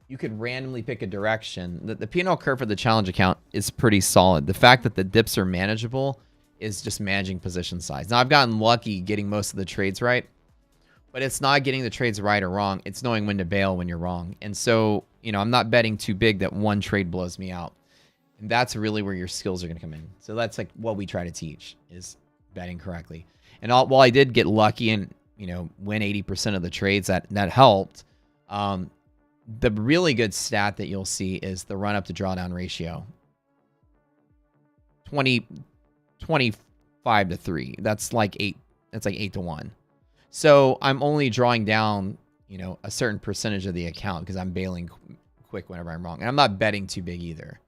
You could randomly pick a direction. The P&L curve for the challenge account is pretty solid. The fact that the dips are manageable is just managing position size. Now, I've gotten lucky getting most of the trades right, but it's not getting the trades right or wrong. It's knowing when to bail when you're wrong. And so, you know, I'm not betting too big that one trade blows me out. And that's really where your skills are going to come in. So that's like what we try to teach is betting correctly. And while I did get lucky and, win 80% of the trades, that helped. The really good stat that you'll see is the run up to drawdown ratio. 25 to 3. That's like 8. That's like 8 to 1. So I'm only drawing down, a certain percentage of the account because I'm bailing quick whenever I'm wrong. And I'm not betting too big either.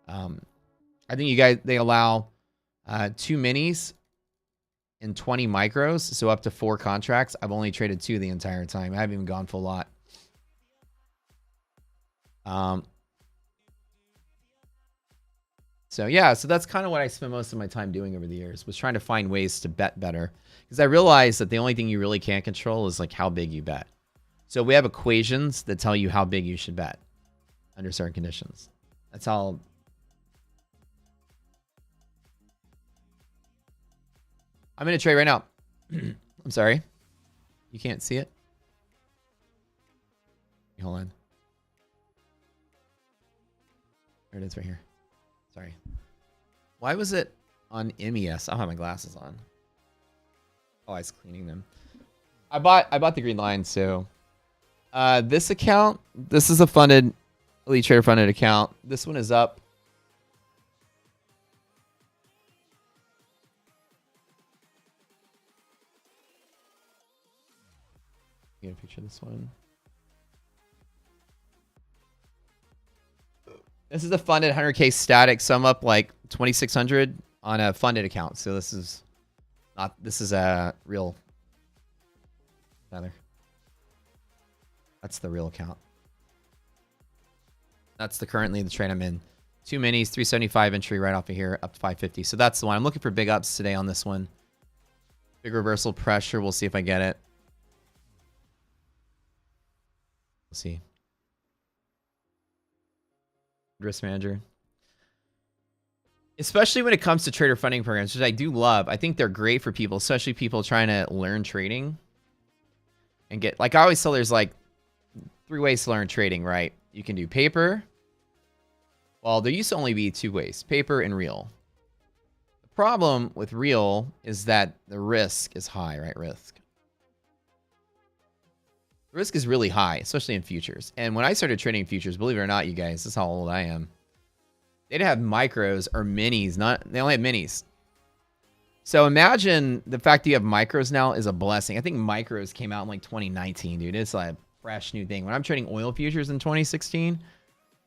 I think they allow 2 minis and 20 micros, so up to 4 contracts. I've only traded 2 the entire time. I haven't even gone full lot. So that's kind of what I spent most of my time doing over the years, was trying to find ways to bet better. Because I realized that the only thing you really can't control is like how big you bet. So we have equations that tell you how big you should bet under certain conditions. That's how. I'm in a trade right now. I'm sorry. You can't see it? Hold on. There it is right here. Sorry. Why was it on MES? I don't have my glasses on. Oh, I was cleaning them. I bought the green line, so this account, this is a funded Elite Trader funded account. This one is up. Get a picture of this one. This is a funded 100K static, so I'm up like 2,600 on a funded account. So this is a real. Rather, that's the real account. That's currently the trade I'm in. 2 minis, 375 entry right off of here, up to 550. So that's the one. I'm looking for big ups today on this one. Big reversal pressure. We'll see if I get it. We'll see. Risk manager. Especially when it comes to trader funding programs, which I do love. I think they're great for people, especially people trying to learn trading. And get, like I always tell, there's like 3 ways to learn trading, right? You can do paper. Well, there used to only be 2 ways, paper and real. The problem with real is that the risk is high, right? Risk is really high, especially in futures. And when I started trading futures, believe it or not, you guys, this is how old I am. They didn't have micros or minis. They only had minis. So imagine the fact that you have micros now is a blessing. I think micros came out in like 2019, dude. It's like a fresh new thing. When I'm trading oil futures in 2016,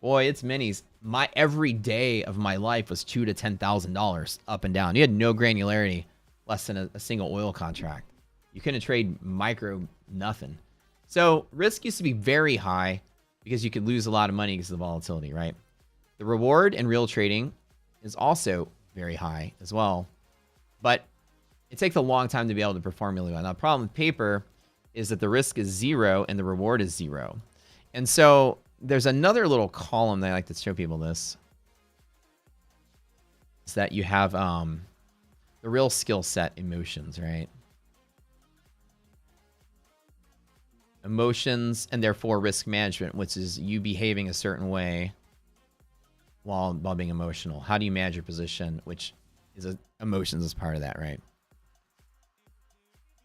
boy, it's minis. My every day of my life was $2,000 to $10,000 up and down. You had no granularity, less than a single oil contract. You couldn't trade micro nothing. So risk used to be very high because you could lose a lot of money because of the volatility, right? The reward in real trading is also very high as well. But it takes a long time to be able to perform really well. Now, the problem with paper is that the risk is 0 and the reward is 0. And so there's another little column that I like to show people this. Is that you have the real skill set emotions, right? Emotions and therefore risk management, which is you behaving a certain way while being emotional. How do you manage your position, which is emotions is part of that, right?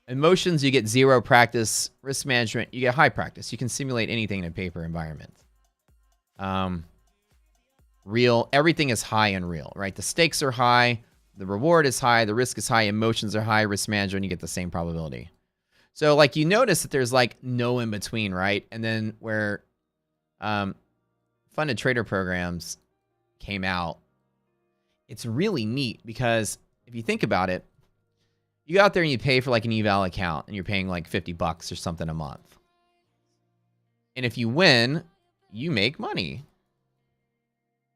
Emotions, you get 0 practice. Risk management, you get high practice. You can simulate anything in a paper environment. Real, everything is high and real, right? The stakes are high, the reward is high, the risk is high, emotions are high, risk management, you get the same probability. So like you notice that there's like no in between, right? And then where funded trader programs came out, it's really neat because if you think about it, you go out there and you pay for like an eval account and you're paying like $50 or something a month. And if you win, you make money.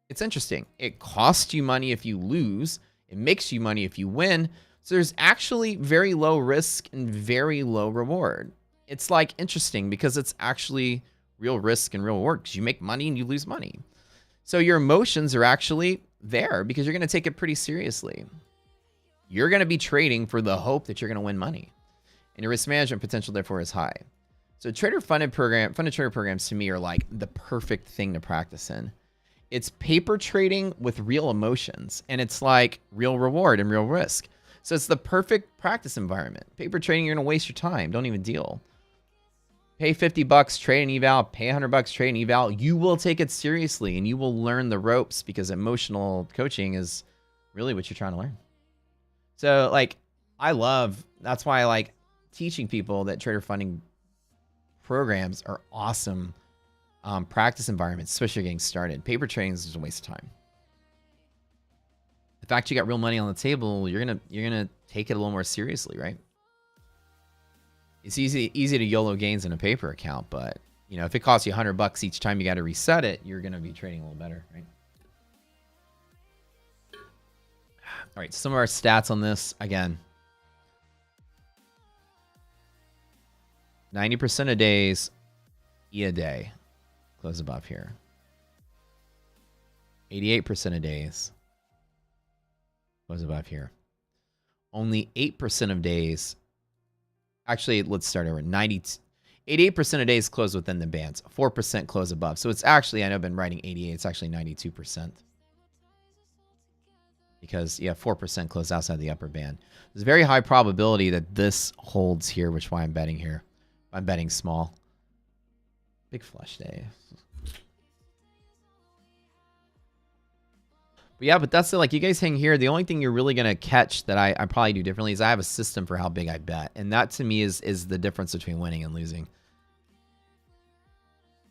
It's interesting. It costs you money if you lose. It makes you money if you win. So there's actually very low risk and very low reward. It's like interesting because it's actually real risk and real reward because you make money and you lose money. So your emotions are actually there because you're going to take it pretty seriously. You're going to be trading for the hope that you're going to win money. And your risk management potential therefore is high. So funded trader programs to me are like the perfect thing to practice in. it's paper trading with real emotions, and it's like real reward and real risk. So it's the perfect practice environment. Paper trading, you're gonna waste your time. Don't even deal. Pay $50, trade an eval. Pay $100, trade an eval. You will take it seriously, and you will learn the ropes, because emotional coaching is really what you're trying to learn. So, like, that's why I like teaching people that trader funding programs are awesome practice environments, especially getting started. Paper trading is just a waste of time. The fact you got real money on the table, you're gonna take it a little more seriously, right? It's easy to YOLO gains in a paper account, but you know, if it costs you $100 each time you got to reset it, you're gonna be trading a little better, right? All right, some of our stats on this again. 90% of days, E a day, close above here. 88% of days, close above here. Only 8% of days. Actually, let's start over. 88% of days close within the bands. 4% close above. So it's actually, I know I've been writing 88. It's actually 92%. Because, yeah, 4% close outside the upper band. There's a very high probability that this holds here, which is why I'm betting here. I'm betting small. Big flush day. But yeah, but that's the, like, you guys hang here. The only thing you're really going to catch that I probably do differently is I have a system for how big I bet. And that to me is the difference between winning and losing.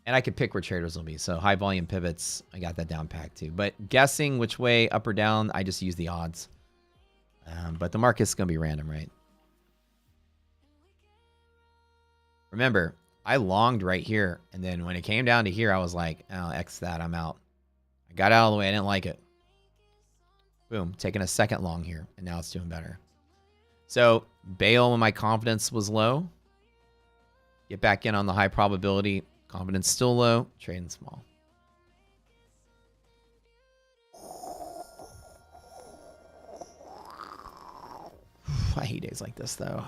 And I could pick where traders will be. So high volume pivots, I got that down packed too. But guessing which way, up or down, I just use the odds. But the market's going to be random, right? Remember, I longed right here. And then when it came down to here, I was like, oh, X that, I'm out. I got out of the way. I didn't like it. Boom, taking a second long here, and now it's doing better. So bail when my confidence was low. Get back in on the high probability. Confidence still low. Trading small. I hate days like this, though.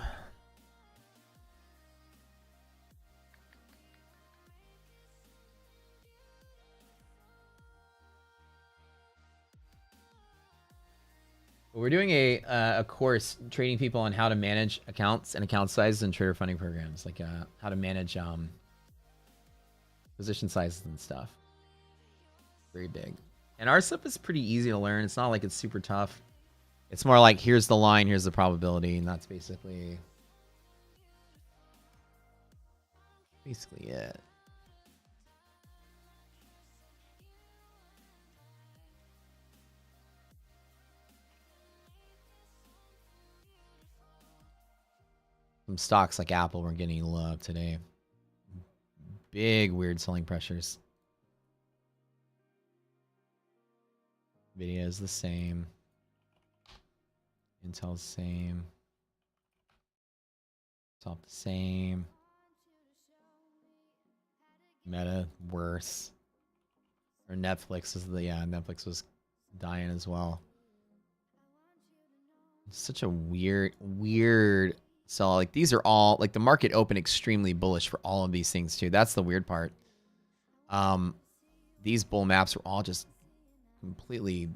We're doing a course training people on how to manage accounts and account sizes and trader funding programs, like how to manage position sizes and stuff. Very big. And our stuff is pretty easy to learn. It's not like it's super tough. It's more like, here's the line, here's the probability, and that's basically it. Some stocks like Apple were getting love today. Big weird selling pressures. Nvidia is the same. Intel's the same. Top the same. Meta worse. Or Netflix is Netflix was dying as well. It's such a weird sell. Like, these are all, like, the market opened extremely bullish for all of these things too. That's the weird part. These bull maps are all just completely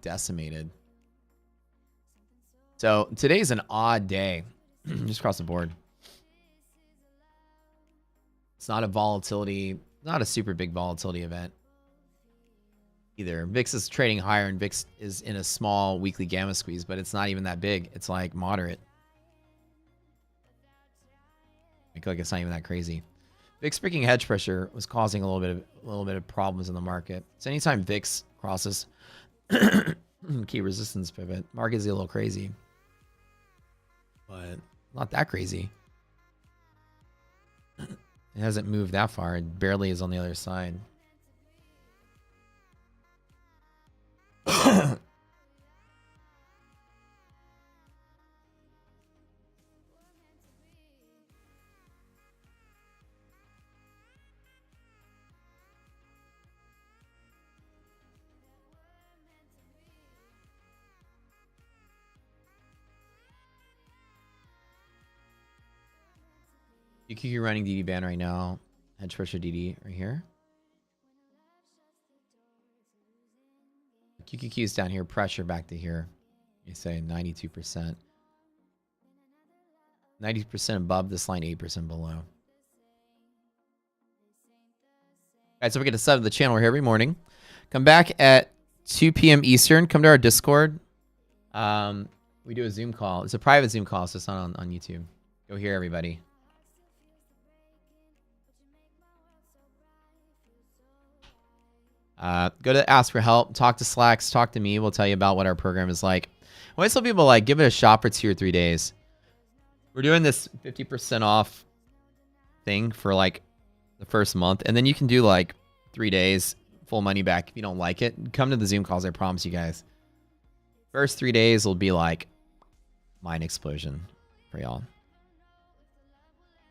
decimated. So today's an odd day, just across the board. It's not a super big volatility event either. VIX is trading higher, and VIX is in a small weekly gamma squeeze, but it's not even that big. It's like moderate. I feel like it's not even that crazy. VIX breaking hedge pressure was causing a little bit of problems in the market. So anytime VIX crosses key resistance pivot, market's a little crazy, but not that crazy. It hasn't moved that far. It barely is on the other side. QQQ running DD band right now. Hedge pressure DD right here. QQQ is down here. Pressure back to here. You say 92%. 90% above this line, 8% below. All right, so we get to sub to the channel. We're here every morning. Come back at 2 p.m. Eastern. Come to our Discord. We do a Zoom call. It's a private Zoom call, so it's not on YouTube. Go here, everybody. Go to ask for help. Talk to Slacks. Talk to me. We'll tell you about what our program is like. I always tell people, like, give it a shot for 2 or 3 days. We're doing this 50% off thing for, like, the first month. And then you can do, like, 3 days, full money back. If you don't like it, come to the Zoom calls. I promise you guys. First 3 days will be, like, mind explosion for y'all.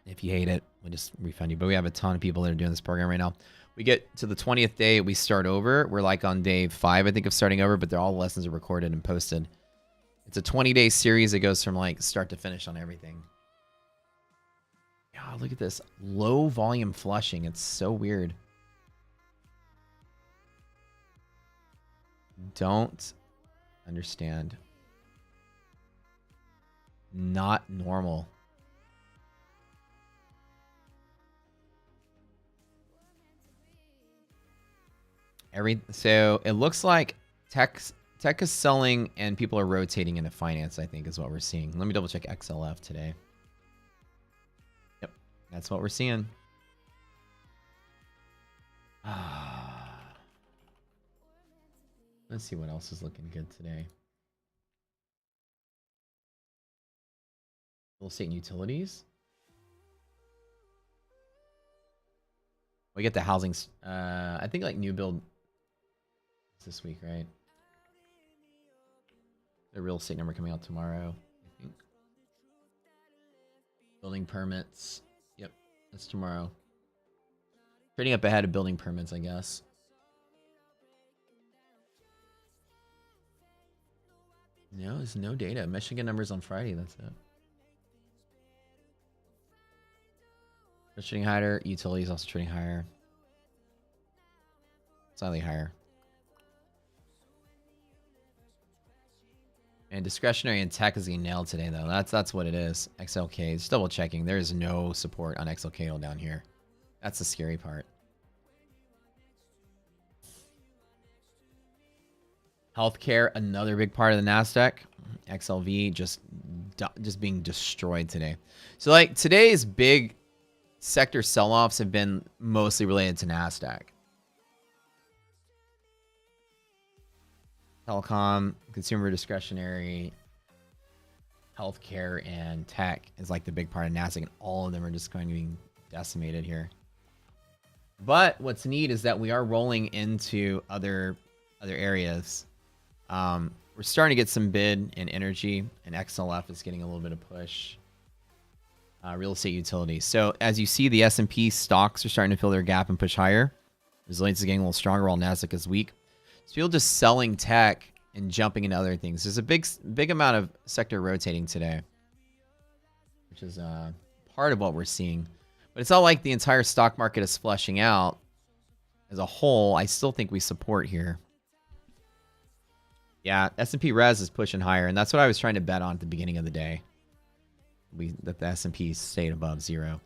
If you hate it, we'll just refund you. But we have a ton of people that are doing this program right now. We get to the 20th day, we start over. We're like on day 5, I think, of starting over, but all the lessons are recorded and posted. It's a 20-day series. It goes from like start to finish on everything. God, look at this. Low volume flushing. It's so weird. Don't understand. Not normal. So it looks like tech is selling and people are rotating into finance, I think, is what we're seeing. Let me double check XLF today. Yep, that's what we're seeing. Let's see what else is looking good today. Real estate and utilities. We get the housing. I think like new build this week, right? The real estate number coming out tomorrow, I think. Building permits. Yep, that's tomorrow. Trading up ahead of building permits, I guess. No, there's no data. Michigan numbers on Friday, that's it. They're trading higher. Utilities also trading higher. Slightly higher. And discretionary and tech is getting nailed today, though. That's what it is. XLK. Just double checking. There is no support on XLK down here. That's the scary part. Healthcare, another big part of the Nasdaq. XLV just being destroyed today. So like today's big sector sell-offs have been mostly related to Nasdaq. Telecom, consumer discretionary, healthcare, and tech is like the big part of Nasdaq, and all of them are just going to be decimated here. But what's neat is that we are rolling into other areas. We're starting to get some bid in energy, and XLF is getting a little bit of push. Real estate utilities. So as you see, the S&P stocks are starting to fill their gap and push higher. Resilience is getting a little stronger while Nasdaq is weak. So people just selling tech and jumping into other things. There's a big amount of sector rotating today, which is part of what we're seeing. But it's not like the entire stock market is flushing out. As a whole, I still think we support here. Yeah, S&P Res is pushing higher, and that's what I was trying to bet on at the beginning of the day. That the S&P stayed above 0.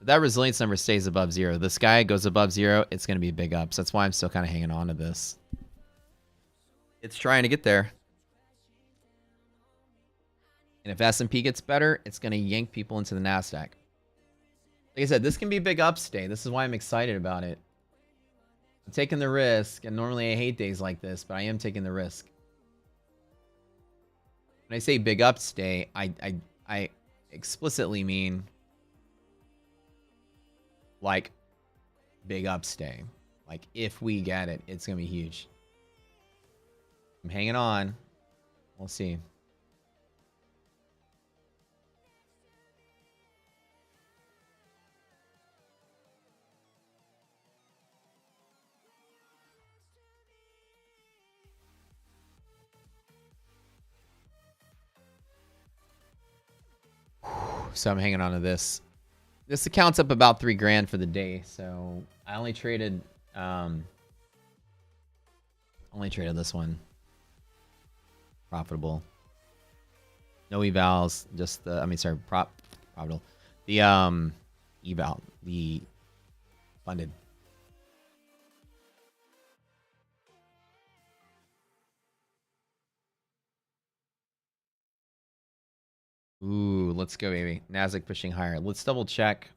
If that resilience number stays above 0, this guy goes above 0, it's going to be big ups. That's why I'm still kind of hanging on to this. It's trying to get there. And if S&P gets better, it's going to yank people into the Nasdaq. Like I said, this can be big ups today. This is why I'm excited about it. I'm taking the risk, and normally I hate days like this, but I am taking the risk. When I say big ups day, I explicitly mean like big ups day. Like if we get it, it's gonna be huge. I'm hanging on. We'll see. So I'm hanging on to this. This account's up about $3,000 for the day, so I only traded this one. profitable. No evals, just the, I mean, sorry, profitable. The eval, the funded. Ooh, let's go, baby. Nasdaq pushing higher. Let's double check.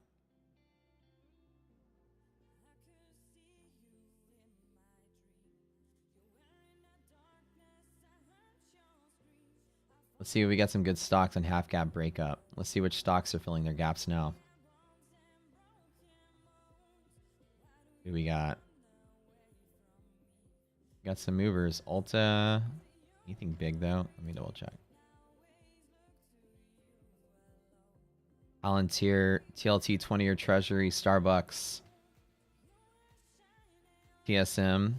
Let's see if we got some good stocks on half gap breakup. Let's see which stocks are filling their gaps now. Who we got? Got some movers. Ulta. Anything big though? Let me double check. Palantir, TLT 20-year Treasury, Starbucks, TSM,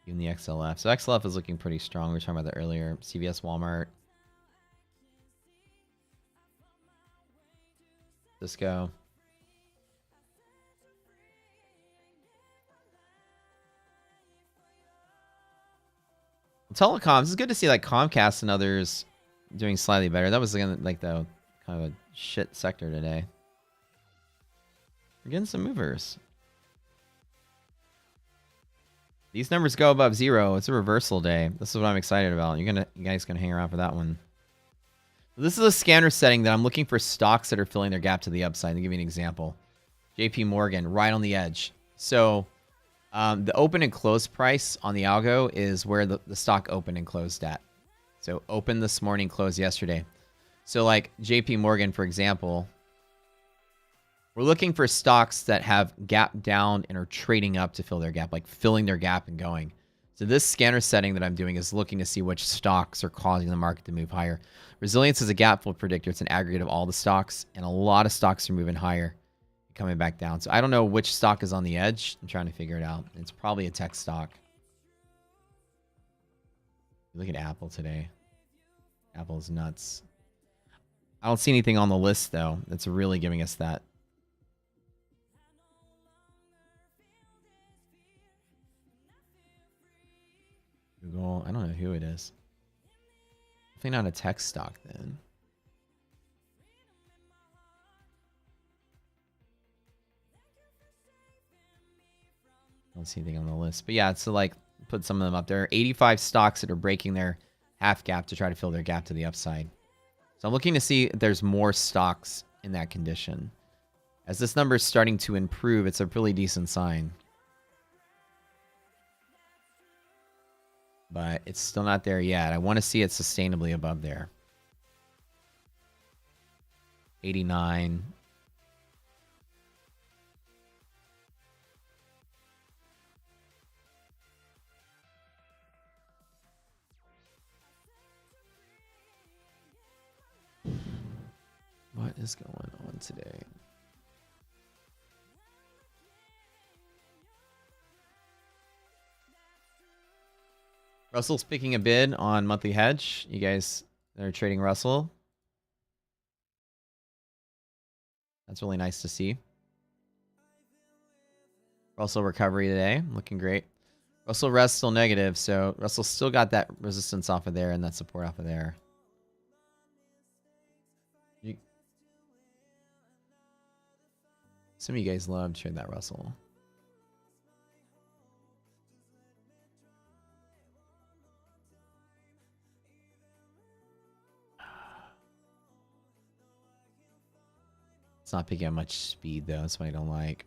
even the XLF. So XLF is looking pretty strong. We were talking about that earlier. CVS, Walmart, Cisco. Telecoms. It's good to see like Comcast and others doing slightly better. That was like the kind of a shit sector today. We're getting some movers. These numbers go above 0. It's a reversal day. This is what I'm excited about. You guys gonna hang around for that one. This is a scanner setting that I'm looking for stocks that are filling their gap to the upside. I'll give you an example. JP Morgan, right on the edge. So the open and close price on the algo is where the stock opened and closed at. So open this morning, closed yesterday. So like JP Morgan, for example, we're looking for stocks that have gap down and are trading up to fill their gap, like filling their gap and going. So this scanner setting that I'm doing is looking to see which stocks are causing the market to move higher. Resilience is a gap fill predictor. It's an aggregate of all the stocks, and a lot of stocks are moving higher, coming back down. So I don't know which stock is on the edge. I'm trying to figure it out. It's probably a tech stock. Look at Apple today. Apple's nuts. I don't see anything on the list, though, that's really giving us that. Google, I don't know who it is. Definitely not a tech stock, then. I don't see anything on the list. But yeah, so like, put some of them up there. 85 stocks that are breaking their half gap to try to fill their gap to the upside. So I'm looking to see if there's more stocks in that condition. As this number is starting to improve, it's a really decent sign. But it's still not there yet. I want to see it sustainably above there. 89. What is going on today? Russell's picking a bid on monthly hedge. You guys that are trading Russell. That's really nice to see. Russell recovery today. Looking great. Russell rest still negative. So Russell still got that resistance off of there and that support off of there. Some of you guys love trading that Russell. It's not picking up much speed, though. That's what I don't like.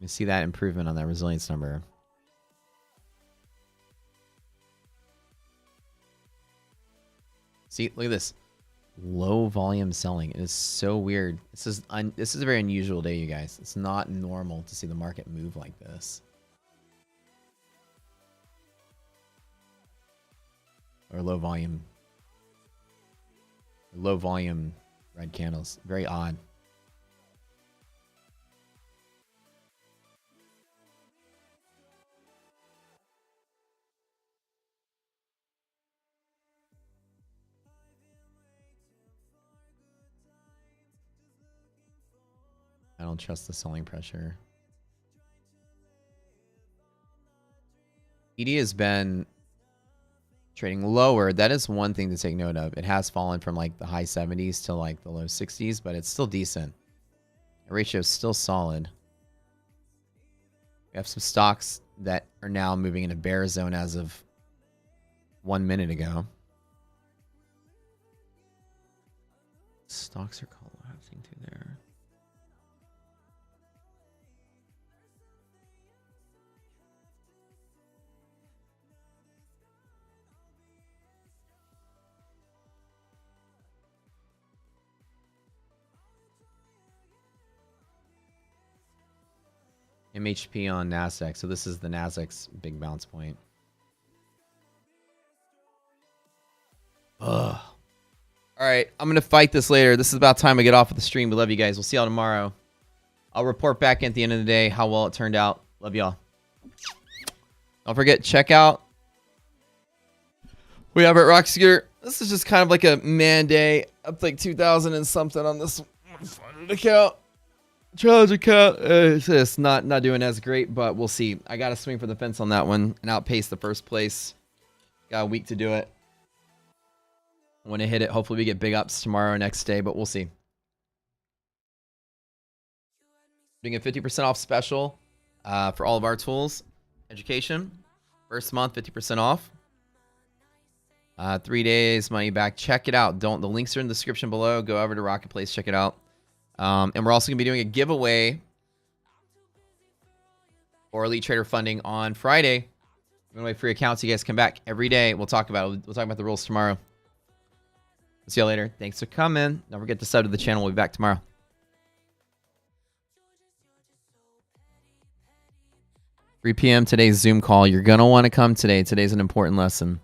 You see that improvement on that resilience number. See, look at this. Low volume selling. It is so weird. This is a very unusual day, you guys. It's not normal to see the market move like this. Or low volume red candles. Very odd. I don't trust the selling pressure. ED has been trading lower. That is one thing to take note of. It has fallen from like the high 70s to like the low 60s, but it's still decent. The ratio is still solid. We have some stocks that are now moving into bear zone as of 1 minute ago. Stocks are collapsing through there. MHP on Nasdaq. So this is the Nasdaq's big bounce point. Ugh. All right, I'm going to fight this later. This is about time I get off of the stream. We love you guys. We'll see y'all tomorrow. I'll report back at the end of the day how well it turned out. Love y'all. Don't forget, check out. We have at Rock Scooter. This is just kind of like a man day. Up like 2,000 and something on this account. Challenge account. It's just not doing as great, but we'll see. I got to swing for the fence on that one and outpace the first place. Got a week to do it. When I hit it, hopefully we get big ups tomorrow or next day, but we'll see. Doing a 50% off special for all of our tools. Education. First month, 50% off. 3 days, money back. Check it out. The links are in the description below. Go over to Rocket Place, check it out. And we're also going to be doing a giveaway for Elite Trader funding on Friday. Giving away free accounts. You guys come back every day. We'll talk about it. We'll talk about the rules tomorrow. See you later. Thanks for coming. Don't forget to sub to the channel. We'll be back tomorrow. 3 p.m. today's Zoom call. You're going to want to come today. Today's an important lesson.